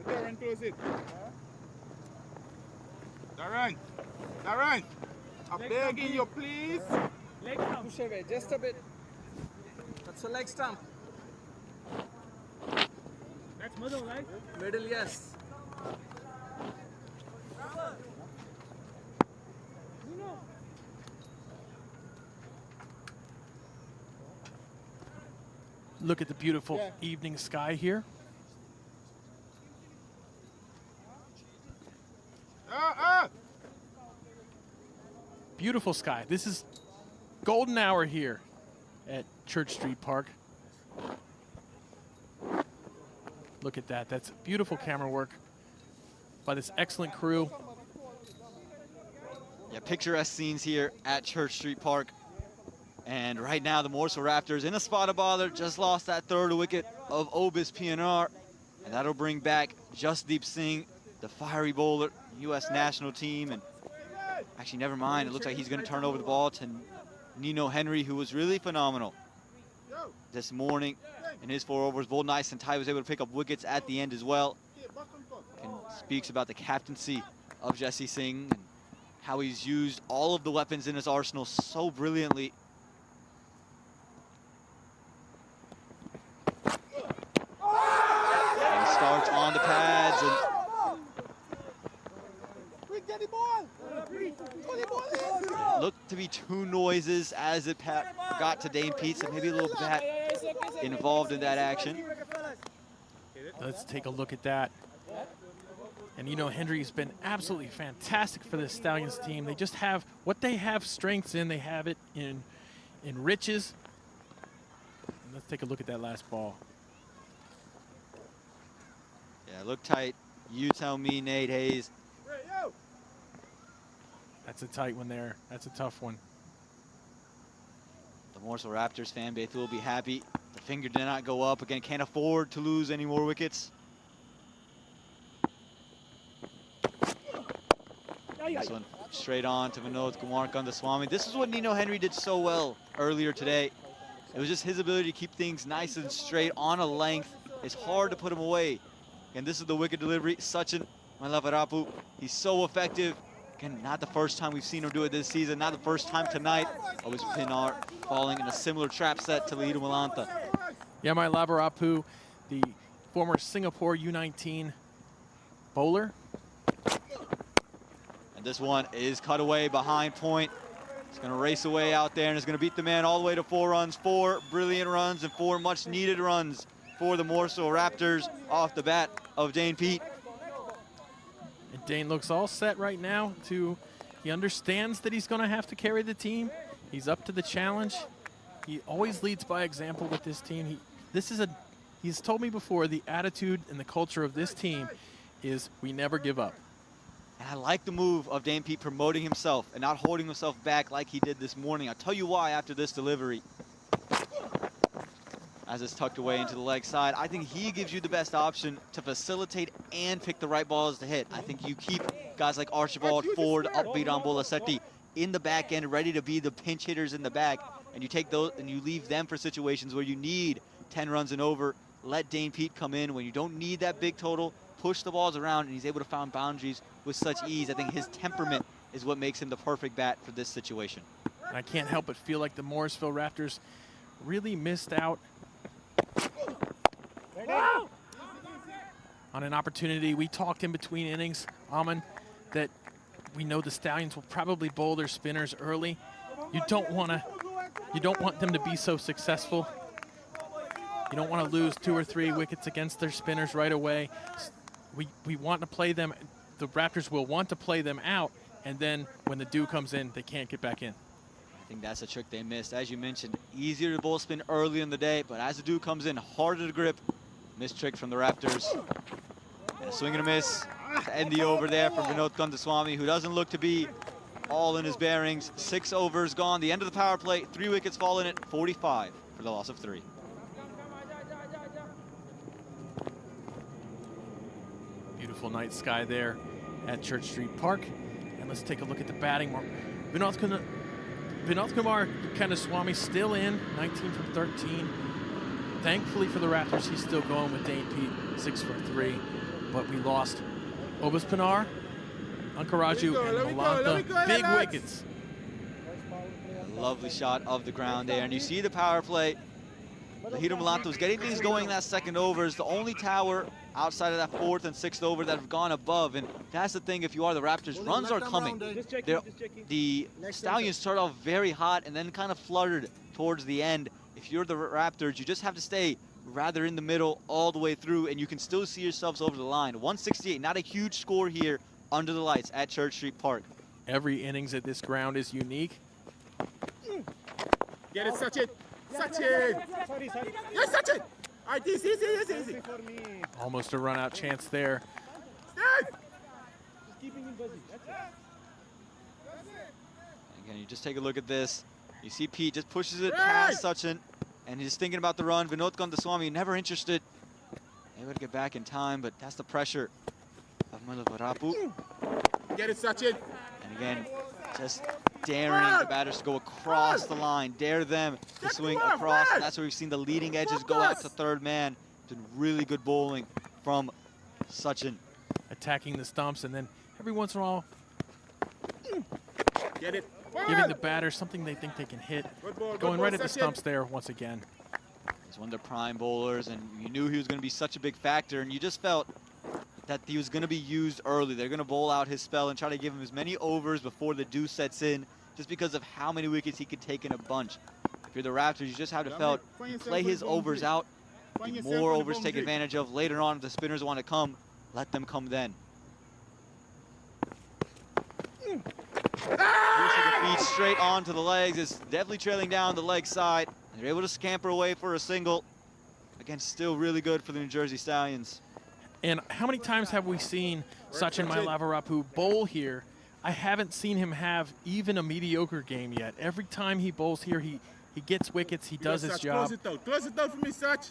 Darren, close it. Darren, I'm begging you, please. Leg stump. Push away, just a bit. That's a leg stump. That's middle, right? Middle, yes. Look at the beautiful evening sky here. Beautiful sky. This is golden hour here at Church Street Park. Look at that. That's beautiful camera work by this excellent crew. Yeah, picturesque scenes here at Church Street Park. And right now, the Morrisville Raptors in a spot of bother just lost that 3rd wicket of Obis PNR. And that'll bring back Jasdeep Singh, the fiery bowler, U.S. national team. And actually, never mind. It looks like he's going to turn over the ball to Nino Henry, who was really phenomenal this morning in his 4 overs. Bowled nice, and Ty was able to pick up wickets at the end as well. And speaks about the captaincy of Jesse Singh and how he's used all of the weapons in his arsenal so brilliantly. And he starts on the pads and looked to be 2 noises as it got to Dane Pete, so maybe a little bat involved in that action. Let's take a look at that. And you know, Henry's been absolutely fantastic for this Stallions team. They just have what they have strengths in. They have it in riches. And let's take a look at that last ball. Yeah, look tight. You tell me, Nate Hayes. That's a tight one there. That's a tough one. The Morrisville Raptors fan base will be happy. The finger did not go up. Again, can't afford to lose any more wickets. This one straight on to Vinod Kumar Kandaswamy. This is what Nino Henry did so well earlier today. It was just his ability to keep things nice and straight on a length. It's hard to put him away. And this is the wicket delivery. Sachin Malavarapu, he's so effective. Again, not the first time we've seen him do it this season, not the first time tonight. Always Pinar falling in a similar trap set to Lahiru Malanta. Yeah, Malavarapu, the former Singapore U19 bowler. And this one is cut away behind point. It's going to race away out there and is going to beat the man all the way to 4 runs. 4 brilliant runs and 4 much needed runs for the Morrisville Raptors off the bat of Dane Pete. And Dane looks all set right now. He understands that he's going to have to carry the team. He's up to the challenge. He always leads by example with this team. He's told me before, the attitude and the culture of this team is we never give up. And I like the move of Dane Pete promoting himself and not holding himself back like he did this morning. I'll tell you why after this delivery. As it's tucked away into the leg side, I think he gives you the best option to facilitate and pick the right balls to hit. I think you keep guys like Archibald, Ford, Upbeat, Bolasetti in the back end, ready to be the pinch hitters in the back, and you take those and you leave them for situations where you need 10 runs and over. Let Dane Pete come in when you don't need that big total, push the balls around, and he's able to find boundaries with such ease. I think his temperament is what makes him the perfect bat for this situation. And I can't help but feel like the Morrisville Raptors really missed out on an opportunity. We talked in between innings, Aman, that we know the Stallions will probably bowl their spinners early. You don't want them to be so successful. You don't want to lose 2 or 3 wickets against their spinners right away. We want to play them. The Raptors will want to play them out, and then when the dew comes in, they can't get back in. I think that's a trick they missed. As you mentioned, easier to bowl spin early in the day, but as the dew comes in, harder to grip. Missed trick from the Raptors. And a swing and a miss to end the over there from Vinod Kandaswamy, who doesn't look to be all in his bearings. 6 overs gone. The end of the power play. 3 wickets fallen at 45 for the loss of 3. Beautiful night sky there at Church Street Park. And let's take a look at the batting. Vinod Kumar Kandaswamy still in, 19 from 13. Thankfully for the Raptors, he's still going with Dane Pete, 6 for 3. But we lost Obas Pinar, Ankaraju, and Malanta. Big wickets. A lovely shot of the ground there. And you see the power play. Lahiru Malanta was getting things going that second over. Is the only tower outside of that 4th and 6th over that have gone above. And that's the thing, if you are the Raptors, runs are coming. The Stallions start off very hot and then kind of fluttered towards the end. If you're the Raptors, you just have to stay rather in the middle all the way through, and you can still see yourselves over the line. 168, not a huge score here under the lights at Church Street Park. Every innings at this ground is unique. Get it, Sachin. Sachin. Yes, Sachin. All right, easy. Almost a run-out chance there. Steve. Just keeping him busy. That's it. Again, you just take a look at this. You see Pete just pushes it past Sachin, and he's thinking about the run. Vinod Kandaswamy never interested. Able to get back in time, but that's the pressure of Malavarapu. Get it, Sachin. And again, just daring the batters to go across the line. Dare them to swing across. And that's where we've seen the leading edges go out to third man. It's been really good bowling from Sachin. Attacking the stumps, and then every once in a while, Get it. giving the batter something they think they can hit. Going right at the stumps there once again. He's one of their prime bowlers, and you knew he was going to be such a big factor, and you just felt that he was going to be used early. They're going to bowl out his spell and try to give him as many overs before the dew sets in, just because of how many wickets he could take in a bunch. If you're the Raptors, you just have to felt play his overs out, more overs take advantage of. Later on, if the spinners want to come, let them come then. The feet straight onto the legs. Is definitely trailing down the leg side. They're able to scamper away for a single. Again, still really good for the New Jersey Stallions. And how many times have we seen Sachin Malavarapu bowl here? I haven't seen him have even a mediocre game yet. Every time he bowls here, he gets wickets, he does his job. Close it out for me, Sach.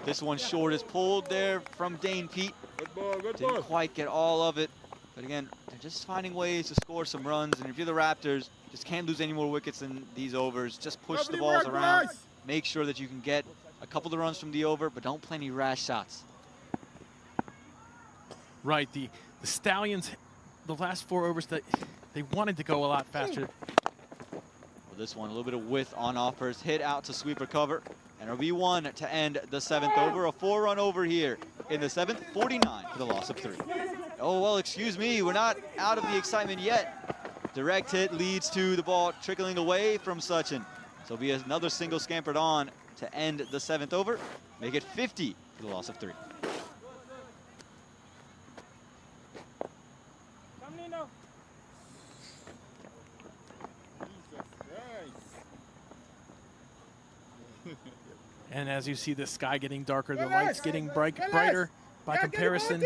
This one short is pulled there from Dane Pete. Good ball, good Didn't ball. quite get all of it. But again, they're just finding ways to score some runs. And if you're the Raptors, just can't lose any more wickets in these overs. Just push the balls around. Make sure that you can get a couple of runs from the over, but don't play any rash shots. Right, the Stallions, the last 4 overs, that they wanted to go a lot faster. Well, this one, a little bit of width on off first hit out to sweep or cover. And it'll be 1 to end the 7th over. A 4-run over here in the 7th, 49 for the loss of 3. Oh, well, excuse me, we're not out of the excitement yet. Direct hit leads to the ball trickling away from Sachin. So it'll be another single scampered on to end the 7th over. Make it 50 for the loss of 3. And as you see the sky getting darker, the lights getting brighter by comparison.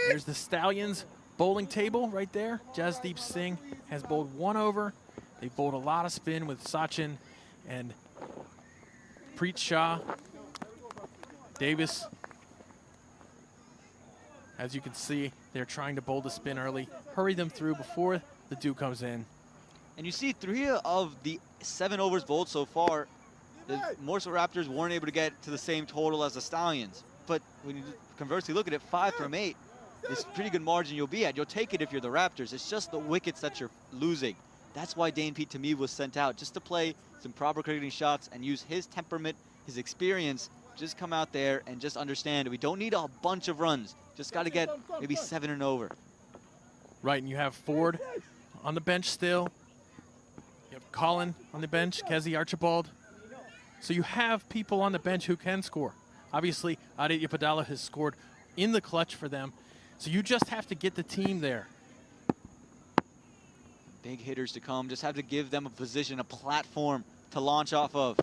There's the Stallions bowling table right there. Jasdeep Singh has bowled 1 over. They bowled a lot of spin with Sachin and Preet Shah, Davis. As you can see, they're trying to bowl the spin early, hurry them through before the dew comes in. And you see 3 of the 7 overs bowled so far, the Morrisville Raptors weren't able to get to the same total as the Stallions. But when you conversely look at it, 5 from 8, it's a pretty good margin you'll be at. You'll take it if you're the Raptors. It's just the wickets that you're losing. That's why Dane Pete, to me, was sent out, just to play some proper cricketing shots and use his temperament, his experience. Just come out there and just understand we don't need a bunch of runs. Just got to get maybe 7 and over. Right, and you have Ford on the bench still. You have Colin on the bench, Kezi Archibald. So you have people on the bench who can score. Obviously, Aditya Padala has scored in the clutch for them. So you just have to get the team there. Big hitters to come. Just have to give them a position, a platform to launch off of.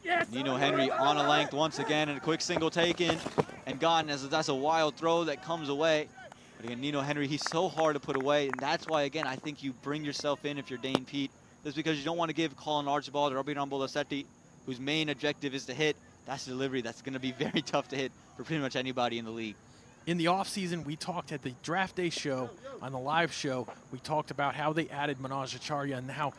Yes. Nino Henry on a length once again, and a quick single taken and gotten. As that's a wild throw that comes away. But again, Nino Henry, he's so hard to put away, and that's why, again, I think you bring yourself in if you're Dane Pete. That's because you don't want to give Colin Archibald or Abhiram Bolasetti, whose main objective is to hit. That's the delivery that's going to be very tough to hit for pretty much anybody in the league. In the offseason, we talked at the draft day show, on the live show, we talked about how they added Manoj Acharya and how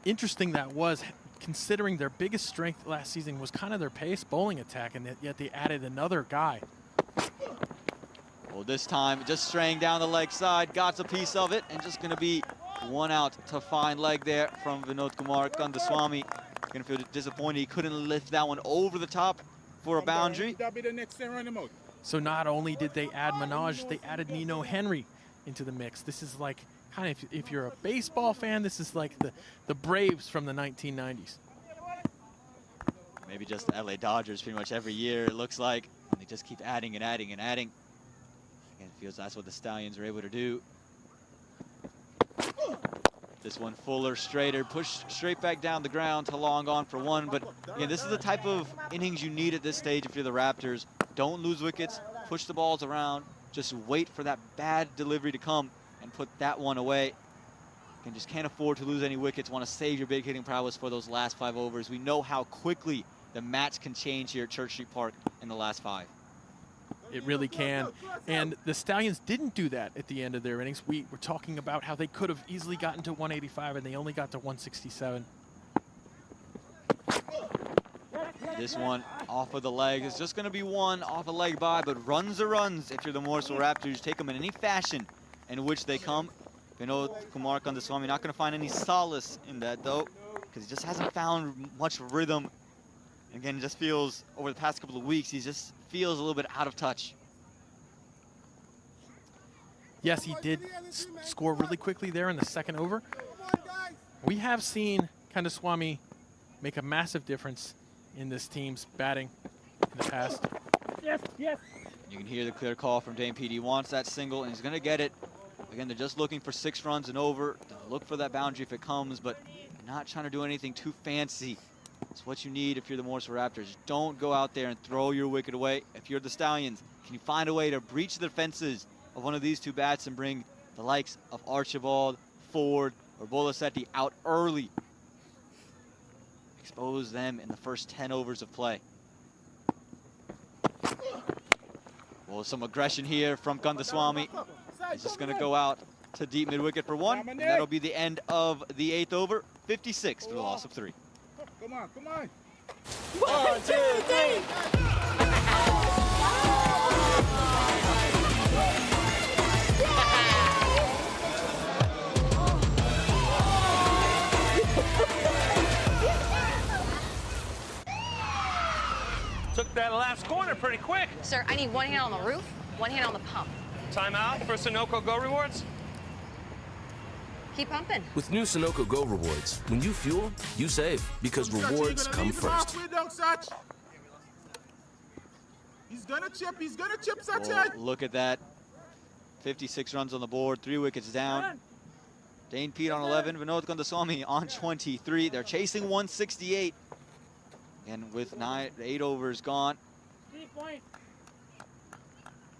interesting that was, considering their biggest strength last season was kind of their pace bowling attack, and yet they added another guy. Well, this time, just straying down the leg side, got a piece of it, and just going to be 1 out to fine leg there from Vinod Kumar Kandaswamy. Going to feel disappointed he couldn't lift that one over the top for a boundary. That'll be the next thing, run him out. So not only did they add Manoj, they added Nino Henry into the mix. This is like, kind of, if you're a baseball fan, this is like the Braves from the 1990s. Maybe just the LA Dodgers pretty much every year, it looks like. And they just keep adding and adding and adding. And it feels that's what the Stallions are able to do. This one fuller, straighter, pushed straight back down the ground to long on for 1. But again, this is the type of innings you need at this stage if you're the Raptors. Don't lose wickets, push the balls around, just wait for that bad delivery to come and put that one away. And just can't afford to lose any wickets, want to save your big hitting prowess for those last 5 overs. We know how quickly the match can change here at Church Street Park in the last 5. It really can. And the Stallions didn't do that at the end of their innings. We were talking about how they could have easily gotten to 185 and they only got to 167. This one off of the leg. It's just going to be 1 off a leg by, but runs are runs if you're the Morrisville Raptors. Take them in any fashion in which they come. Vinod Kumar Kandaswamy not going to find any solace in that, though, because he just hasn't found much rhythm. Again, it just feels, over the past couple of weeks, he just feels a little bit out of touch. Yes, he did score really quickly there in the 2nd over. We have seen Kandaswamy make a massive difference in this team's batting in the past. Yes, yes. You can hear the clear call from Dane Pete. He wants that single, and he's going to get it. Again, they're just looking for 6 runs and over. They'll look for that boundary if it comes, but not trying to do anything too fancy. It's what you need if you're the Morrisville Raptors. Don't go out there and throw your wicket away. If you're the Stallions, can you find a way to breach the defenses of one of these 2 bats and bring the likes of Archibald, Ford, or Bolasetti out early? Expose them in the first 10 overs of play. Oh, some aggression here from Kandaswamy. He's just going to go out to deep mid-wicket for one, and that'll be the end of the 8th over. 56 for the loss of 3. Come on, come on. 1, 2, 3. Took that last corner pretty quick. Sir, I need one hand on the roof, one hand on the pump. Timeout for Sunoco Go rewards. Keep pumping. With new Sunoco Go rewards, when you fuel, you save because rewards come first. He's gonna chip, Sachin. Well, look at that. 56 runs on the board, 3 wickets down. Dane Pete on 11, Vinod Kandaswamy on 23. They're chasing 168. And with 8 overs gone,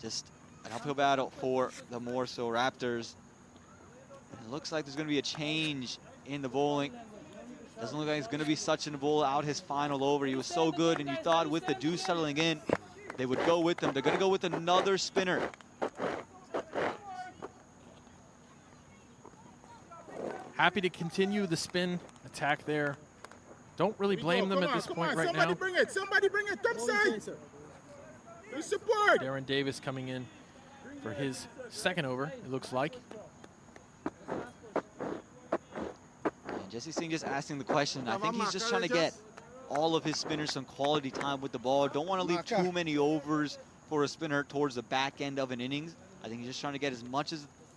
just an uphill battle for the Morrisville Raptors. It looks like there's going to be a change in the bowling. Doesn't look like it's going to be Sachin bowl out his final over. He was so good, and you thought with the deuce settling in, they would go with him. They're going to go with another spinner. Happy to continue the spin attack there. Don't really blame them at this point right now. Somebody bring it, topside. We support. Darren Davis coming in for his second over, it looks like. And Jesse Singh just asking the question. I think he's just trying to get all of his spinners some quality time with the ball. Don't want to leave too many overs for a spinner towards the back end of an innings. I think he's just trying to get as much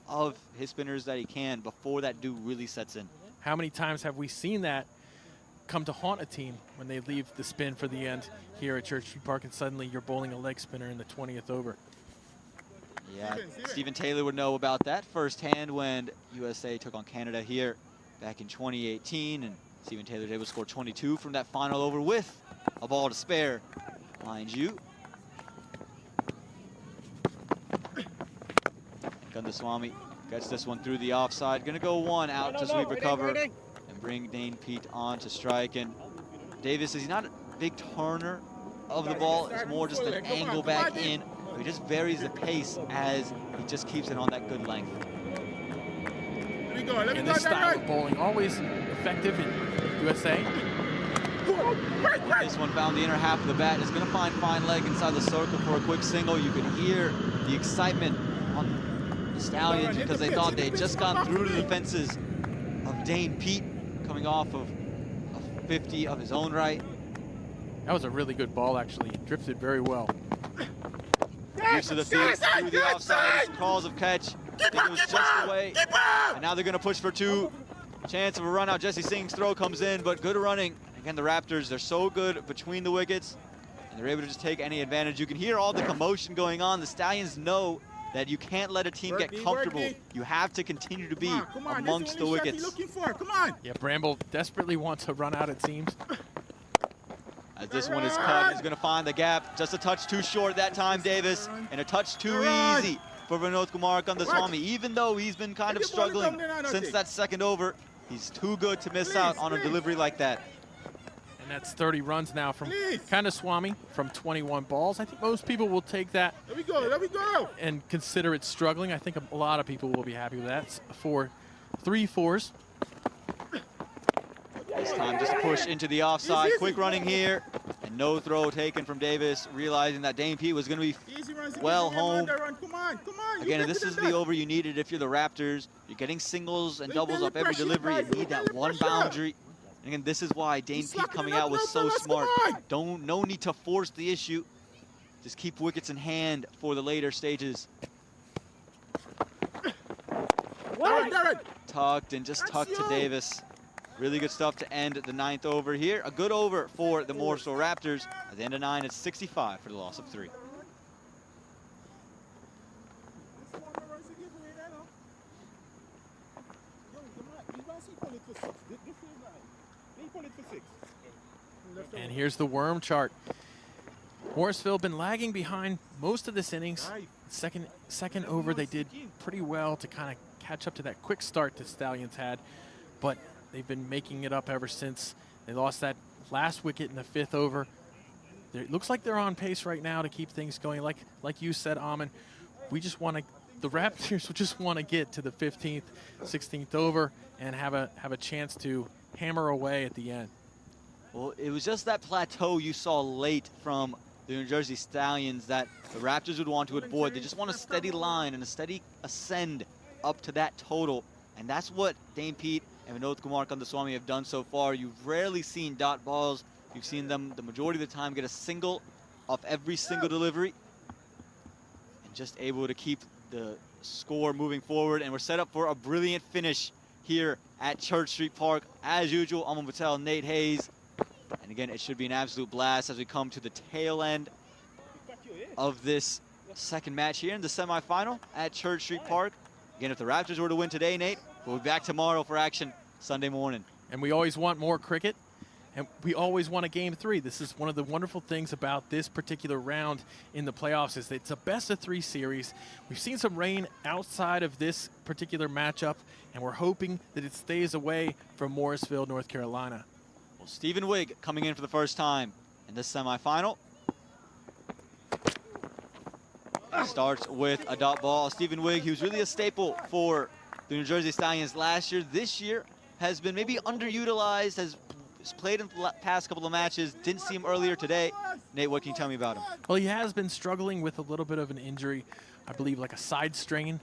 of his spinners that he can before that dew really sets in. How many times have we seen that come to haunt a team when they leave the spin for the end here at Church Street Park, and suddenly you're bowling a leg spinner in the 20th over? Yeah, Stephen Taylor would know about that firsthand when USA took on Canada here back in 2018, and Stephen Taylor was able to score 22 from that final over with a ball to spare, mind you. Kandaswamy gets this one through the offside. Gonna go one out to sweep recover and bring Dane Pete on to strike. And Davis, he's not a big turner of the ball. It's more just an angle back in. But he just varies the pace as he just keeps it on that good length. And this style of bowling, always effective in USA. This one found the inner half of the bat. It's gonna find fine leg inside the circle for a quick single. You could hear the excitement on the Stallions because they thought they had just gone through the defenses of Dane Pete, coming off of a 50 of his own right. That was a really good ball, actually. Drifted very well. Use of the field through the offside. Calls of catch. I think it was just away. And now they're going to push for 2. Chance of a run out. Jesse Singh's throw comes in, but good running. Again, the Raptors, they're so good between the wickets, and they're able to just take any advantage. You can hear all the commotion going on. The Stallions know that you can't let a team get comfortable. You have to continue to be amongst the wickets. Come on. Yeah, Bramble desperately wants to run out, it seems. As this one is cut, he's going to find the gap. Just a touch too short that time, Davis, and a touch too easy for Vinod Kumar Kandaswamy. Even though he's been kind of struggling since that second over, he's too good to miss out on a delivery like that. And that's 30 runs now from Kandaswamy from 21 balls. I think most people will take that and consider it struggling. I think a lot of people will be happy with that. For 3 4s. This time just push into the offside. Quick running here. And no throw taken from Davis, realizing that Dane Pete was going to be well home. Again, and this is the over you needed if you're the Raptors. You're getting singles and doubles up every delivery. You need that one boundary. And again, this is why Dane Pete coming out was so smart. No need to force the issue. Just keep wickets in hand for the later stages. Tucked and just tucked to Davis. Really good stuff to end the 9th over here. A good over for the Morrisville Raptors. At the end of 9, it's 65 for the loss of 3. And here's the worm chart. Morrisville been lagging behind most of this innings. Second over, they did pretty well to kind of catch up to that quick start the Stallions had, but they've been making it up ever since. They lost that last wicket in the 5th over It looks like they're on pace right now to keep things going. Like you said, Amin, we just want to. The Raptors just want to get to the 15th, 16th over and have a chance to hammer away at the end. Well, it was just that plateau you saw late from the New Jersey Stallions that the Raptors would want to avoid. They just want a steady line and a steady ascend up to that total. And that's what Dane Pete and Vinod Kumar Kandaswamy have done so far. You've rarely seen dot balls. You've seen them the majority of the time get a single off every single delivery. And just able to keep the score moving forward. And we're set up for a brilliant finish here at Church Street Park. As usual, Aman Patel, Nate Hayes. And again, it should be an absolute blast as we come to the tail end of this second match here in the semifinal at Church Street Park. Again, if the Raptors were to win today, Nate, we'll be back tomorrow for action Sunday morning. And we always want more cricket, and we always want a Game 3. This is one of the wonderful things about this particular round in the playoffs is that it's a best-of-3 series. We've seen some rain outside of this particular matchup, and we're hoping that it stays away from Morrisville, North Carolina. Well, Stephen Wigg coming in for the first time in this semifinal. Starts with a dot ball. Stephen Wigg, he was really a staple for the New Jersey Stallions last year. This year has been maybe underutilized, has played in the past couple of matches. Didn't see him earlier today. Nate, what can you tell me about him? Well, he has been struggling with a little bit of an injury, I believe like a side strain.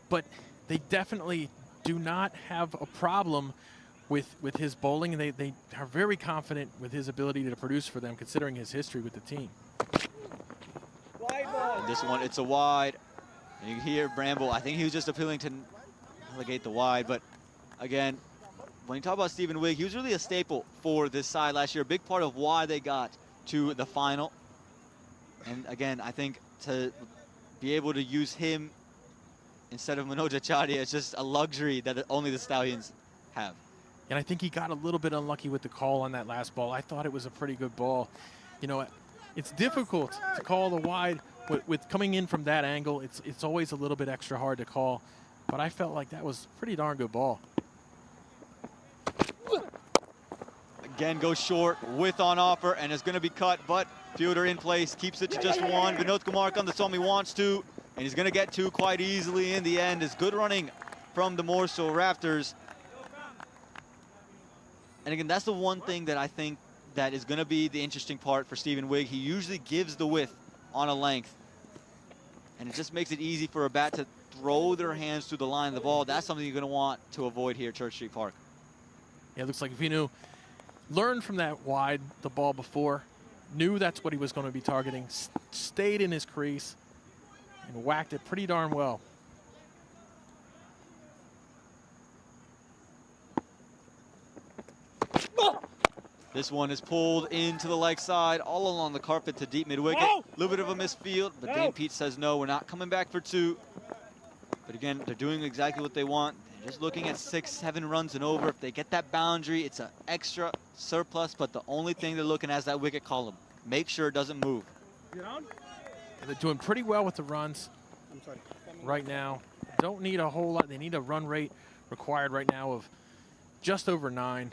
But they definitely do not have a problem with his bowling. They are very confident with his ability to produce for them, considering his history with the team. And this one, it's a wide. And you hear Bramble, I think he was just appealing to relegate the wide. But again, when you talk about Stephen Wigg, he was really a staple for this side last year. A big part of why they got to the final. And again, I think to be able to use him instead of Manoj Acharya is just a luxury that only the Stallions have. And I think he got a little bit unlucky with the call on that last ball. I thought it was a pretty good ball. You know, it's difficult to call the wide with coming in from that angle. It's always a little bit extra hard to call. But I felt like that was a pretty darn good ball. Again, goes short, width on offer, and is going to be cut, but fielder in place, keeps it to just one. Vinod Kumar Kandaswamy wants to, and he's going to get two quite easily in the end. It's good running from the Morrisville Raptors. And again, that's the one thing that I think that is going to be the interesting part for Stephen Wigg. He usually gives the width on a length, and it just makes it easy for a bat to throw their hands through the line of the ball. That's something you're going to want to avoid here at Church Street Park. Yeah, it looks like Vinu learned from that wide, the ball before, knew that's what he was going to be targeting, stayed in his crease, and whacked it pretty darn well. This one is pulled into the leg side, all along the carpet to deep mid-wicket. A little bit of a misfield, but Dane Pete says no, we're not coming back for two. But again, they're doing exactly what they want. They're just looking at 6-7 runs and over. If they get that boundary, it's an extra surplus, but the only thing they're looking at is that wicket column. Make sure it doesn't move. And they're doing pretty well with the runs right now. Don't need a whole lot. They need a run rate required right now of just over 9.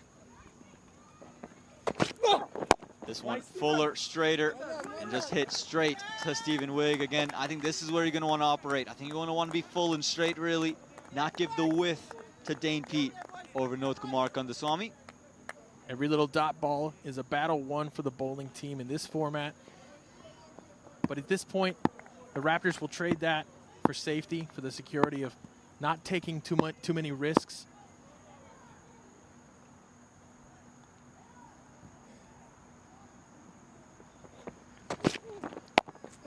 This one, fuller, straighter, and just hit straight to Stephen Wigg. Again, I think this is where you're going to want to operate. I think you're going to want to be full and straight, really, not give the width to Dane Pete over Vinod Kumar Kandaswamy. Every little dot ball is a battle won for the bowling team in this format. But at this point, the Raptors will trade that for safety, for the security of not taking too many risks.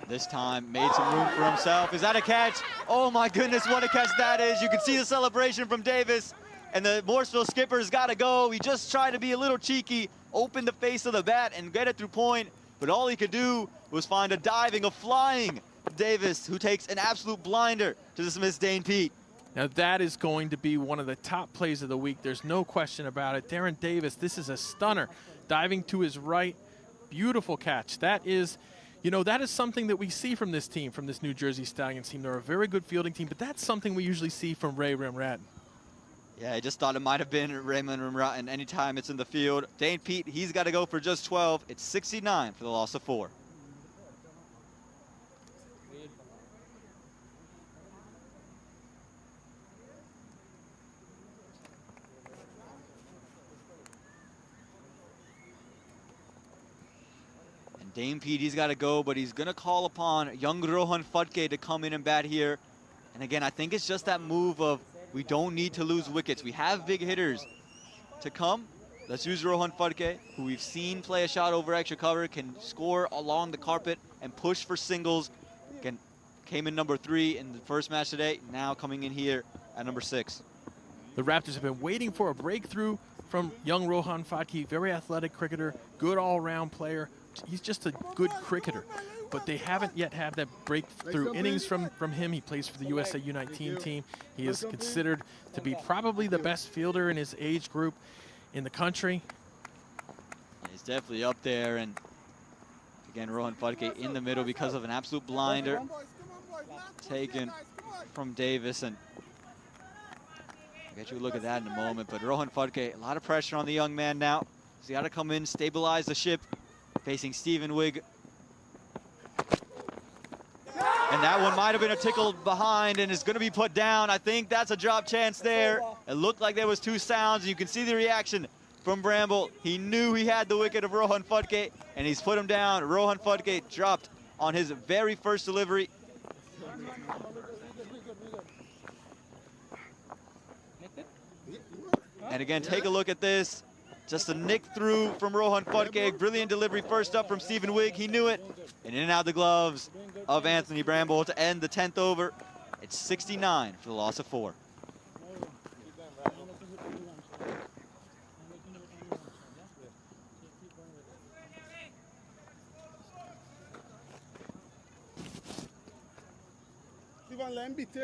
This time, made some room for himself. Is that a catch? Oh my goodness, what a catch that is. You can see the celebration from Davis. And the Morrisville skipper's got to go. He just tried to be a little cheeky, open the face of the bat and get it through point. But all he could do was find a diving, a flying Davis, who takes an absolute blinder to dismiss Dane Pete. Now that is going to be one of the top plays of the week. There's no question about it. Darren Davis, this is a stunner. Diving to his right, beautiful catch. That is, you know, that is something that we see from this team, from this New Jersey Stallions team. They're a very good fielding team, but that's something we usually see from Ray Rimrat. Yeah, I just thought it might have been Raymond Rimrotten anytime it's in the field. Dane Pete, he's got to go for just 12. It's 69 for the loss of 4. And Dane Pete, he's got to go, but he's going to call upon young Rohan Phadke to come in and bat here. And again, I think it's just that move of we don't need to lose wickets. We have big hitters to come. Let's use Rohan Phadke, who we've seen play a shot over extra cover, can score along the carpet and push for singles. Again, came in number 3 in the first match today, now coming in here at number 6. The Raptors have been waiting for a breakthrough from young Rohan Phadke, very athletic cricketer, good all-around player. He's just a good cricketer, but they haven't yet had that breakthrough innings from him. He plays for the USA U19 team. He is considered to be probably the best fielder in his age group in the country. He's definitely up there, and again, Rohan Phadke in the middle because of an absolute blinder taken from Davis, and I'll get you a look at that in a moment. But Rohan Phadke, a lot of pressure on the young man now. He's got to come in, stabilize the ship, facing Stephen Wigg. And that one might have been a tickle behind and is going to be put down. I think that's a drop chance there. It looked like there was 2 sounds. You can see the reaction from Bramble. He knew he had the wicket of Rohan Phadke, and he's put him down. Rohan Phadke dropped on his very first delivery. And again, take a look at this. Just a nick through from Rohan Phadke. Brilliant delivery first up from Stephen Wigg. He knew it. And in and out the gloves of Anthony Bramble to end the 10th over. It's 69 for the loss of 4.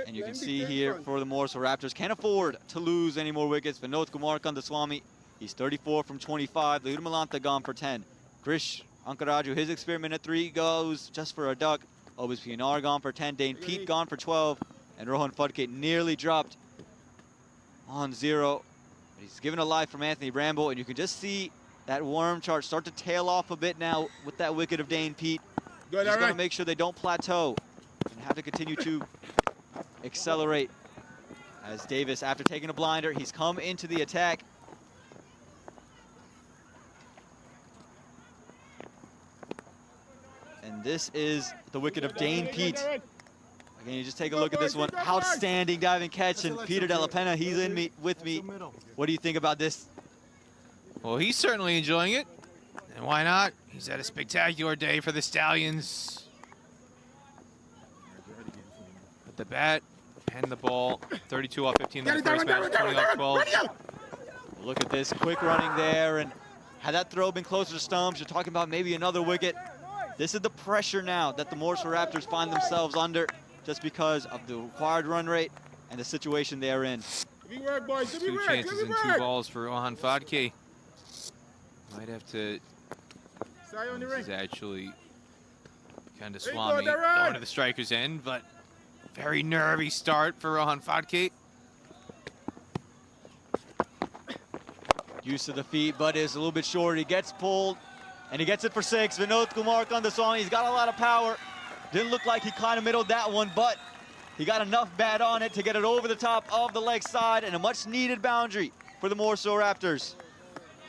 And you can see here for the Morrisville Raptors, can't afford to lose any more wickets. Vinod Kumar Kandaswamy, he's 34 from 25. Lahir Malanta gone for 10. Krish Ankaraju, his experiment at 3 goes just for a duck. Obis Pienaar gone for 10. Dane Pete gone for 12. And Rohan Phadke nearly dropped on 0. But he's given a life from Anthony Bramble, and you can just see that worm chart start to tail off a bit now with that wicket of Dane Pete. He's got to make sure they don't plateau and have to continue to accelerate. As Davis, after taking a blinder, he's come into the attack. And this is the wicket of Dane Pete. Again, you just take a look at this one. Outstanding diving catch, and Peter Della Penna, he's with me. What do you think about this? Well, he's certainly enjoying it. And why not? He's had a spectacular day for the Stallions. With the bat and the ball, 32 off 15 in the first match, 20 off 12. Look at this quick running there, and had that throw been closer to stumps, you're talking about maybe another wicket. This is the pressure now that the Morrisville Raptors find themselves under just because of the required run rate and the situation they're in. 2 chances and 2 balls for Rohan Phadke. Might have to. This is actually kind of Swami going to the striker's end, but very nervy start for Rohan Phadke. Use of the feet, but is a little bit short. He gets pulled, and he gets it for 6. Vinod Kumar Kandaswamy, he's got a lot of power. Didn't look like he kind of middled that one, but he got enough bat on it to get it over the top of the leg side, and a much-needed boundary for the Morrisville Raptors.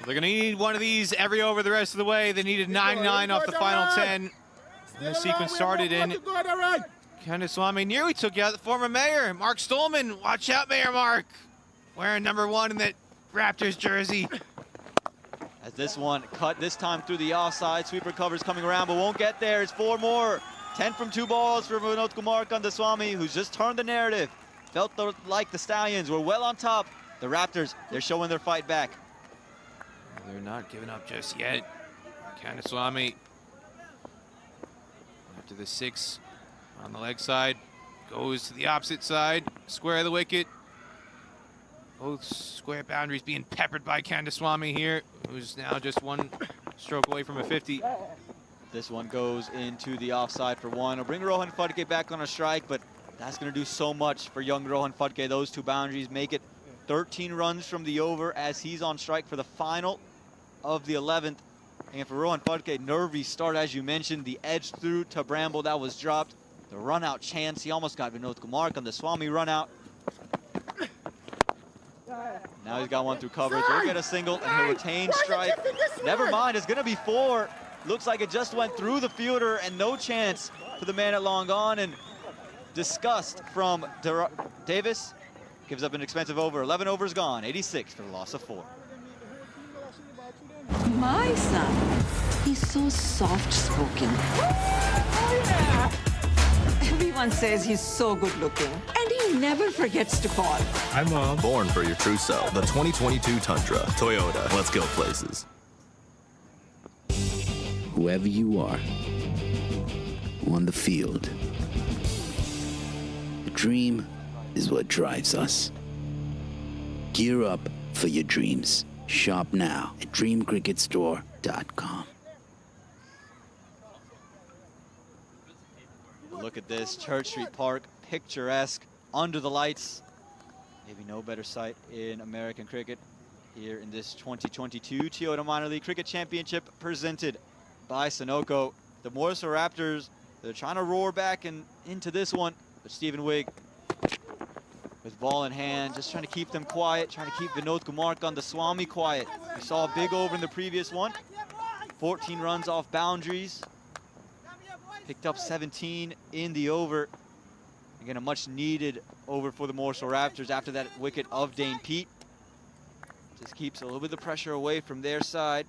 They're going to need one of these every over the rest of the way. They needed 9-9 off the final 10. And the sequence started in. Kandaswamy nearly took out the former mayor, Mark Stolman. Watch out, Mayor Mark. Wearing number 1 in the Raptors jersey. As this one cut this time through the offside. Sweeper covers coming around, but won't get there. It's 4 more. 10 from 2 balls for Vinod Kumar Kandaswamy, who's just turned the narrative. Felt like the Stallions were well on top. The Raptors, they're showing their fight back. They're not giving up just yet. Kandaswamy, after the 6 on the leg side, goes to the opposite side, square of the wicket. Both square boundaries being peppered by Kandaswamy here, who's now just 1 stroke away from a 50. This one goes into the offside for 1. It'll bring Rohan Phadke back on a strike, but that's going to do so much for young Rohan Phadke. Those 2 boundaries make it 13 runs from the over as he's on strike for the final of the 11th. And for Rohan Fudke, nervy start, as you mentioned. The edge through to Bramble that was dropped. The run out chance. He almost got Vinod Kumar on the Swami run out. Now he's got one through coverage. He'll get a single and he'll retain strike. Never mind, it's going to be 4. Looks like it just went through the fielder and no chance for the man at long on. And disgust from Davis. Gives up an expensive over. 11 overs gone. 86 for the loss of 4. My son, he's so soft-spoken. Everyone says he's so good-looking, and he never forgets to call. Hi, Mom. Born for your true self. The 2022 Tundra. Toyota. Let's go places. Whoever you are, on the field, the dream is what drives us. Gear up for your dreams. Shop now at dreamcricketstore.com. Look at this, Church Street Park, picturesque, under the lights. Maybe no better sight in American cricket here in this 2022 Toyota Minor League Cricket Championship presented by Sunoco. The Morrisville Raptors, they're trying to roar back and into this one, but Stephen Wigg with ball in hand, just trying to keep them quiet, trying to keep Vinod Kumar on the Swami quiet. We saw a big over in the previous one. 14 runs off boundaries. Picked up 17 in the over. Again, a much needed over for the Morrisville Raptors after that wicket of Dane Pete. Just keeps a little bit of the pressure away from their side.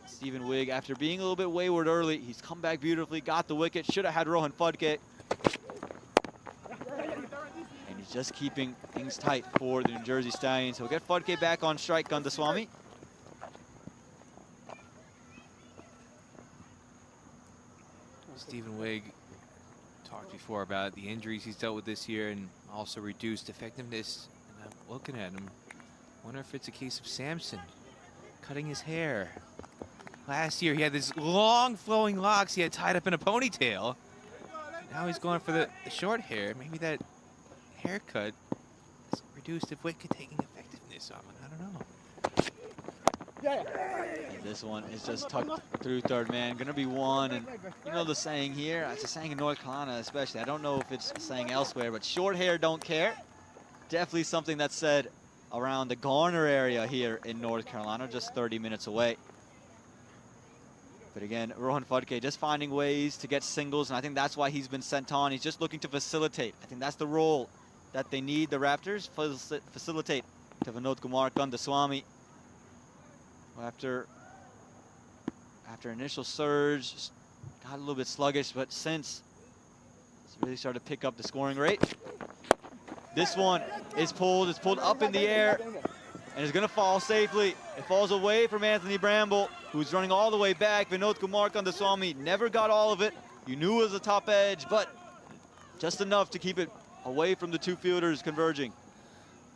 Stephen Wigg, after being a little bit wayward early, he's come back beautifully, got the wicket, should have had Rohan Fudke. And he's just keeping things tight for the New Jersey Stallions. He'll get Fudke back on strike, Gandaswamy. Stephen Wigg talked before about the injuries he's dealt with this year and also reduced effectiveness. And I'm looking at him, wonder if it's a case of Samson cutting his hair. Last year he had this long flowing locks he had tied up in a ponytail. Now he's going for the short hair. Maybe that haircut is reduced if wicket taking effectiveness off. I don't know. And this one is just tucked through third man. Gonna be one, and you know the saying here, it's a saying in North Carolina especially. I don't know if it's a saying elsewhere, but short hair don't care. Definitely something that's said around the Garner area here in North Carolina, just 30 minutes away. But again, Rohan Fudke just finding ways to get singles, and I think that's why he's been sent on. He's just looking to facilitate. I think that's the role that they need, the Raptors, facilitate to Vinod Kumar Gandaswamy. After initial surge, got a little bit sluggish, but since it's really started to pick up the scoring rate. This one is pulled, it's pulled up in the air, and it's gonna fall safely. It falls away from Anthony Bramble, who's running all the way back. Vinod Kumar Gandaswamy never got all of it. You knew it was a top edge, but just enough to keep it away from the two fielders converging.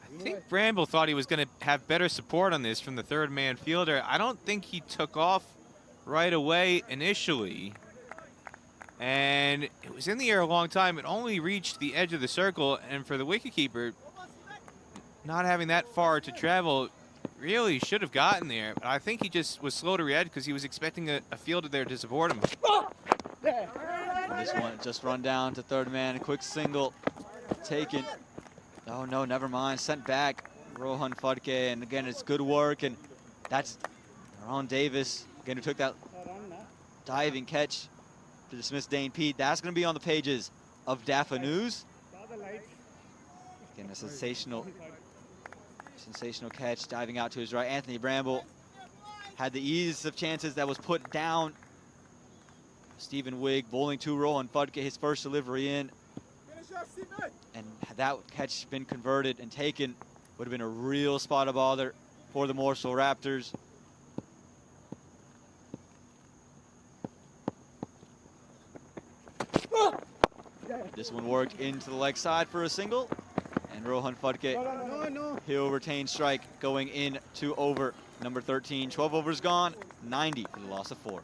I think Bramble thought he was going to have better support on this from the third man fielder. I don't think he took off right away initially. And it was in the air a long time. It only reached the edge of the circle. And for the wicketkeeper, not having that far to travel, really should have gotten there. But I think he just was slow to react because he was expecting a fielder there to support him. And this one just run down to third man. A quick single taken. Oh, no, never mind. Sent back, Rohan Fudke. And again, it's good work. And that's Ron Davis, again, who took that diving catch to dismiss Dane Pete. That's going to be on the pages of DAFA News. Again, a sensational catch, diving out to his right. Anthony Bramble had the ease of chances that was put down. Stephen Wigg bowling to Rohan Fudke, his first delivery in. And had that catch been converted and taken, would have been a real spot of bother for the Morrisville Raptors. This one worked into the leg side for a single. And Rohan Fudke, he'll retain strike going into over number 13. 12 overs gone, 90 for the loss of 4.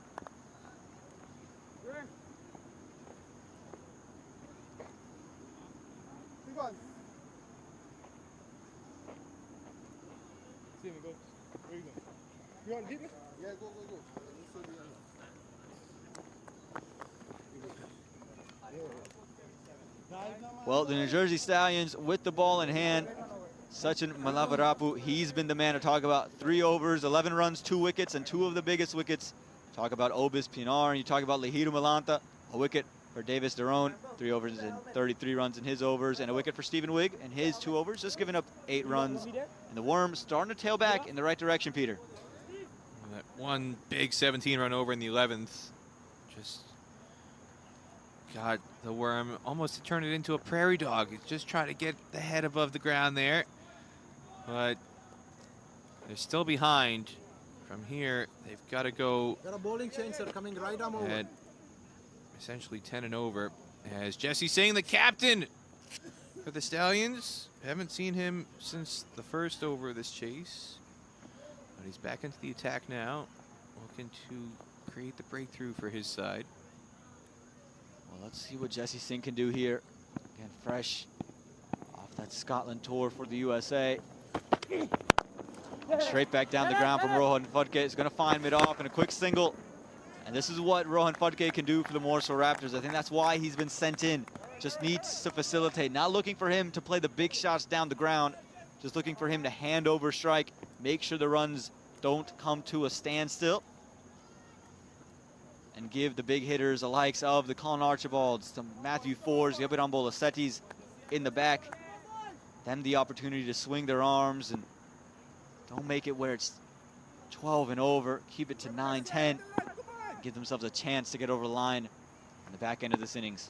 Steven, go. Where you going? You want to hit me? Yeah, go. Well, the New Jersey Stallions with the ball in hand. Sachin Malavarapu, he's been the man to talk about. 3 overs, 11 runs, 2 wickets, and 2 of the biggest wickets. Talk about Obis Pinar, and you talk about Lehiru Malanta, a wicket for Davis Daron, 3 overs and 33 runs in his overs, and a wicket for Stephen Wigg in his 2 overs, just giving up 8 runs. And the Worms starting to tail back in the right direction, Peter. That one big 17-run over in the 11th just got the Worm almost to turn it into a prairie dog. He's just trying to get the head above the ground there. But they're still behind. From here, they've got to go Got a bowling change, sir, coming right arm over. at essentially 10 and over. As Jesse Singh, the captain for the Stallions. Haven't seen him since the first over of this chase. But he's back into the attack now, looking to create the breakthrough for his side. Well, let's see what Jesse Singh can do here. Again, fresh off that Scotland tour for the USA. Straight back down the ground from Rohan Fudke. Is going to find mid-off and a quick single. And this is what Rohan Fudke can do for the Morrisville Raptors. I think that's why he's been sent in. Just needs to facilitate. Not looking for him to play the big shots down the ground. Just looking for him to hand over strike. Make sure the runs don't come to a standstill. And give the big hitters the likes of the Colin Archibalds, the Matthew Fords, the Abiram Bolasettis in the back. Them the opportunity to swing their arms and don't make it where it's 12 and over. Keep it to 9-10. Give themselves a chance to get over the line on the back end of this innings.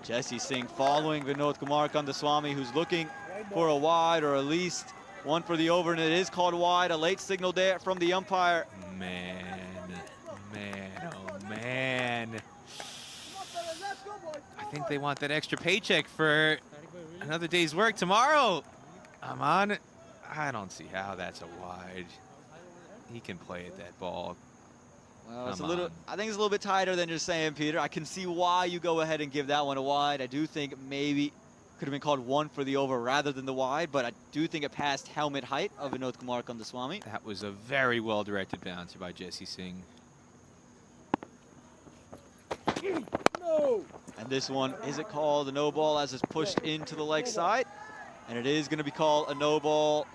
Jesse Singh following Vinod Kumar Kandaswamy, who's looking for a wide or at least one for the over, and it is called wide. A late signal there from the umpire. Man, oh man. I think they want that extra paycheck for another day's work tomorrow. Aman, I don't see how that's a wide. He can play at that ball. Well, it's a little, I think it's a little bit tighter than you're saying, Peter. I can see why you go ahead and give that one a wide. I do think maybe could have been called one for the over rather than the wide, but I do think it passed helmet height of Vinod Kumar Kandaswamy. That was a very well-directed bouncer by Jesse Singh. No. And this one, is it called a no ball as it's pushed into the leg side? And it is going to be called a no ball.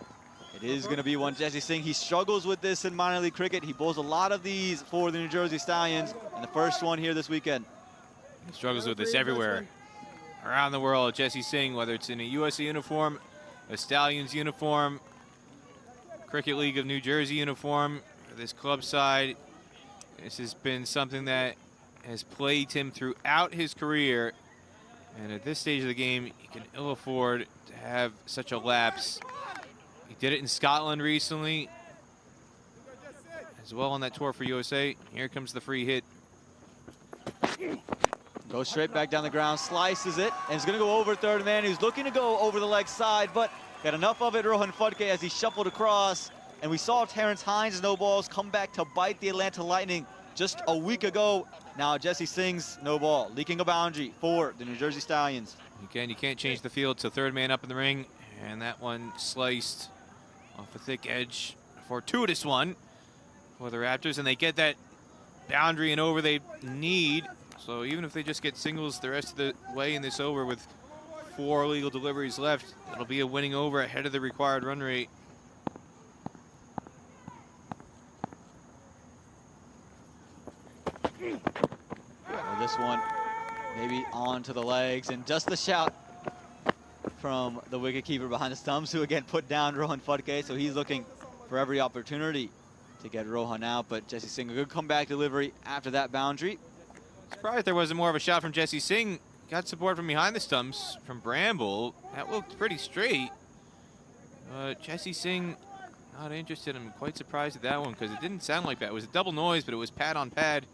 It is going to be one. Jesse Singh, he struggles with this in minor league cricket. He bowls a lot of these for the New Jersey Stallions. And the first one here this weekend. He struggles with this everywhere around the world. Jesse Singh, whether it's in a USA uniform, a Stallions uniform, Cricket League of New Jersey uniform, or this club side, this has been something that has plagued him throughout his career. And at this stage of the game, he can ill afford to have such a lapse. He did it in Scotland recently, as well on that tour for USA. Here comes the free hit. Goes straight back down the ground, slices it, and it's going to go over third man. He's looking to go over the leg side, but got enough of it, Rohan Fudke, as he shuffled across. And we saw Terrence Hines' no balls come back to bite the Atlanta Lightning just a week ago. Now Jesse Singh's no ball, leaking a boundary for the New Jersey Stallions. Again, you can't change the field, so third man up in the ring, and that one sliced off a thick edge. Fortuitous one for the Raptors, and they get that boundary and over they need. So even if they just get singles the rest of the way in this over with 4 legal deliveries left, it'll be a winning over ahead of the required run rate. Well, this one maybe onto the legs, and just the shout from the wicketkeeper behind the stumps, who again put down Rohan Fudke, so he's looking for every opportunity to get Rohan out. But Jesse Singh, a good comeback delivery after that boundary. Surprised there wasn't more of a shot from Jesse Singh. Got support from behind the stumps from Bramble. That looked pretty straight. Jesse Singh not interested. I'm quite surprised at that one because it didn't sound like that. It was a double noise, but it was pad on pad.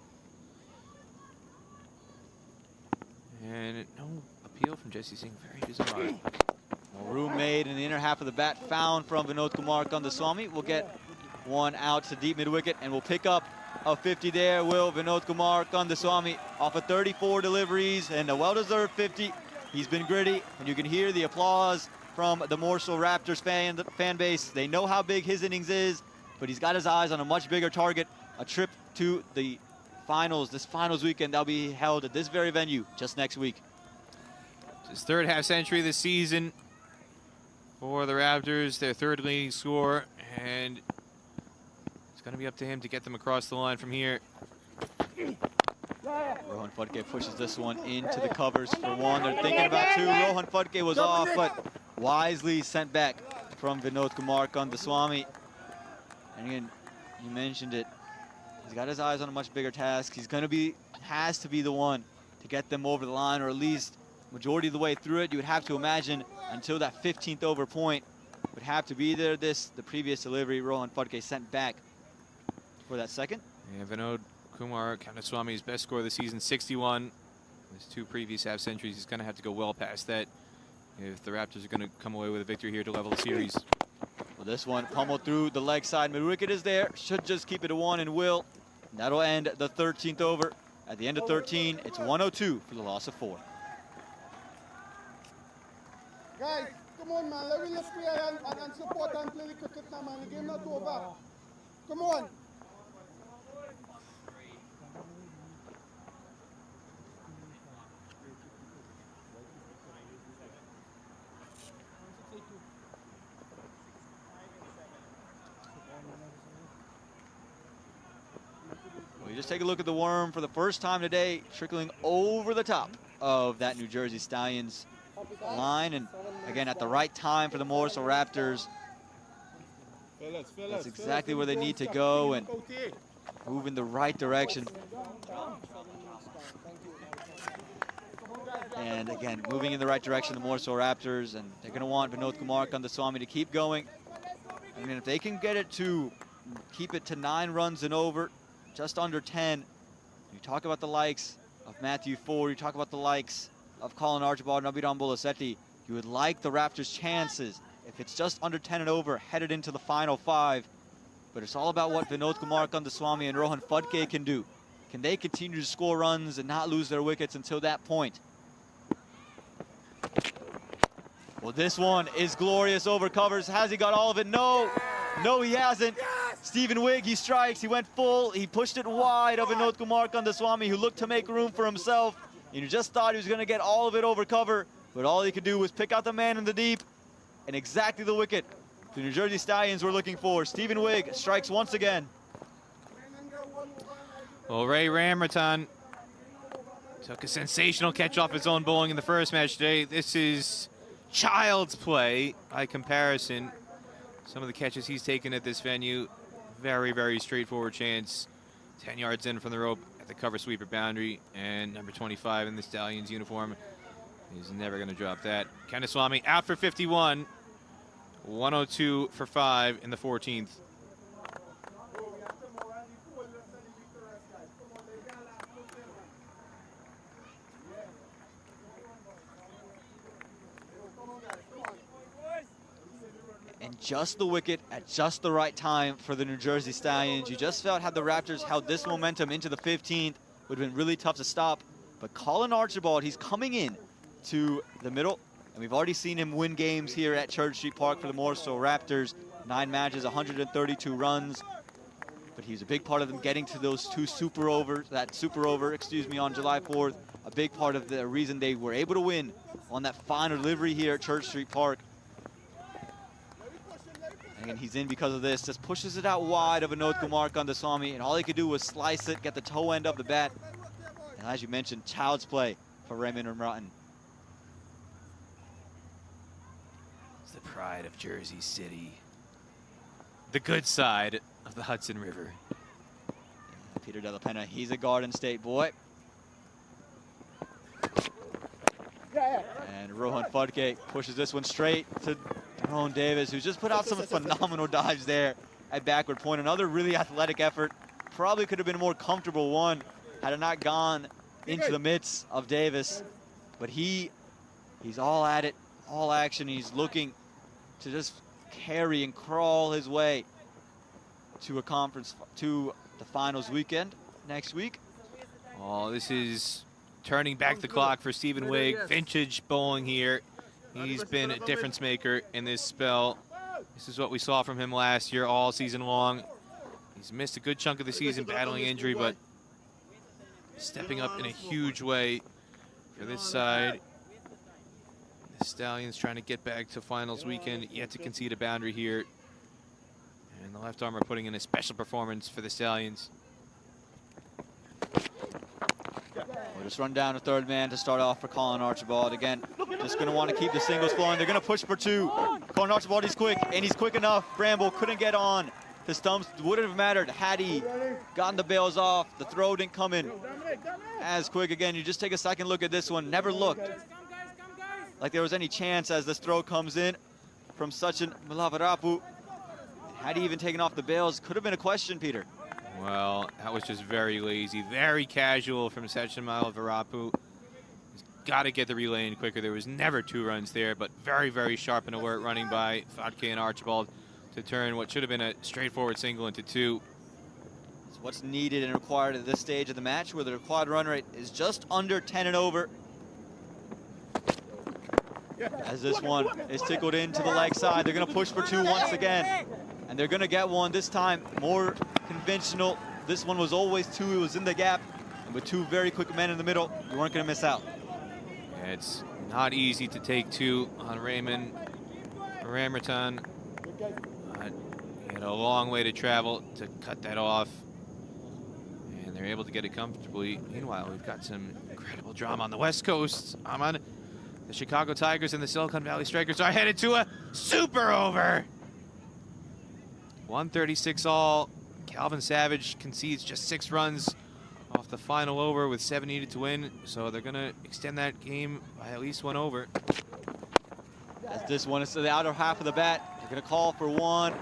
And no appeal from Jesse Singh. Very bizarre. Well, room made in the inner half of the bat, found from Vinod Kumar Kandaswamy. We'll get one out to deep mid-wicket, and we'll pick up a 50 there. Will Vinod Kumar Kandaswamy off of 34 deliveries, and a well-deserved 50. He's been gritty, and you can hear the applause from the Morrisville Raptors fan base. They know how big his innings is, but he's got his eyes on a much bigger target, a trip to the finals, this finals weekend that'll be held at this very venue just next week. His third half century this season for the Raptors, their third leading scorer, and it's going to be up to him to get them across the line from here. Rohan Phadke pushes this one into the covers for one. They're thinking about two. Rohan Phadke was off, but wisely sent back from Vinod Kumar Kandaswamy. And again, you mentioned it. He's got his eyes on a much bigger task. He's going to be, has to be the one to get them over the line, or at least majority of the way through it. You would have to imagine until that 15th over point would have to be there. The previous delivery, Rohan Phadke sent back for that second. Yeah, Vinod Kumar Kandaswamy's best score of the season, 61. His two previous half centuries, he's going to have to go well past that if the Raptors are going to come away with a victory here to level the series. Well, this one pummeled through the leg side. Mid-wicket is there. Should just keep it a 1 and will. And that'll end the 13th over. At the end of 13, it's 102 for the loss of 4. Guys, come on, man. Let's play and support and play the cricket now, man. The game not over. Come on. Well, you just take a look at the worm for the first time today, trickling over the top of that New Jersey Stallions line, and again at the right time for the Morrisville Raptors. That's exactly where they need to go and move in the right direction. And again, moving in the right direction, the Morrisville Raptors, and they're going to want Vinod Kumar Kandaswamy to keep going. I mean, if they can get it to keep it to 9 runs and over, just under 10, you talk about the likes of Matthew Ford, you talk about the likes of Colin Archibald and Abhiram Bolasetti, you would like the Raptors' chances, if it's just under 10 and over, headed into the final 5. But it's all about what Vinod Kumar Kandaswamy and Rohan Phadke can do. Can they continue to score runs and not lose their wickets until that point? Well, this one is glorious over covers. Has he got all of it? No. No, he hasn't. Stephen Wigg, he strikes. He went full. He pushed it wide of Vinod Kumar Kandaswamy, who looked to make room for himself. And you just thought he was going to get all of it over cover, but all he could do was pick out the man in the deep, and exactly the wicket the New Jersey Stallions were looking for. Stephen Wigg strikes once again. Well, Ray Ramratan took a sensational catch off his own bowling in the first match today. This is child's play by comparison. Some of the catches he's taken at this venue, very, very straightforward chance. 10 yards in from the rope at the cover sweeper boundary, and number 25 in the Stallions uniform is never going to drop that. Kandaswamy out for 51, 102 for 5 in the 14th. And just the wicket at just the right time for the New Jersey Stallions. You just felt had the Raptors held this momentum into the 15th, would have been really tough to stop. But Colin Archibald, he's coming in to the middle, and we've already seen him win games here at Church Street Park for the Morrisville Raptors. 9 matches, 132 runs. But he's a big part of them getting to those 2 super overs, on July 4th. A big part of the reason they were able to win on that final delivery here at Church Street Park. And he's in because of this, just pushes it out wide of Vinod Kumar Kandaswamy, and all he could do was slice it, get the toe end of the bat. And as you mentioned, child's play for Raymond Ramratan. It's the pride of Jersey City. The good side of the Hudson River. Yeah, Peter De La Pena, he's a Garden State boy. And Rohan Phadke pushes this one straight to Tyrone Davis, who's just put out some phenomenal dives there at backward point. Another really athletic effort. Probably could have been a more comfortable one had it not gone into the midst of Davis. But he's all at it, all action. He's looking to just carry and crawl his way to a conference, to the finals weekend next week. Oh, this is turning back the clock for Stephen Wigg. Vintage bowling here. He's been a difference maker in this spell. This is what we saw from him last year all season long. He's missed a good chunk of the season battling injury, but stepping up in a huge way for this side. The Stallions trying to get back to finals weekend, yet to concede a boundary here. And the left arm are putting in a special performance for the Stallions. We'll just run down a third man to start off for Colin Archibald. Again, just going to want to keep the singles flowing. They're going to push for two. Colin Archibald, he's quick, and he's quick enough. Bramble couldn't get on. The stumps wouldn't have mattered had he gotten the bails off. The throw didn't come in as quick. Again, you just take a second look at this one. Never looked like there was any chance as this throw comes in from Sachin Milavarapu. Had he even taken off the bails, could have been a question, Peter. Well, that was just very lazy, very casual from Sachin Milavarapu. He's got to get the relay in quicker. There was never 2 runs there, but very, very sharp and alert running by Fadke and Archibald to turn what should have been a straightforward single into 2. It's what's needed and required at this stage of the match, where the required run rate is just under 10 and over. As this one is tickled into the leg side, they're going to push for 2 once again. And they're going to get one this time more conventional. This one was always 2. It was in the gap. And with 2 very quick men in the middle, you weren't going to miss out. Yeah, it's not easy to take 2 on Raymond Ramerton. He had a long way to travel to cut that off. And they're able to get it comfortably. Meanwhile, we've got some incredible drama on the West Coast. The Chicago Tigers and the Silicon Valley Strikers are headed to a super over. 136 all. Calvin Savage concedes just 6 runs off the final over with 7 needed to win. So they're going to extend that game by at least 1 over. As this one is to the outer half of the bat, they're going to call for 1.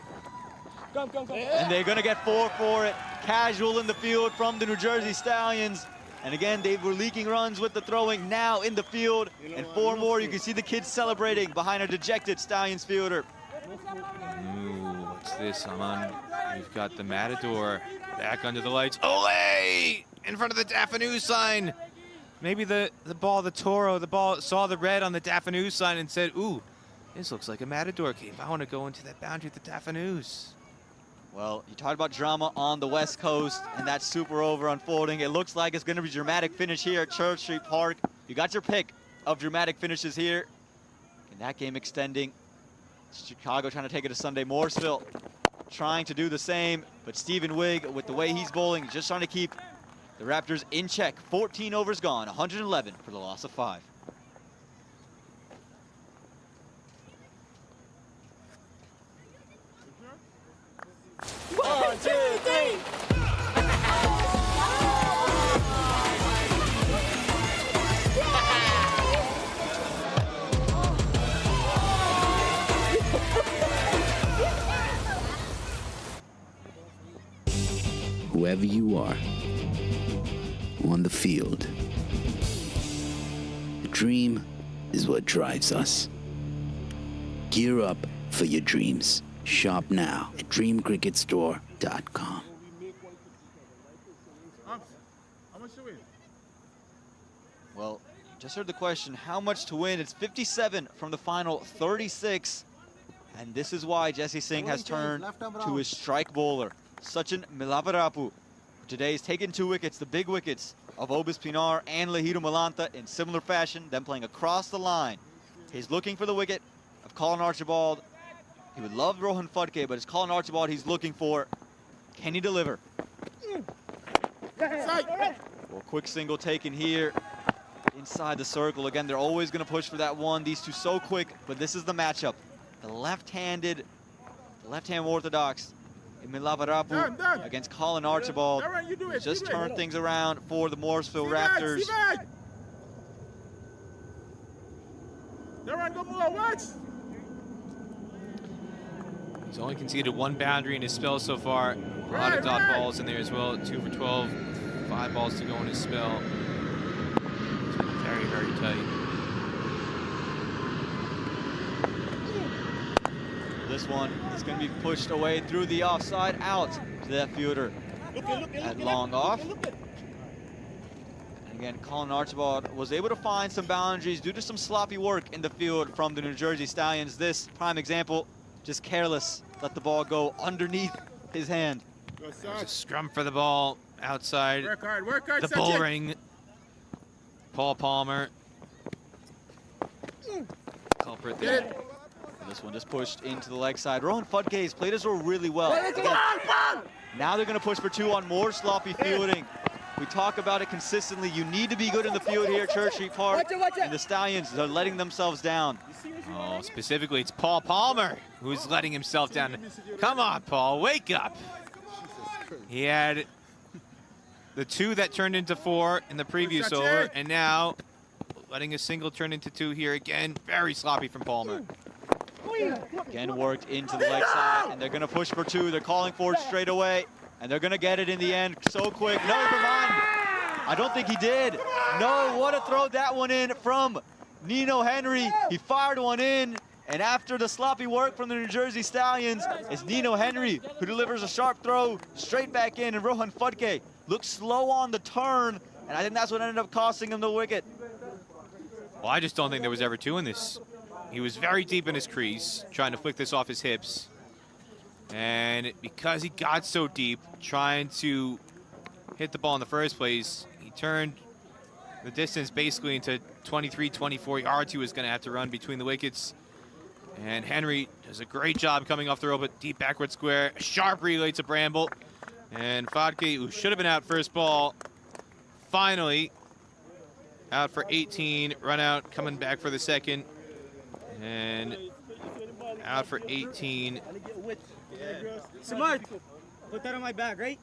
And they're going to get 4 for it. Casual in the field from the New Jersey Stallions. And again, they were leaking runs with the throwing, now in the field. And 4 more. You can see the kids celebrating behind a dejected Stallions fielder. Ooh, what's this, Aman? We've got the Matador back under the lights. Olay! In front of the Daphne sign. Maybe the ball, the Toro, the ball saw the red on the Daphne sign and said, ooh, this looks like a Matador cave. I want to go into that boundary with the Daphne. Well, you talked about drama on the West Coast, and that super over unfolding. It looks like it's going to be a dramatic finish here at Church Street Park. You got your pick of dramatic finishes here. And that game extending. Chicago trying to take it to Sunday. Morrisville trying to do the same, but Stephen Wigg, with the way he's bowling, just trying to keep the Raptors in check. 14 overs gone, 111 for the loss of 5. One, two, three. Whoever you are on the field, the dream is what drives us. Gear up for your dreams. Shop now at dreamcricketstore.com. Well, just heard the question, how much to win? It's 57 from the final 36. And this is why Jesse Singh has turned to his strike bowler, Sachin Milavarapu. Today he's taken 2 wickets, the big wickets of Obis Pinar and Lahiru Malanta in similar fashion, them playing across the line. He's looking for the wicket of Colin Archibald. He would love Rohan Fadke, but it's Colin Archibald he's looking for. Can he deliver? Well, quick single taken here inside the circle. Again, they're always going to push for that 1. These 2 so quick, but this is the matchup. The left-hand orthodox Milavarapu against Colin Archibald. Just turned things around for the Morrisville Raptors. He's only conceded 1 boundary in his spell so far. A lot of dot balls in there as well. 2 for 12, 5 balls to go in his spell. It's been very, very tight. This one is going to be pushed away through the offside, out to that fielder at long off. And Again, Colin Archibald was able to find some boundaries due to some sloppy work in the field from the New Jersey Stallions. This prime example, just careless, let the ball go underneath his hand. There's a scrum for the ball outside Work hard, the bull ring. Paul Palmer. Culprit there. And this one just pushed into the leg side. Rohan Fudke's played his role really well. Now they're going to push for 2 on more sloppy fielding. We talk about it consistently. You need to be good in the field here at Church Street Park. And the Stallions are letting themselves down. Oh, specifically, it's Paul Palmer who's letting himself down. Come on, Paul, wake up. He had the 2 that turned into 4 in the previous over, and now letting a single turn into 2 here again. Very sloppy from Palmer. Again worked into the leg side, and they're going to push for 2. They're calling for it straight away, and they're going to get it in the end so quick. No, never mind. I don't think he did. No, what a throw that one in from Nino Henry. He fired one in, and after the sloppy work from the New Jersey Stallions, it's Nino Henry who delivers a sharp throw straight back in, and Rohan Fudke looks slow on the turn, and I think that's what ended up costing him the wicket. Well, I just don't think there was ever 2 in this. He was very deep in his crease, trying to flick this off his hips. And because he got so deep, trying to hit the ball in the first place, he turned the distance basically into 23, 24 yards he was going to have to run between the wickets. And Henry does a great job coming off the rope at deep backward square. A sharp relay to Bramble. And Fodke, who should have been out first ball, finally out for 18. Run out, coming back for the second. And out for 18. Smart. Put that on my back, right?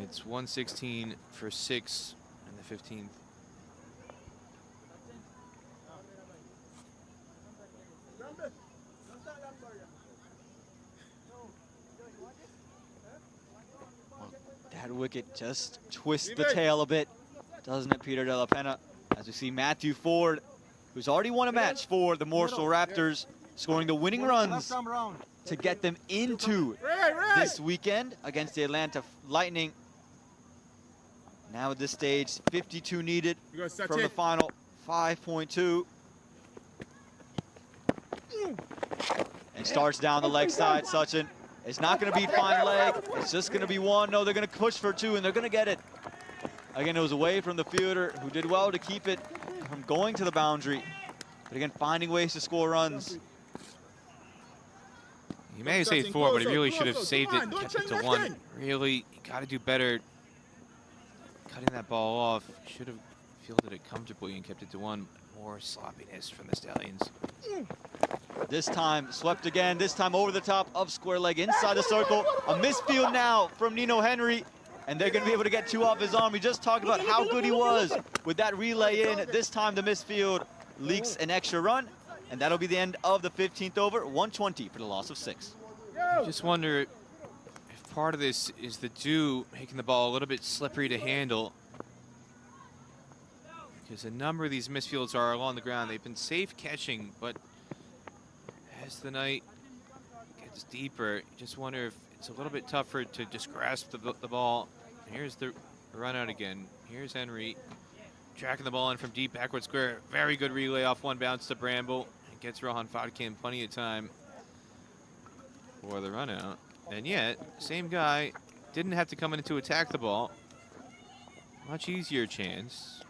It's 116 for 6 in the 15th. That wicket just twists the tail a bit, doesn't it, Peter De La Pena? As we see Matthew Ford, who's already won a match for the Morrisville Raptors, scoring the winning runs to get them into this weekend against the Atlanta Lightning. Now at this stage, 52 needed from the final 5.2. And starts down the leg side, Sachin. It's not going to be fine leg. It's just going to be 1. No, they're going to push for 2, and they're going to get it. Again, it was away from the fielder, who did well to keep it from going to the boundary. But again, finding ways to score runs. He may have saved 4, but he really should have saved it and kept it to 1. Really, you got to do better cutting that ball off. Should have fielded it comfortably and kept it to 1. More sloppiness from the Stallions. This time swept again, this time over the top of square leg inside the circle. A misfield now from Nino Henry, and they're going to be able to get 2 off his arm. We just talked about how good he was with that relay in. This time the misfield leaks an extra run, and that'll be the end of the 15th over. 120 for the loss of 6. I just wonder if part of this is the dew making the ball a little bit slippery to handle, because a number of these misfields are along the ground. They've been safe catching, but as the night gets deeper, you just wonder if it's a little bit tougher to just grasp the ball. Here's the run out again. Here's Henry tracking the ball in from deep backward square. Very good relay off 1 bounce to Bramble. It gets Rohan Fodke in plenty of time for the run out. And yet, same guy didn't have to come in to attack the ball. Much easier chance.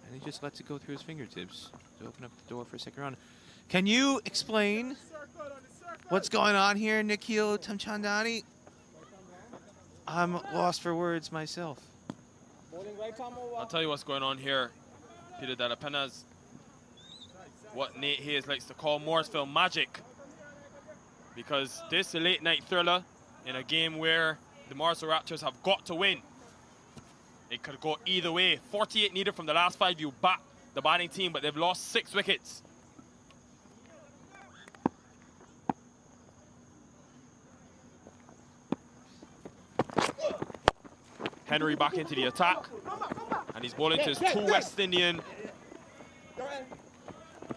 And he just lets it go through his fingertips to open up the door for a second run. Can you explain what's going on here, Nikhil Tamchandani? I'm lost for words myself. I'll tell you what's going on here. Peter De La Pena's what Nate Hayes likes to call Morrisville magic. Because this is a late night thriller in a game where the Morrisville Raptors have got to win. It could go either way. 48 needed from the last 5. You back the batting team, but they've lost 6 wickets. Henry back into the attack, and he's bowling to his 2 West Indian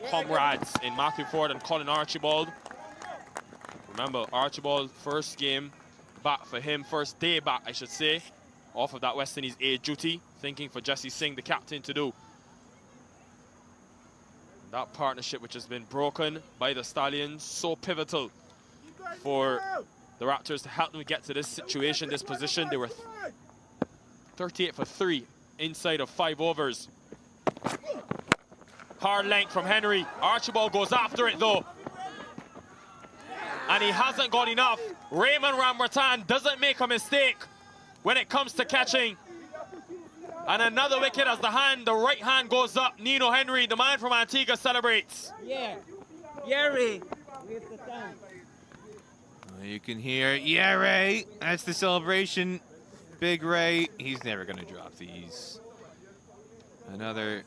comrades in Matthew Ford and Colin Archibald. Remember, Archibald, first game back for him, first day back, I should say, off of that West Indies A duty thinking for Jesse Singh, the captain, to do. That partnership which has been broken by the Stallions, so pivotal for the Raptors to help them get to this situation, this position. They were 38 for 3 inside of 5 overs. Hard length from Henry. Archibald goes after it though. And he hasn't got enough. Raymond Ramratan doesn't make a mistake when it comes to catching. And another wicket as the right hand goes up. Nino Henry, the man from Antigua, celebrates. Yeah. Ray. You can hear, yeah, Ray. That's the celebration. Big Ray, he's never going to drop these. Another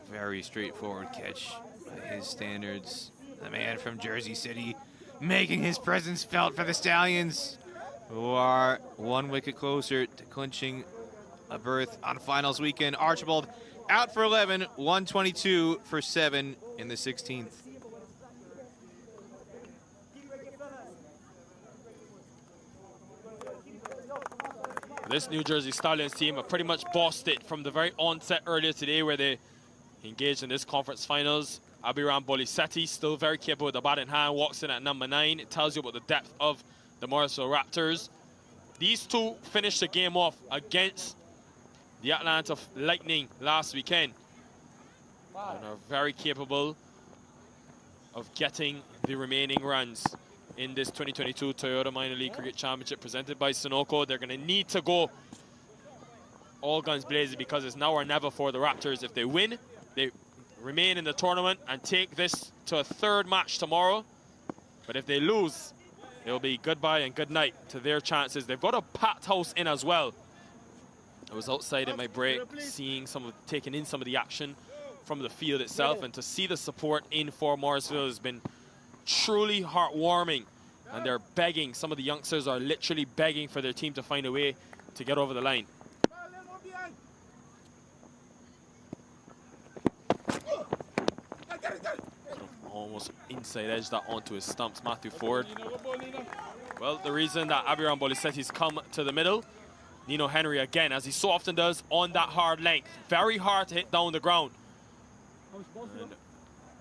very straightforward catch by his standards. The man from Jersey City making his presence felt for the Stallions, who are 1 wicket closer to clinching a berth on finals weekend. Archibald out for 11, 122 for 7 in the 16th. This New Jersey Stallions team have pretty much bossed it from the very onset earlier today, where they engaged in this conference finals. Abiram Bolisetti, still very capable with the bat in hand, walks in at number 9. It tells you about the depth of the Morrisville Raptors. These two finished the game off against the Atlanta Lightning last weekend. And are very capable of getting the remaining runs in this 2022 Toyota Minor League Cricket Championship presented by Sunoco. They're going to need to go all guns blazing, because it's now or never for the Raptors. If they win, they remain in the tournament and take this to a 3rd match tomorrow. But if they lose, it'll be goodbye and good night to their chances. They've got a packed house in as well. I was outside in my break, taking in some of the action from the field itself, and to see the support in for Morrisville has been truly heartwarming. And they're begging, some of the youngsters are literally begging for their team to find a way to get over the line. Almost inside edge that onto his stumps, Matthew Ford. Well, the reason that Abiram Bolisetti's come to the middle, Nino Henry again, as he so often does, on that hard length. Very hard to hit down the ground.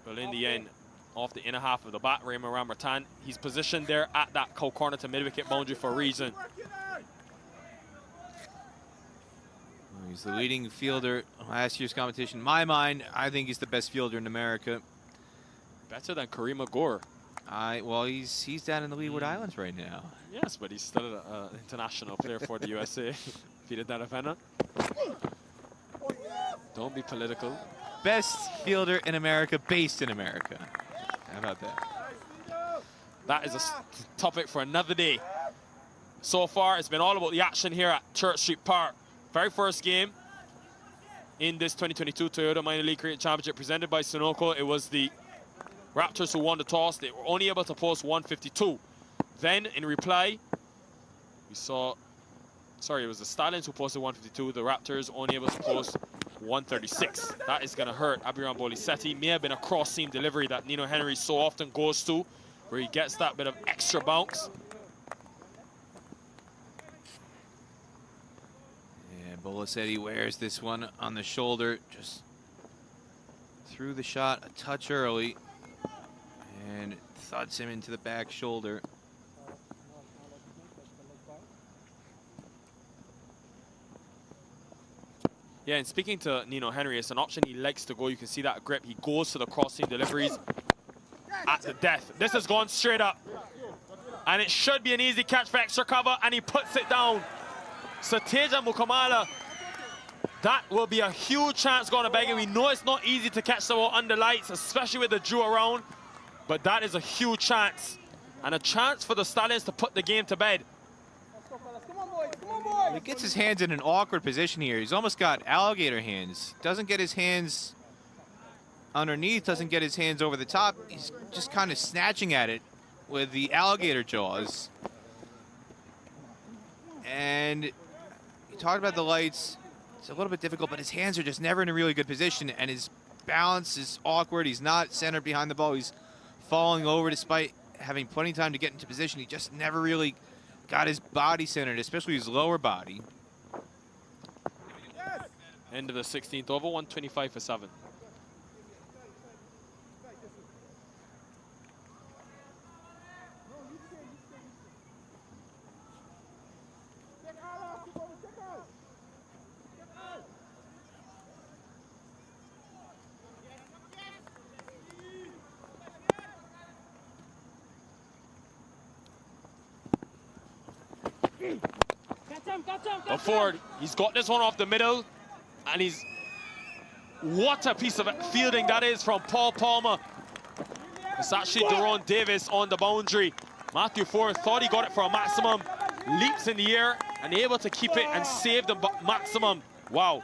But in the end, off the inner half of the bat, Raymond Ramratan, he's positioned there at that corner to mid-wicket boundary for a reason. He's the leading fielder last year's competition. In my mind, I think he's the best fielder in America. Better than Kareem Agor. Well, he's down in the Leeward Islands right now. Yes, but he's still an international player for the USA. If he did that event. Don't be political. Best fielder in America, based in America. How about that? That is a topic for another day. So far, it's been all about the action here at Church Street Park. Very first game in this 2022 Toyota Minor League Cricket Championship presented by Sunoco. It was the Raptors who won the toss. They were only able to post 152. Then, in reply, we saw... Sorry, it was the Stallions who posted 152. The Raptors only able to post 136. That is going to hurt Abiram Bolisetti. May have been a cross-seam delivery that Nino Henry so often goes to, where he gets that bit of extra bounce. Yeah, Bolisetti wears this one on the shoulder. Just threw the shot a touch early and thuds him into the back shoulder. Yeah, and speaking to Nino Henry, it's an option he likes to go. You can see that grip. He goes to the crossing deliveries at the death. This has gone straight up. And it should be an easy catch for extra cover, and he puts it down. Sateja Mukamala, that will be a huge chance going to Beggar. We know it's not easy to catch the ball under lights, especially with the Drew around. But that is a huge chance. And a chance for the Stallions to put the game to bed. He gets his hands in an awkward position here. He's almost got alligator hands. Doesn't get his hands underneath, doesn't get his hands over the top. He's just kind of snatching at it with the alligator jaws. And you talked about the lights. It's a little bit difficult, but his hands are just never in a really good position, and his balance is awkward. He's not centered behind the ball. He's falling over despite having plenty of time to get into position. He just never really got his body centered, especially his lower body. End of the 16th over, 125 for 7. But Ford, he's got this one off the middle, and he's... What a piece of fielding that is from Paul Palmer. It's actually Deron Davis on the boundary. Matthew Ford thought he got it for a maximum. Leaps in the air and able to keep it and save the maximum. Wow.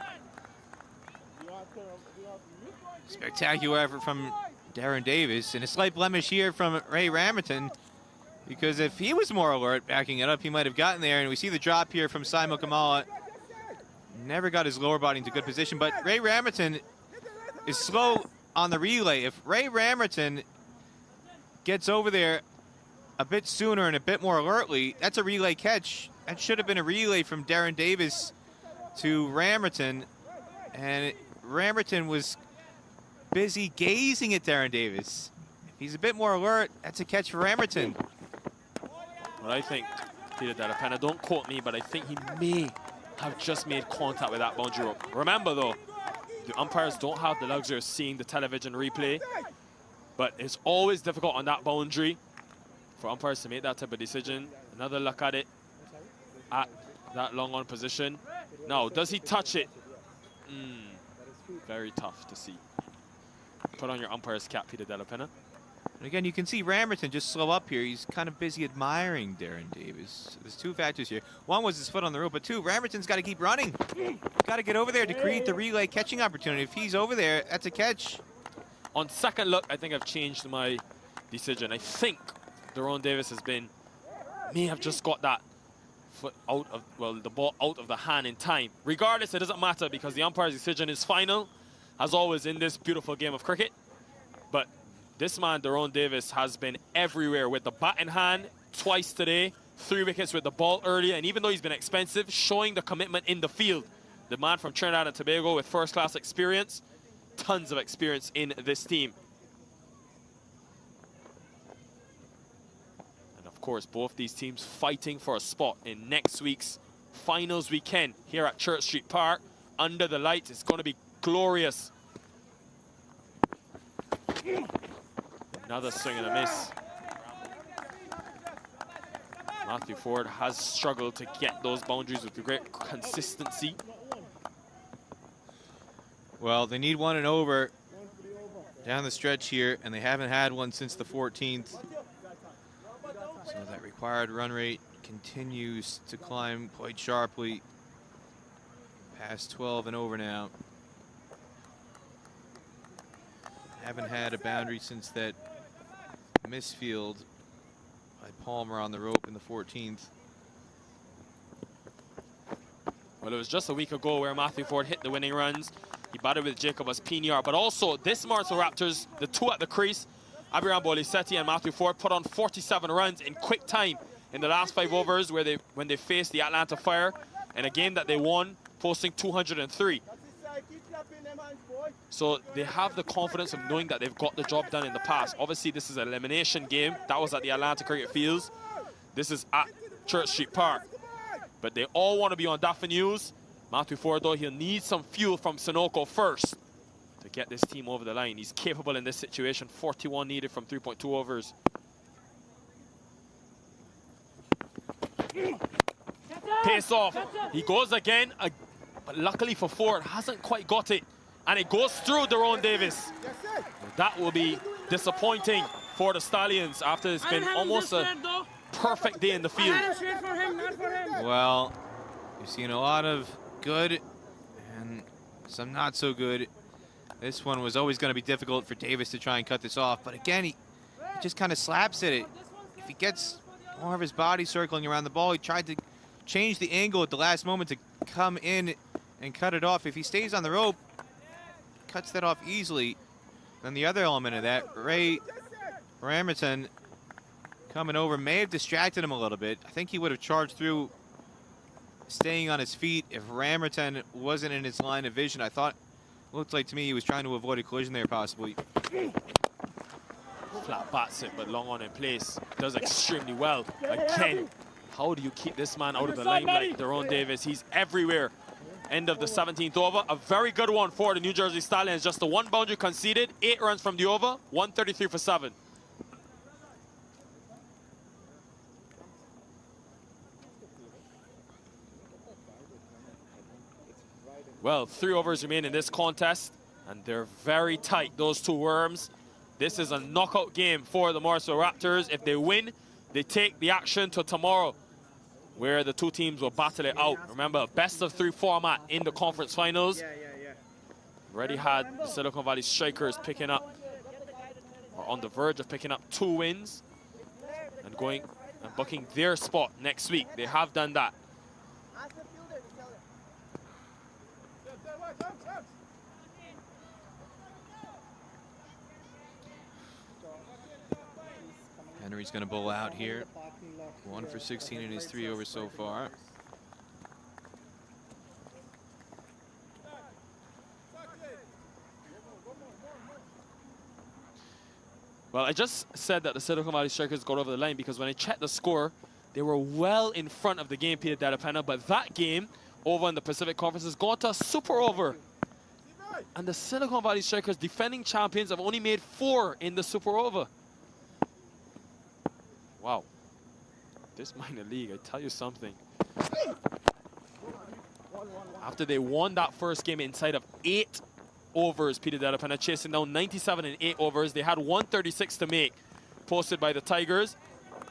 Spectacular effort from Darren Davis, and a slight blemish here from Ray Ramerton, because if he was more alert backing it up, he might have gotten there. And we see the drop here from Simon Kamala. Never got his lower body into good position, but Ray Ramerton is slow on the relay. If Ray Ramerton gets over there a bit sooner and a bit more alertly, that's a relay catch. That should have been a relay from Darren Davis to Ramerton, and Ramerton was busy gazing at Darren Davis. If he's a bit more alert, that's a catch for Ramerton. Well, I think, Peter Delapena, don't quote me, but I think he may have just made contact with that boundary rope. Remember, though, the umpires don't have the luxury of seeing the television replay, but it's always difficult on that boundary for umpires to make that type of decision. Another look at it at that long on position. Now, does he touch it? Very tough to see. Put on your umpire's cap, Peter Delapena. And again, you can see Ramerton just slow up here. He's kind of busy admiring Darren Davis. So there's two factors here. One was his foot on the rope, but two, Ramerton's got to keep running. Got to get over there to create the relay catching opportunity. If he's over there, that's a catch. On second look, I think I've changed my decision. I think Deron Davis may have just got that foot out of, well, the ball out of the hand in time. Regardless, it doesn't matter because the umpire's decision is final, as always in this beautiful game of cricket. But this man, Deron Davis, has been everywhere with the bat in hand twice today, 3 wickets with the ball earlier, and even though he's been expensive, showing the commitment in the field. The man from Trinidad and Tobago with first-class experience, tons of experience in this team. And of course, both these teams fighting for a spot in next week's finals weekend here at Church Street Park. Under the lights, it's going to be glorious. Another swing and a miss. Matthew Ford has struggled to get those boundaries with great consistency. Well, they need one and over down the stretch here, and they haven't had one since the 14th. So that required run rate continues to climb quite sharply. Past 12 and over now. Haven't had a boundary since that misfield by Palmer on the rope in the 14th. Well, it was just a week ago where Matthew Ford hit the winning runs. He batted with Jacob as PNR, but also this Morrisville Raptors, the two at the crease, Abiram Bolisetti and Matthew Ford, put on 47 runs in quick time in the last 5 overs when they faced the Atlanta Fire in a game that they won, posting 203. So they have the confidence of knowing that they've got the job done in the past. Obviously, this is an elimination game. That was at the Atlanta Cricket Fields. This is at Church Street Park. But they all want to be on Daffy News. Matthew Ford, though, he'll need some fuel from Sunoco first to get this team over the line. He's capable in this situation. 41 needed from 3.2 overs. Pace off. He goes again, but luckily for Ford, hasn't quite got it. And it goes through Deron Davis. That will be disappointing for the Stallions after it's been almost a perfect day in the field. Well, you've seen a lot of good and some not so good. This one was always going to be difficult for Davis to try and cut this off. But again, he just kind of slaps at it. If he gets more of his body circling around the ball, he tried to change the angle at the last moment to come in and cut it off. If he stays on the rope, cuts that off easily. Then the other element of that, Ray Ramerton coming over may have distracted him a little bit. I think he would have charged through staying on his feet. If Ramerton wasn't in his line of vision, I thought, looked like to me he was trying to avoid a collision there possibly. Flat bats it, but long on in place. Does extremely well. Again, how do you keep this man out of the limelight? Daron Davis, he's everywhere. End of the 17th over. A very good one for the New Jersey Stallions. Just the one boundary conceded. 8 runs from the over. 133 for 7. Well, 3 overs remain in this contest, and they're very tight, those two worms. This is a knockout game for the Morrisville Raptors. If they win, they take the action to tomorrow, where the two teams will battle it out. Remember, best of 3 format in the conference finals. Already had the Silicon Valley Strikers picking up, or on the verge of picking up 2 wins, and going and booking their spot next week. They have done that. Henry's going to bowl out here. 1 for 16 in his 3 overs so far. Well, I just said that the Silicon Valley Strikers got over the line because when I checked the score, they were well in front of the game, Peter Delapena, but that game over in the Pacific Conference has gone to a super over. And the Silicon Valley Strikers, defending champions, have only made 4 in the super over. Wow. This minor league, I tell you something. After they won that first game inside of 8 overs, Peter Delapena chasing down 97 in 8 overs. They had 136 to make, posted by the Tigers.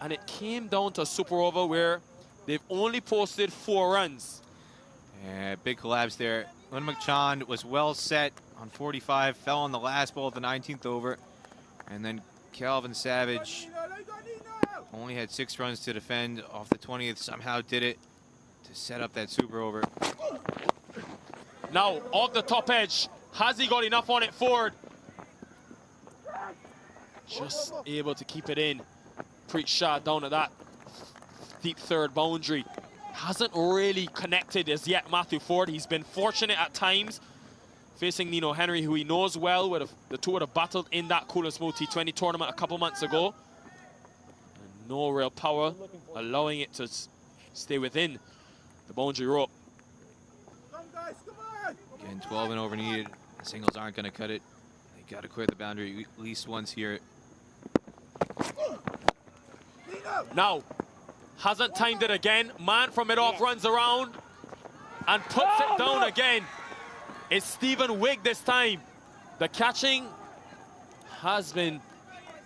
And it came down to a super over where they've only posted 4 runs. Yeah, big collapse there. Lynn McChand was well set on 45, fell on the last ball of the 19th over. And then Calvin Savage only had 6 runs to defend off the 20th. Somehow did it to set up that super over. Now, off the top edge. Has he got enough on it, Ford? Just able to keep it in. Preach shot down at that deep third boundary. Hasn't really connected as yet, Matthew Ford. He's been fortunate at times facing Nino Henry, who he knows well. The two would have battled in that Cool and Smooth T20 tournament a couple months ago. And no real power, allowing it to stay within the boundary rope. Again, 12 and over needed. The singles aren't going to cut it. They got to clear the boundary at least once here. Now, hasn't timed it again. Man from mid-off runs around and puts it down again. It's Stephen Wigg this time. The catching has been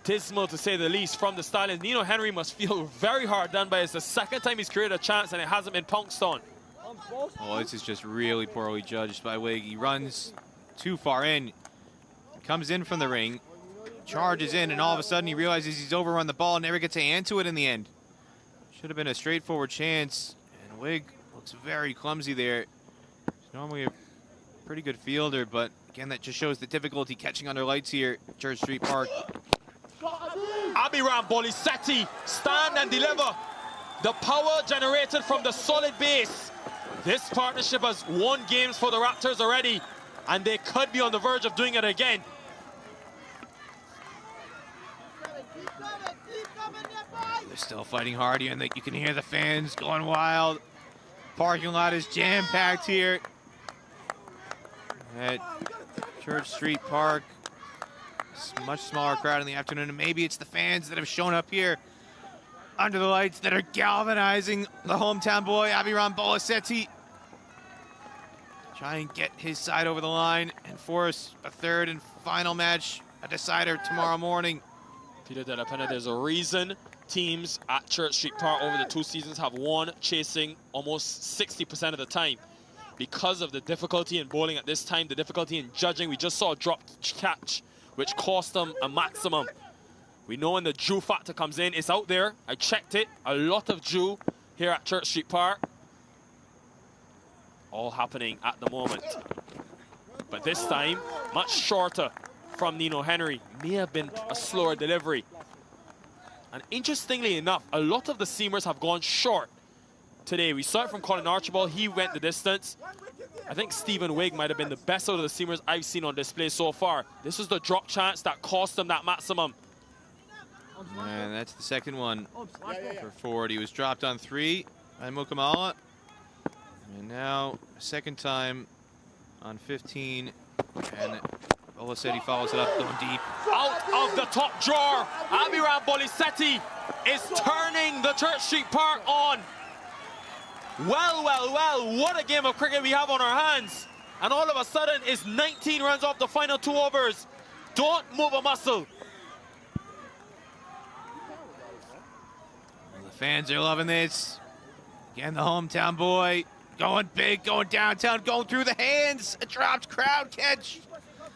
dismal, to say the least, from the Stallions. Nino Henry must feel very hard done by. It's the second time he's created a chance and it hasn't been pounced on. Oh, this is just really poorly judged by Wigg. He runs too far in, comes in from the ring, charges in, and all of a sudden he realizes he's overrun the ball and never gets a hand to it in the end. Should have been a straightforward chance, and Wigg looks very clumsy there. He's normally a pretty good fielder, but again, that just shows the difficulty catching under lights here at Church Street Park. Abiram Bolisetti, stand and deliver. The power generated from the solid base. This partnership has won games for the Raptors already, and they could be on the verge of doing it again. They're still fighting hard here, and you can hear the fans going wild. Parking lot is jam-packed here at Church Street Park. It's a much smaller crowd in the afternoon, and maybe it's the fans that have shown up here under the lights that are galvanizing the hometown boy, Abiram Bolisetti. Try and get his side over the line and force a third and final match, a decider tomorrow morning. Peter Delapena, there's a reason teams at Church Street Park over the 2 seasons have won chasing almost 60% of the time. Because of the difficulty in bowling at this time, the difficulty in judging. We just saw a dropped catch, which cost them a maximum. We know when the dew factor comes in, it's out there. I checked it. A lot of dew here at Church Street Park. All happening at the moment. But this time, much shorter from Nino Henry. May have been a slower delivery. And interestingly enough, a lot of the seamers have gone short. today. We saw it from Colin Archibald. He went the distance. I think Stephen Wigg might have been the best out of the seamers I've seen on display so far. This was the drop chance that cost him that maximum. And that's the second one for Ford. He was dropped on 3 by Mukamala. And now, second time on 15. And Bolisetti follows it up, going deep. Out of the top drawer, Abiram Bolisetti is turning the Church Street Park on. Well, well, well, what a game of cricket we have on our hands. And all of a sudden, it's 19 runs off the final 2 overs. Don't move a muscle. Well, the fans are loving this. Again, the hometown boy going big, going downtown, going through the hands. A dropped crowd catch.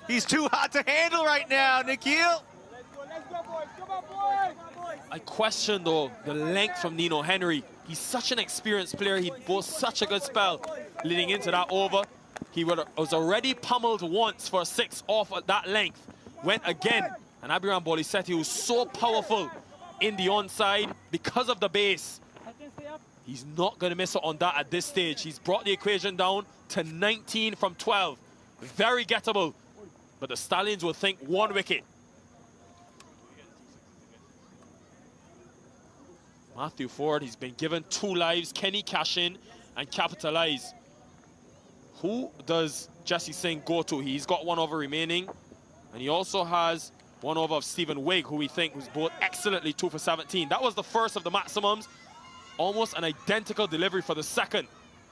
He's too hot to handle right now, Nikhil. I question, though, the length from Nino Henry. He's such an experienced player. He boasts such a good spell leading into that over. He was already pummeled once for a 6 off at that length. Went again. And Abiram Bolisetti, who's so powerful in the onside because of the base. He's not going to miss it on that at this stage. He's brought the equation down to 19 from 12. Very gettable. But the Stallions will think 1 wicket. Matthew Ford, he's been given 2 lives. Can he cash in and capitalize? Who does Jesse Singh go to? He's got 1 over remaining. And he also has 1 over of Stephen Wigg, who we think was both excellently 2 for 17. That was the first of the maximums. Almost an identical delivery for the second.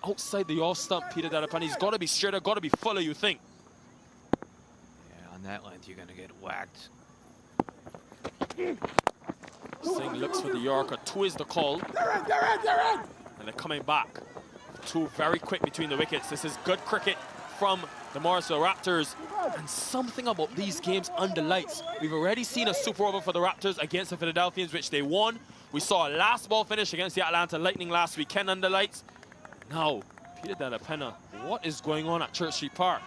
Outside the off stump, Peter Delapani. He's got to be straighter, got to be fuller, you think. Yeah, on that length, you're going to get whacked. Singh looks for the Yorker. 2 is the call. And they're coming back. 2 very quick between the wickets. This is good cricket from the Morrisville Raptors. And something about these games under lights. We've already seen a super over for the Raptors against the Philadelphians, which they won. We saw a last ball finish against the Atlanta Lightning last weekend under lights. Now, Peter Delapena, what is going on at Church Street Park?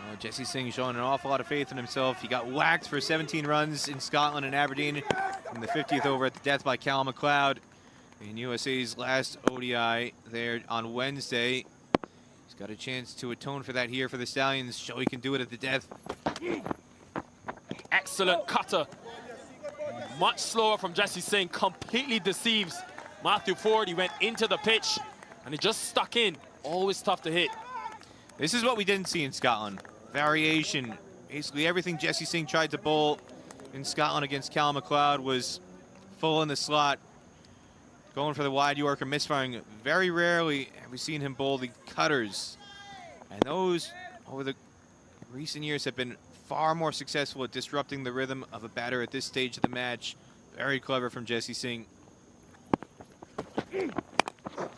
Well, Jesse Singh showing an awful lot of faith in himself. He got whacked for 17 runs in Scotland and Aberdeen in the 50th over at the death by Callum McLeod in USA's last ODI there on Wednesday. He's got a chance to atone for that here for the Stallions. Show he can do it at the death. Excellent cutter. Much slower from Jesse Singh. Completely deceives Matthew Ford. He went into the pitch and he just stuck in. Always tough to hit. This is what we didn't see in Scotland. Variation. Basically everything Jesse Singh tried to bowl in Scotland against Callum McLeod was full in the slot. Going for the wide Yorker, misfiring. Very rarely have we seen him bowl the cutters. And those, over the recent years, have been far more successful at disrupting the rhythm of a batter at this stage of the match. Very clever from Jesse Singh.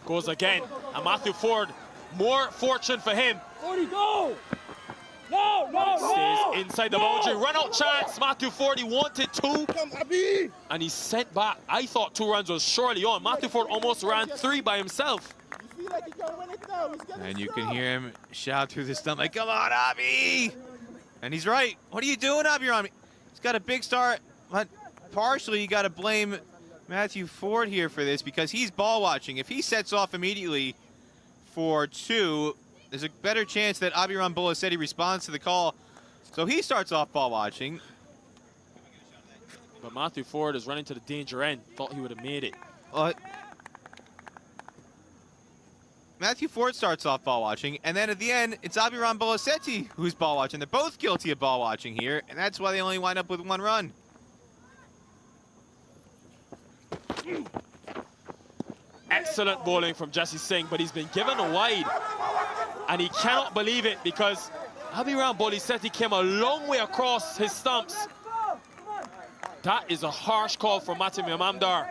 Goes again. And Matthew Ford, more fortune for him. 40, go! No, no, Stays inside the boundary. Run out chance. Matthew Ford, he wanted 2. And he's sent back. I thought 2 runs was surely on. Matthew Ford almost ran 3 by himself. And you can hear him shout through the stump like, come on, Abby! And he's right. What are you doing, Abby? He's got a big start, but partially you got to blame Matthew Ford here for this because he's ball watching. If he sets off immediately for 2, there's a better chance that Abiram Bolisetti responds to the call. So he starts off ball watching. But Matthew Ford is running to the danger end. Thought he would have made it. Matthew Ford starts off ball watching, and then at the end, it's Abiram Bolisetti who's ball watching. They're both guilty of ball watching here, and that's why they only wind up with 1 run. Excellent bowling from Jesse Singh, but he's been given a wide. And he cannot believe it because Abiram Bolisetti came a long way across his stumps. That is a harsh call from Matim Mamdar.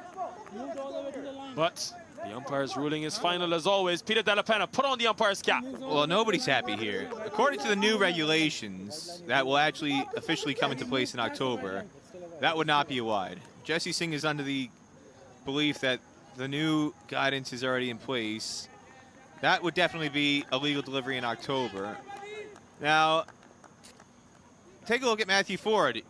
But the umpire's ruling is final as always. Peter Delapena, put on the umpire's cap. Well, nobody's happy here. According to the new regulations that will actually officially come into place in October, that would not be a wide. Jesse Singh is under the belief that the new guidance is already in place. That would definitely be a legal delivery in October. Now, take a look at Matthew Ford.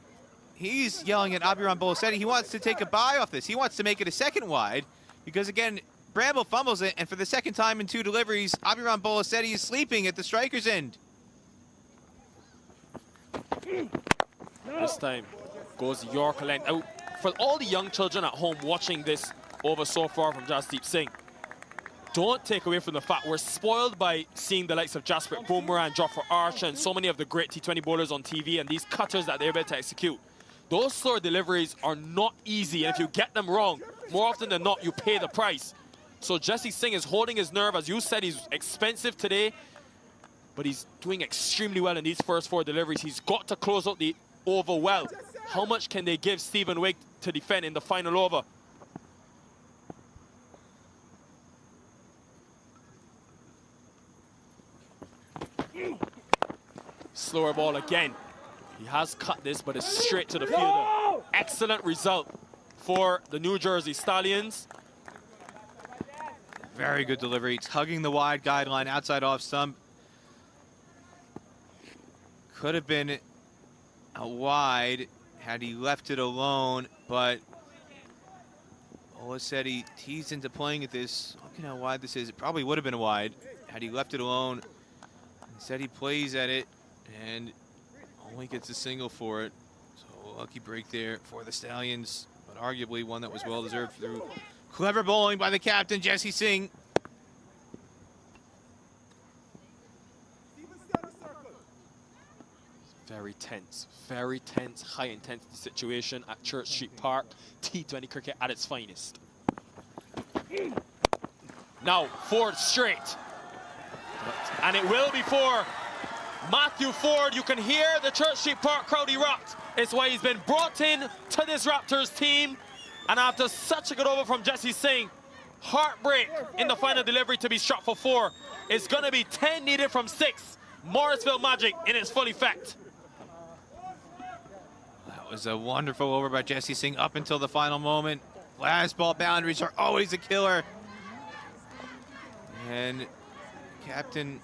He's yelling at Abiram Bolisetti. He wants to take a bye off this. He wants to make it a 2nd wide because, again, Bramble fumbles it, and for the second time in 2 deliveries, Abiram Bolasetti is sleeping at the striker's end. This time goes Yorker length out. For all the young children at home watching this over so far from Jasdeep Singh, don't take away from the fact we're spoiled by seeing the likes of Jasprit Bumrah, Jofra Archer, and so many of the great T20 bowlers on TV, and these cutters that they're able to execute. Those slower deliveries are not easy, and if you get them wrong, more often than not, you pay the price. So Jesse Singh is holding his nerve. As you said, he's expensive today, but he's doing extremely well in these first 4 deliveries. He's got to close out the over well. How much can they give Stephen Wigg to defend in the final over? Slower ball again. He has cut this, but it's straight to the fielder. Excellent result for the New Jersey Stallions. Very good delivery. Tugging the wide guideline outside off stump. Could have been a wide had he left it alone, but Bolasetti teased into playing at this. Look at how wide this is. It probably would have been a wide had he left it alone. Instead, he plays at it and only gets a single for it. So a lucky break there for the Stallions, but arguably one that was well-deserved through clever bowling by the captain, Jesse Singh. Very tense, high-intensity situation at Church Street Park. T20 cricket at its finest. Now, Ford straight. And it will be for Matthew Ford. You can hear the Church Street Park crowd erupt. It's why he's been brought in to this Raptors team. And after such a good over from Jesse Singh, heartbreak in the final delivery to be struck for 4. It's going to be 10 needed from 6. Morrisville magic in its full effect. That was a wonderful over by Jesse Singh up until the final moment. Last ball boundaries are always a killer. And captain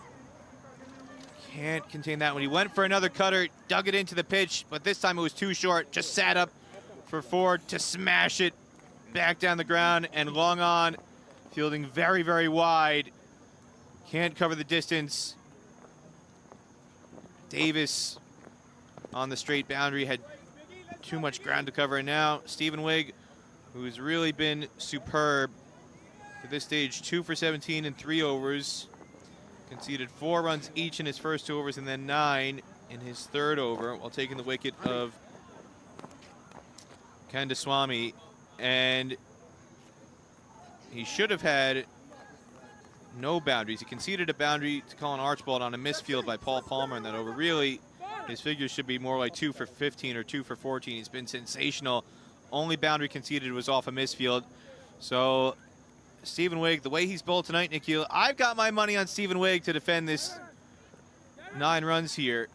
can't contain that when he went for another cutter, dug it into the pitch, but this time it was too short. Just sat up for Ford to smash it back down the ground, and long on, fielding very, very wide. Can't cover the distance. Davis on the straight boundary had too much ground to cover, and now Stephen Wigg, who's really been superb to this stage, 2 for 17 in 3 overs. Conceded 4 runs each in his first 2 overs and then 9 in his 3rd over, while taking the wicket of Kandaswamy. And he should have had no boundaries. He conceded a boundary to Colin Archibald on a misfield by Paul Palmer in that over. Really, his figures should be more like 2 for 15 or 2 for 14. He's been sensational. Only boundary conceded was off a misfield. So Stephen Wigg, the way he's bowled tonight, Nikhil, I've got my money on Stephen Wigg to defend this 9 runs here.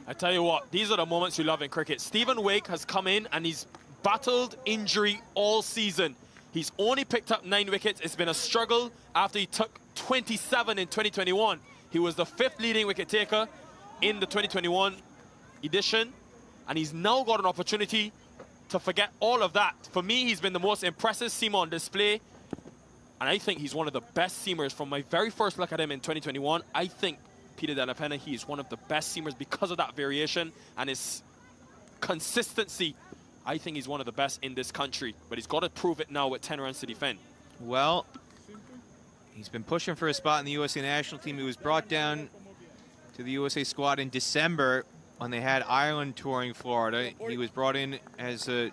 I tell you what, these are the moments you love in cricket. Stephen Wigg has come in and he's battled injury all season. He's only picked up 9 wickets. It's been a struggle after he took 27 in 2021. He was the 5th leading wicket taker in the 2021 edition, and he's now got an opportunity to forget all of that. For me, he's been the most impressive seamer on display, and I think he's one of the best seamers. From my very first look at him in 2021, I think Peter Della Penna, he is one of the best seamers because of that variation and his consistency. I think he's one of the best in this country, but he's got to prove it now with 10 runs to defend. Well, he's been pushing for a spot in the USA national team. He was brought down to the USA squad in December when they had Ireland touring Florida. He was brought in as a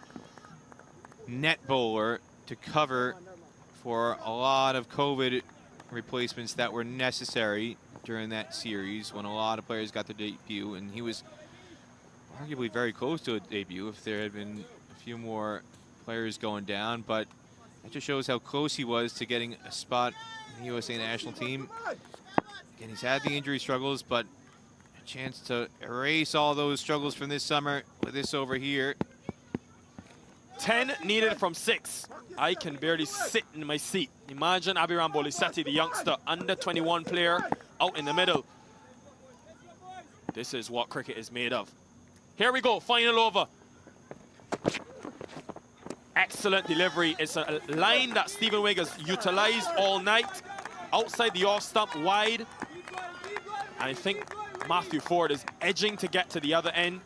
net bowler to cover for a lot of COVID replacements that were necessary during that series when a lot of players got their debut, and he was arguably very close to a debut if there had been a few more players going down, but it just shows how close he was to getting a spot in the USA national team. Again, he's had the injury struggles, but a chance to erase all those struggles from this summer with this over here. 10 needed from 6. I can barely sit in my seat. Imagine Abiram Bolasetti, the youngster, under 21 player, out in the middle. This is what cricket is made of. Here we go, final over. Excellent delivery. It's a line that Stephen Wigg has utilized all night. Outside the off stump, wide. And I think Matthew Ford is edging to get to the other end.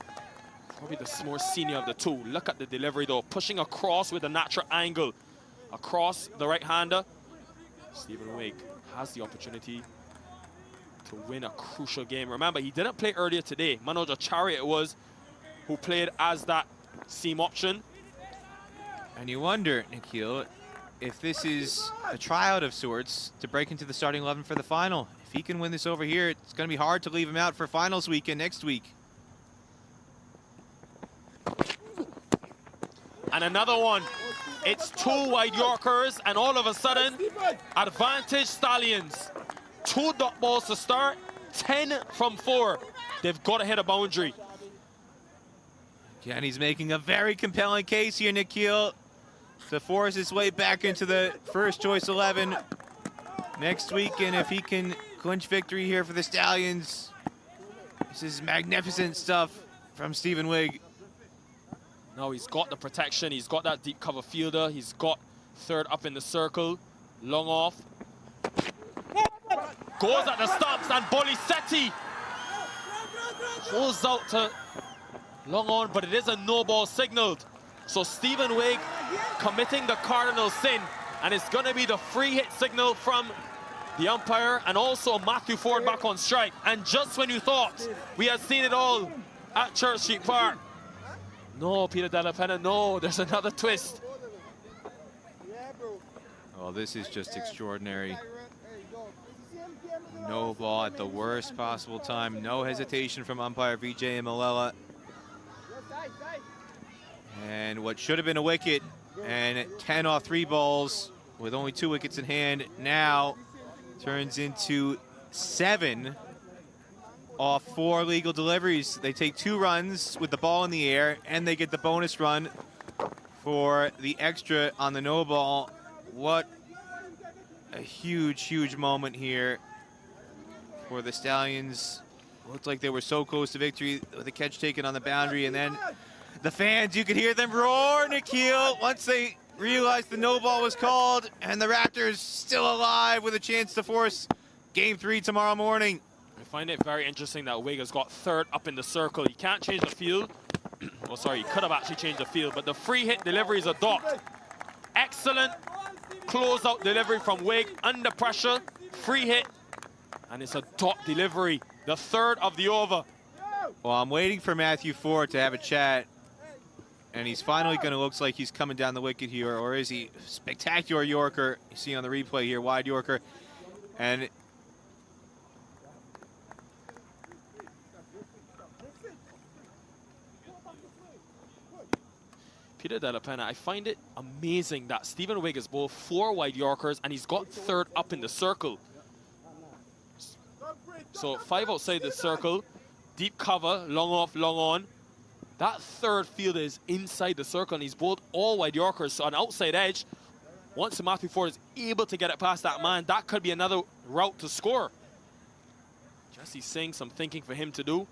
Probably the more senior of the two. Look at the delivery though, pushing across with a natural angle. Across the right-hander. Stephen Wigg has the opportunity to win a crucial game. Remember, he didn't play earlier today. Manoj Acharya it was who played as that seam option. And you wonder, Nikhil, if this is a tryout of sorts to break into the starting 11 for the final. If he can win this over here, it's going to be hard to leave him out for finals weekend next week. And another one. It's 2 wide Yorkers, and all of a sudden, advantage Stallions. 2 dot balls to start, 10 from 4. They've got to hit a boundary. And he's making a very compelling case here, Nikhil, to force his way back into the first choice 11 next week. And if he can clinch victory here for the Stallions, this is magnificent stuff from Stephen Wigg. No, he's got the protection. He's got that deep cover fielder. He's got third up in the circle. Long off. Goes at the stumps, and Bolisetti holds out to long on, but it is a no ball signaled. So Stephen Wigg committing the cardinal sin, and it's going to be the free hit signal from the umpire, and also Matthew Ford back on strike. And just when you thought we had seen it all at Church Street Park, no, Peter Della Penna, no, there's another twist. Oh, this is just extraordinary. No ball at the worst possible time. No hesitation from umpire Vijay Malella. And what should have been a wicket, and 10 off 3 balls with only 2 wickets in hand, now turns into 7 off 4 legal deliveries. They take 2 runs with the ball in the air, and they get the bonus run for the extra on the no ball. What a huge, huge moment here for the Stallions. Looked like they were so close to victory with the catch taken on the boundary, and then the fans, you could hear them roar, Nikhil, once they realized the no ball was called, and the Raptors still alive with a chance to force Game 3 tomorrow morning. I find it very interesting that Wigg has got third up in the circle. He can't change the field. Well, sorry, he could have actually changed the field, but the free hit delivery is a dot. Excellent close-out delivery from Wigg, under pressure, free hit, and it's a dot delivery, the third of the over. Well, I'm waiting for Matthew Ford to have a chat, and he's finally going to look like he's coming down the wicket here, or is he? Spectacular Yorker. You see on the replay here, wide Yorker, and Peter Della Penna, I find it amazing that Stephen Wigg has bowled 4 wide Yorkers and he's got third up in the circle. So 5 outside the circle, deep cover, long off, long on. That third fielder is inside the circle, and he's bowled all wide Yorkers. So on outside edge, once Matthew Ford is able to get it past that man, that could be another route to score. Jesse Singh, some thinking for him to do.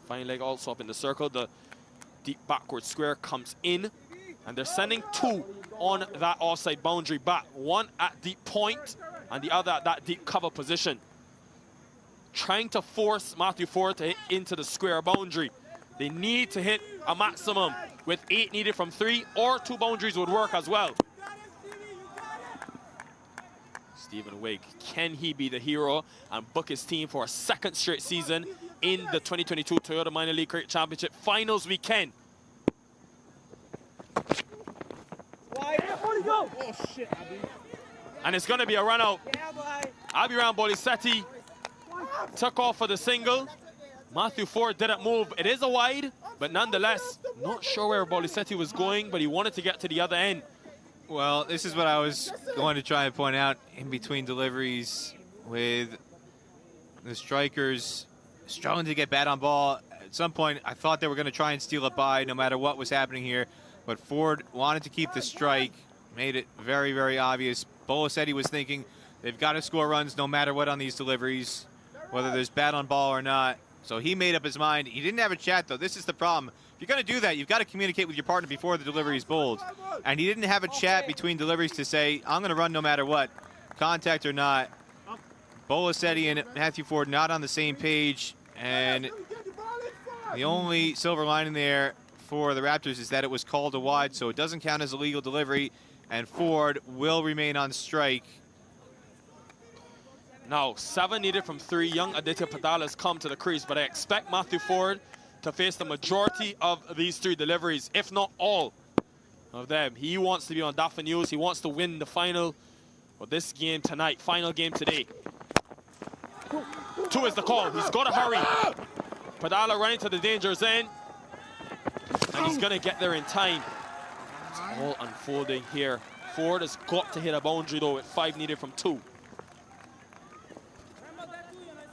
Fine leg also up in the circle. The deep backward square comes in, and they're sending 2 on that offside boundary back. 1 at deep point and the other at that deep cover position. Trying to force Matthew Ford to hit into the square boundary. They need to hit a maximum with 8 needed from 3, or 2 boundaries would work as well. Stephen Wigg, can he be the hero and book his team for a 2nd straight season in the 2022 Toyota Minor League Cricket Championship Finals weekend? Oh, shit, Abby. And it's going to be a run out. Abhiram Bolisetti took off for the single. Matthew Ford didn't move. It is a wide, but nonetheless, not sure where Bolisetti was going, but he wanted to get to the other end. well, this is what I was going to try and point out in between deliveries with the strikers struggling to get bat on ball. At some point, I thought they were going to try and steal it by no matter what was happening here, but Ford wanted to keep the strike, made it very, very obvious. Bolisetti was thinking they've got to score runs no matter what on these deliveries, whether there's bat on ball or not. So he made up his mind. He didn't have a chat, though. This is the problem. If you're going to do that, you've got to communicate with your partner before the delivery is bowled. And he didn't have a chat between deliveries to say, I'm going to run no matter what, contact or not. Bolasetti and Matthew Ford not on the same page. And the only silver lining there for the Raptors is that it was called a wide, so it doesn't count as a legal delivery. And Ford will remain on strike. Now, 7 needed from 3. Young Aditya Padala has come to the crease, but I expect Matthew Ford to face the majority of these 3 deliveries, if not all of them. He wants to be on Dafa News. He wants to win the final for this game tonight, final game today. 2 is the call. He's got to hurry. Padala running to the danger zone, and he's going to get there in time. It's all unfolding here. Ford has got to hit a boundary, though, with 5 needed from 2.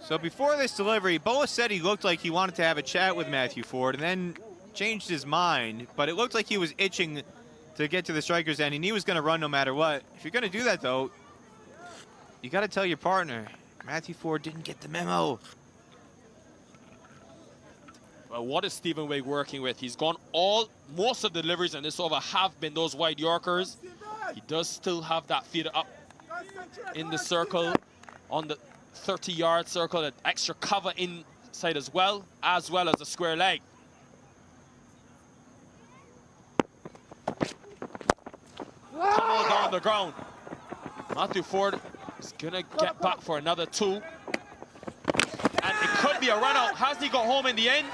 So before this delivery, Bolasetti looked like he wanted to have a chat with Matthew Ford and then changed his mind, but it looked like he was itching to get to the striker's end, and he was going to run no matter what. If you're going to do that, though, you got to tell your partner, Matthew Ford didn't get the memo. Well, what is Stephen Wigg working with? He's gone most of the deliveries in this over have been those wide Yorkers. He does still have that feeder up in the circle on the 30-yard circle, an extra cover inside as well as a square leg. Tunnel down the ground. Matthew Ford is gonna get back for another 2. And it could be a run out. Has he got home in the end?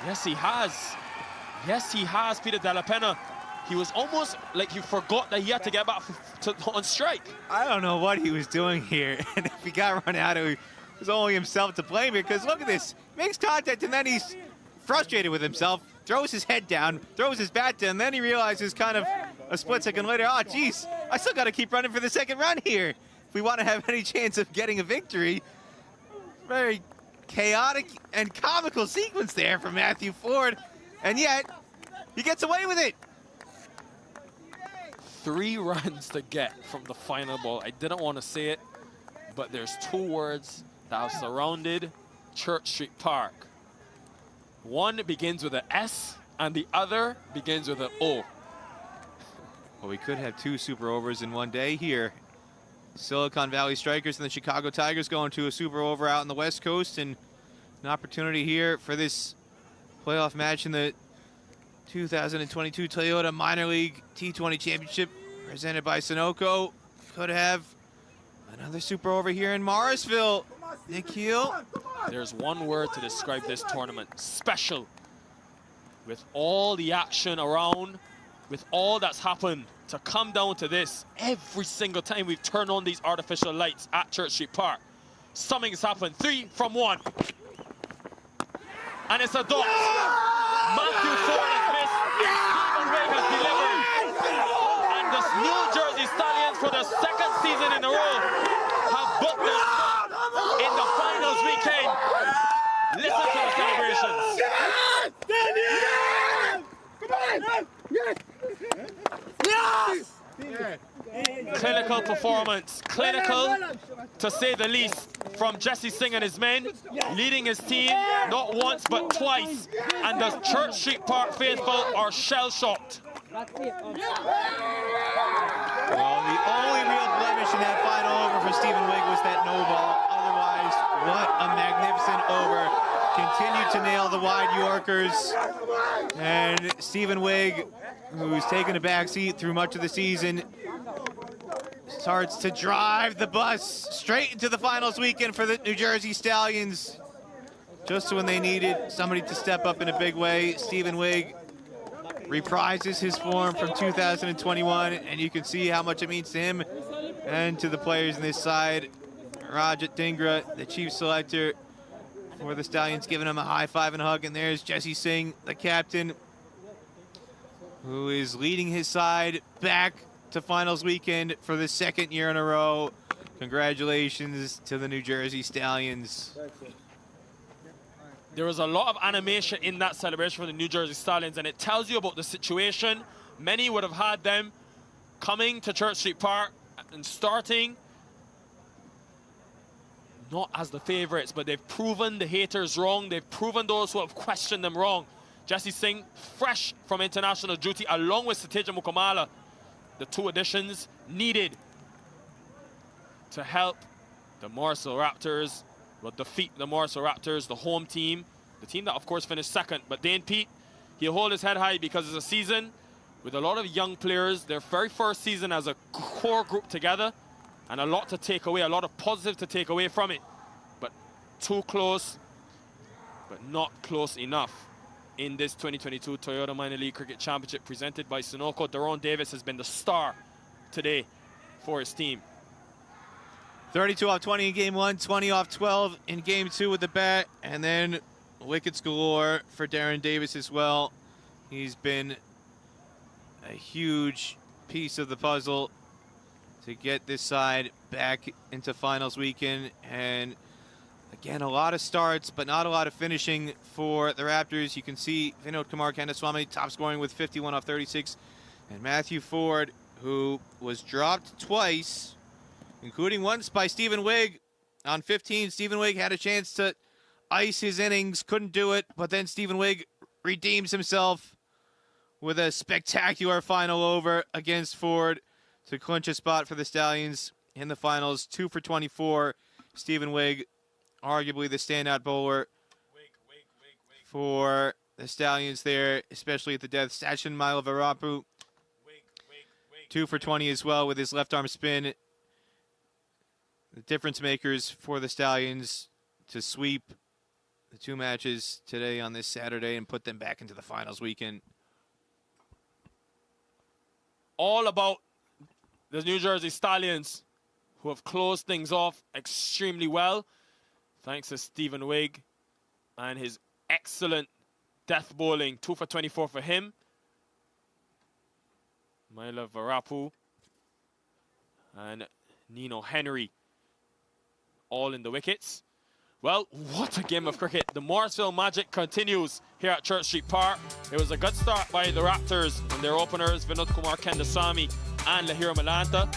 Yes, he has. Yes, he has, Peter Della Pena. He was almost like he forgot that he had to get back on strike. I don't know what he was doing here. And if he got run out, it was only himself to blame, because look at this. Makes contact, and then he's frustrated with himself, throws his head down, throws his bat down, and then he realizes kind of a split second later, oh, geez, I still got to keep running for the second run here if we want to have any chance of getting a victory. Very chaotic and comical sequence there from Matthew Ford, and yet he gets away with it. 3 runs to get from the final ball. I didn't want to say it, but there's 2 words that have surrounded Church Street Park. One begins with an S, and the other begins with an O. Well, we could have 2 super overs in one day here. Silicon Valley Strikers and the Chicago Tigers going to a super over out on the West Coast, and an opportunity here for this playoff match in the 2022 Toyota Minor League T20 Championship presented by Sunoco. Could have another super over here in Morrisville. Nikhil. There's one word to describe this tournament: special. With all the action around, with all that's happened, to come down to this every single time we've turned on these artificial lights at Church Street Park, something's happened. 3 from 1. And it's a dot. Matthew Ford has missed. Stephen Wigg has delivered. And the New Jersey Stallions, for the 2nd season in a row, have booked their spot in the finals weekend. Listen to the celebrations. Clinical performance, clinical to say the least, from Jesse Singh and his men, leading his team not once but twice, and the Church Street Park faithful are shell-shocked. Well, the only real blemish in that final over for Stephen Wigg was that no ball. Otherwise, what a magnificent over. Continued to nail the wide Yorkers. And Stephen Wigg, who's taken a back seat through much of the season, starts to drive the bus straight into the finals weekend for the New Jersey Stallions. Just when they needed somebody to step up in a big way, Stephen Wigg reprises his form from 2021, and you can see how much it means to him and to the players on this side. Rajat Dhingra, the chief selector for the Stallions, giving him a high five and hug, and there's Jesse Singh, the captain, who is leading his side back to finals weekend for the 2nd year in a row. Congratulations to the New Jersey Stallions. There was a lot of animation in that celebration for the New Jersey Stallions, and it tells you about the situation. Many would have had them coming to Church Street Park and starting not as the favorites, but they've proven the haters wrong. They've proven those who have questioned them wrong. Jesse Singh, fresh from international duty, along with Sateja Mukamala, the two additions needed to help the Morrisville Raptors, will defeat the Morrisville Raptors, the home team, the team that, of course, finished second. But Dane Pete, he'll hold his head high because it's a season with a lot of young players, their very first season as a core group together, and a lot to take away, a lot of positive to take away from it. But too close, but not close enough. In this 2022 Toyota Minor League Cricket Championship presented by Sunoco, Daron Davis has been the star today for his team. 32 off 20 in game 1, 20 off 12 in game 2 with the bat, and then wickets galore for Darren Davis as well. He's been a huge piece of the puzzle to get this side back into finals weekend. And again, a lot of starts, but not a lot of finishing for the Raptors. You can see Vinod Kumar Kandaswamy top scoring with 51 off 36. And Matthew Ford, who was dropped twice, including once by Stephen Wigg on 15. Stephen Wigg had a chance to ice his innings, couldn't do it, but then Stephen Wigg redeems himself with a spectacular final over against Ford to clinch a spot for the Stallions in the finals. 2 for 24. Stephen Wigg, arguably the standout bowler for the Stallions there, especially at the death. Sachin Mailavarampu, 2 for 20 as well with his left arm spin. The difference makers for the Stallions to sweep the 2 matches today on this Saturday and put them back into the finals weekend. All about the New Jersey Stallions, who have closed things off extremely well, thanks to Stephen Wigg and his excellent death bowling. 2 for 24 for him. Mailavarampu and Nino Henry all in the wickets. Well, what a game of cricket. The Morrisville magic continues here at Church Street Park. It was a good start by the Raptors and their openers, Vinod Kumar Kandaswamy and Lahira Malanta.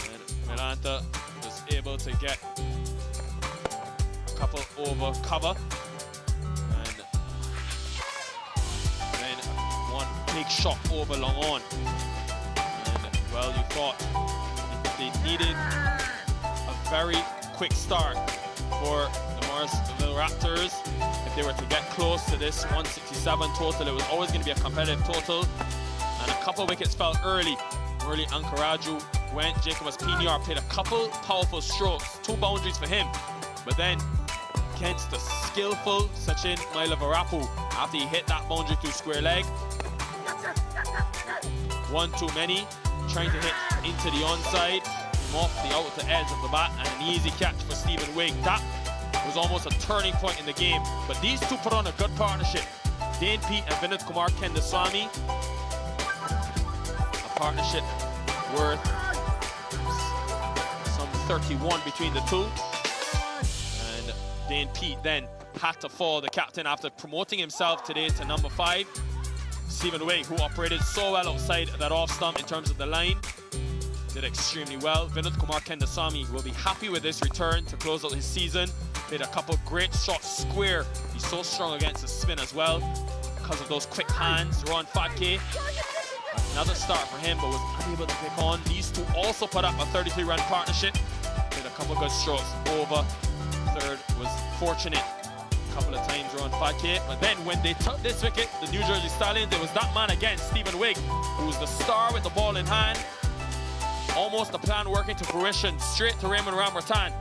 And Malanta was able to get a couple over cover. And then one big shot over long on. And, well, you thought they needed a very quick start for the Morrisville Raptors. If they were to get close to this 167 total, it was always going to be a competitive total. And a couple wickets fell early. Murli Ankaraju went. Jacobus Pinyar played a couple powerful strokes, 2 boundaries for him. But then against the skillful Sachin Mailavarampu, after he hit that boundary through square leg, one too many, trying to hit into the onside, off the outer edge of the bat, and an easy catch for Stephen Wigg. That was almost a turning point in the game. But these two put on a good partnership. Dane Pete and Vinod Kumar Kandaswamy. A partnership worth some 31 between the two. And Dane Pete then had to fall, the captain, after promoting himself today to number 5. Stephen Wigg, who operated so well outside that off stump in terms of the line, did extremely well. Vinod Kumar Kandaswamy will be happy with this return to close out his season. Played a couple great shots square. He's so strong against the spin as well because of those quick hands. Ron Fatke, another start for him, but was unable to pick on. These two also put up a 33-run partnership. Played a couple good strokes over. Third was fortunate a couple of times, Ron Fatke. But then when they took this wicket, the New Jersey Stallions, it was that man again, Stephen Wigg, who was the star with the ball in hand. Almost the plan working to fruition, straight to Raymond Ramratan.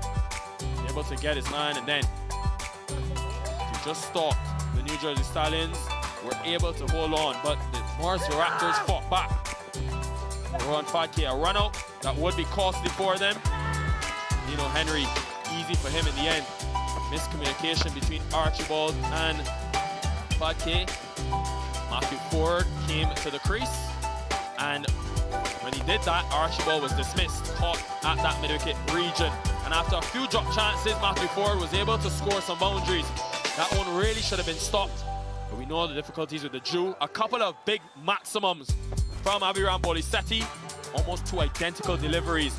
Able to get his man, and then to just stop. The New Jersey Stallions were able to hold on, but the Morrisville Raptors fought back. Ron Fatke, a run out that would be costly for them. Nino Henry, easy for him in the end. Miscommunication between Archibald and Fatke. Matthew Ford came to the crease, and when he did that, Archibald was dismissed, caught at that mid-wicket region. And after a few drop chances, Matthew Ford was able to score some boundaries. That one really should have been stopped, but we know the difficulties with the Jew. A couple of big maximums from Abhiram Bolisetti, almost 2 identical deliveries.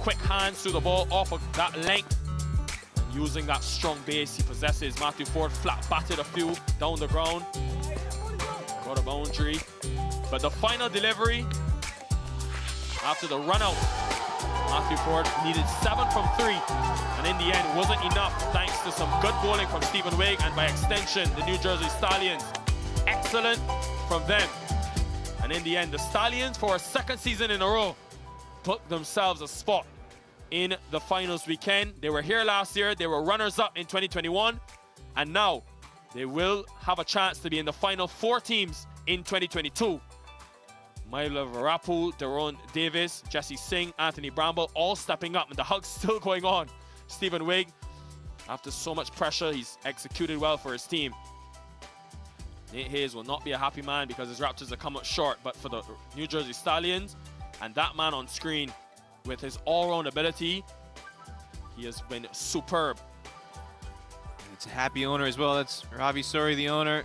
quick hands through the ball off of that length. And using that strong base he possesses, Matthew Ford flat batted a few down the ground. Got a boundary. But the final delivery, after the run out, Matthew Ford needed 7 from 3. And in the end, wasn't enough thanks to some good bowling from Stephen Wigg and by extension, the New Jersey Stallions. Excellent from them. And in the end, the Stallions, for a second season in a row, took themselves a spot in the finals weekend. They were here last year. They were runners-up in 2021. And now they will have a chance to be in the final 4 teams in 2022. Willow Raptors, Daron Davis, Jesse Singh, Anthony Bramble, all stepping up, and the hug's still going on. Stephen Wigg, after so much pressure, he's executed well for his team. Nate Hayes will not be a happy man because his Raptors have come up short, but for the New Jersey Stallions, and that man on screen with his all-round ability, he has been superb. It's a happy owner as well. That's Ravi Suri, the owner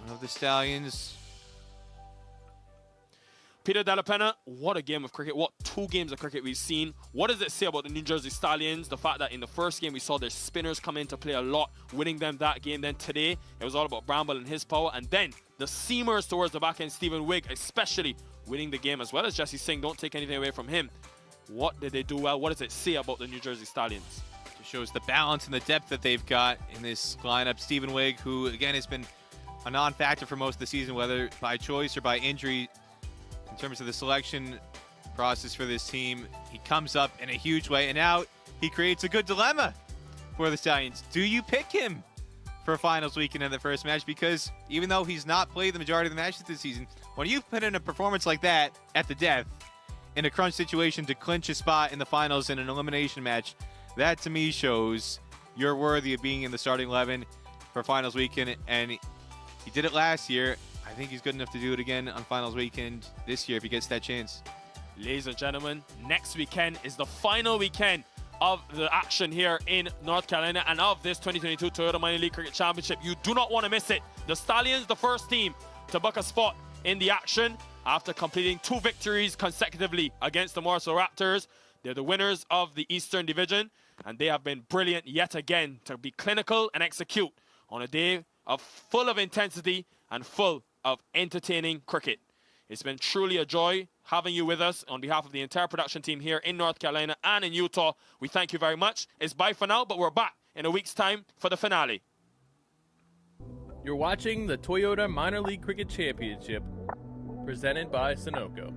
of the Stallions. Peter Della Penna, what a game of cricket. What 2 games of cricket we've seen. What does it say about the New Jersey Stallions? The fact that in the first game we saw their spinners come in to play a lot, winning them that game. Then today, it was all about Bramble and his power. And then the seamers towards the back end, Stephen Wigg especially winning the game, as well as Jesse Singh. Don't take anything away from him. What did they do well? What does it say about the New Jersey Stallions? It shows the balance and the depth that they've got in this lineup. Stephen Wigg, who again has been a non-factor for most of the season, whether by choice or by injury. In terms of the selection process for this team, he comes up in a huge way, and now he creates a good dilemma for the Stallions. Do you pick him for finals weekend in the first match? Because even though he's not played the majority of the matches this season, when you put in a performance like that at the death in a crunch situation to clinch a spot in the finals in an elimination match, that to me shows you're worthy of being in the starting 11 for finals weekend, and he did it last year. I think he's good enough to do it again on finals weekend this year if he gets that chance. Ladies and gentlemen, next weekend is the final weekend of the action here in North Carolina and of this 2022 Toyota Minor League Cricket Championship. You do not want to miss it. The Stallions, the first team to book a spot in the action after completing 2 victories consecutively against the Morrisville Raptors. They're the winners of the Eastern Division, and they have been brilliant yet again to be clinical and execute on a day full of intensity and full of entertaining cricket. It's been truly a joy having you with us on behalf of the entire production team here in North Carolina and in Utah. We thank you very much. It's bye for now, but we're back in a week's time for the finale. You're watching the Toyota Minor League Cricket Championship, presented by Sunoco.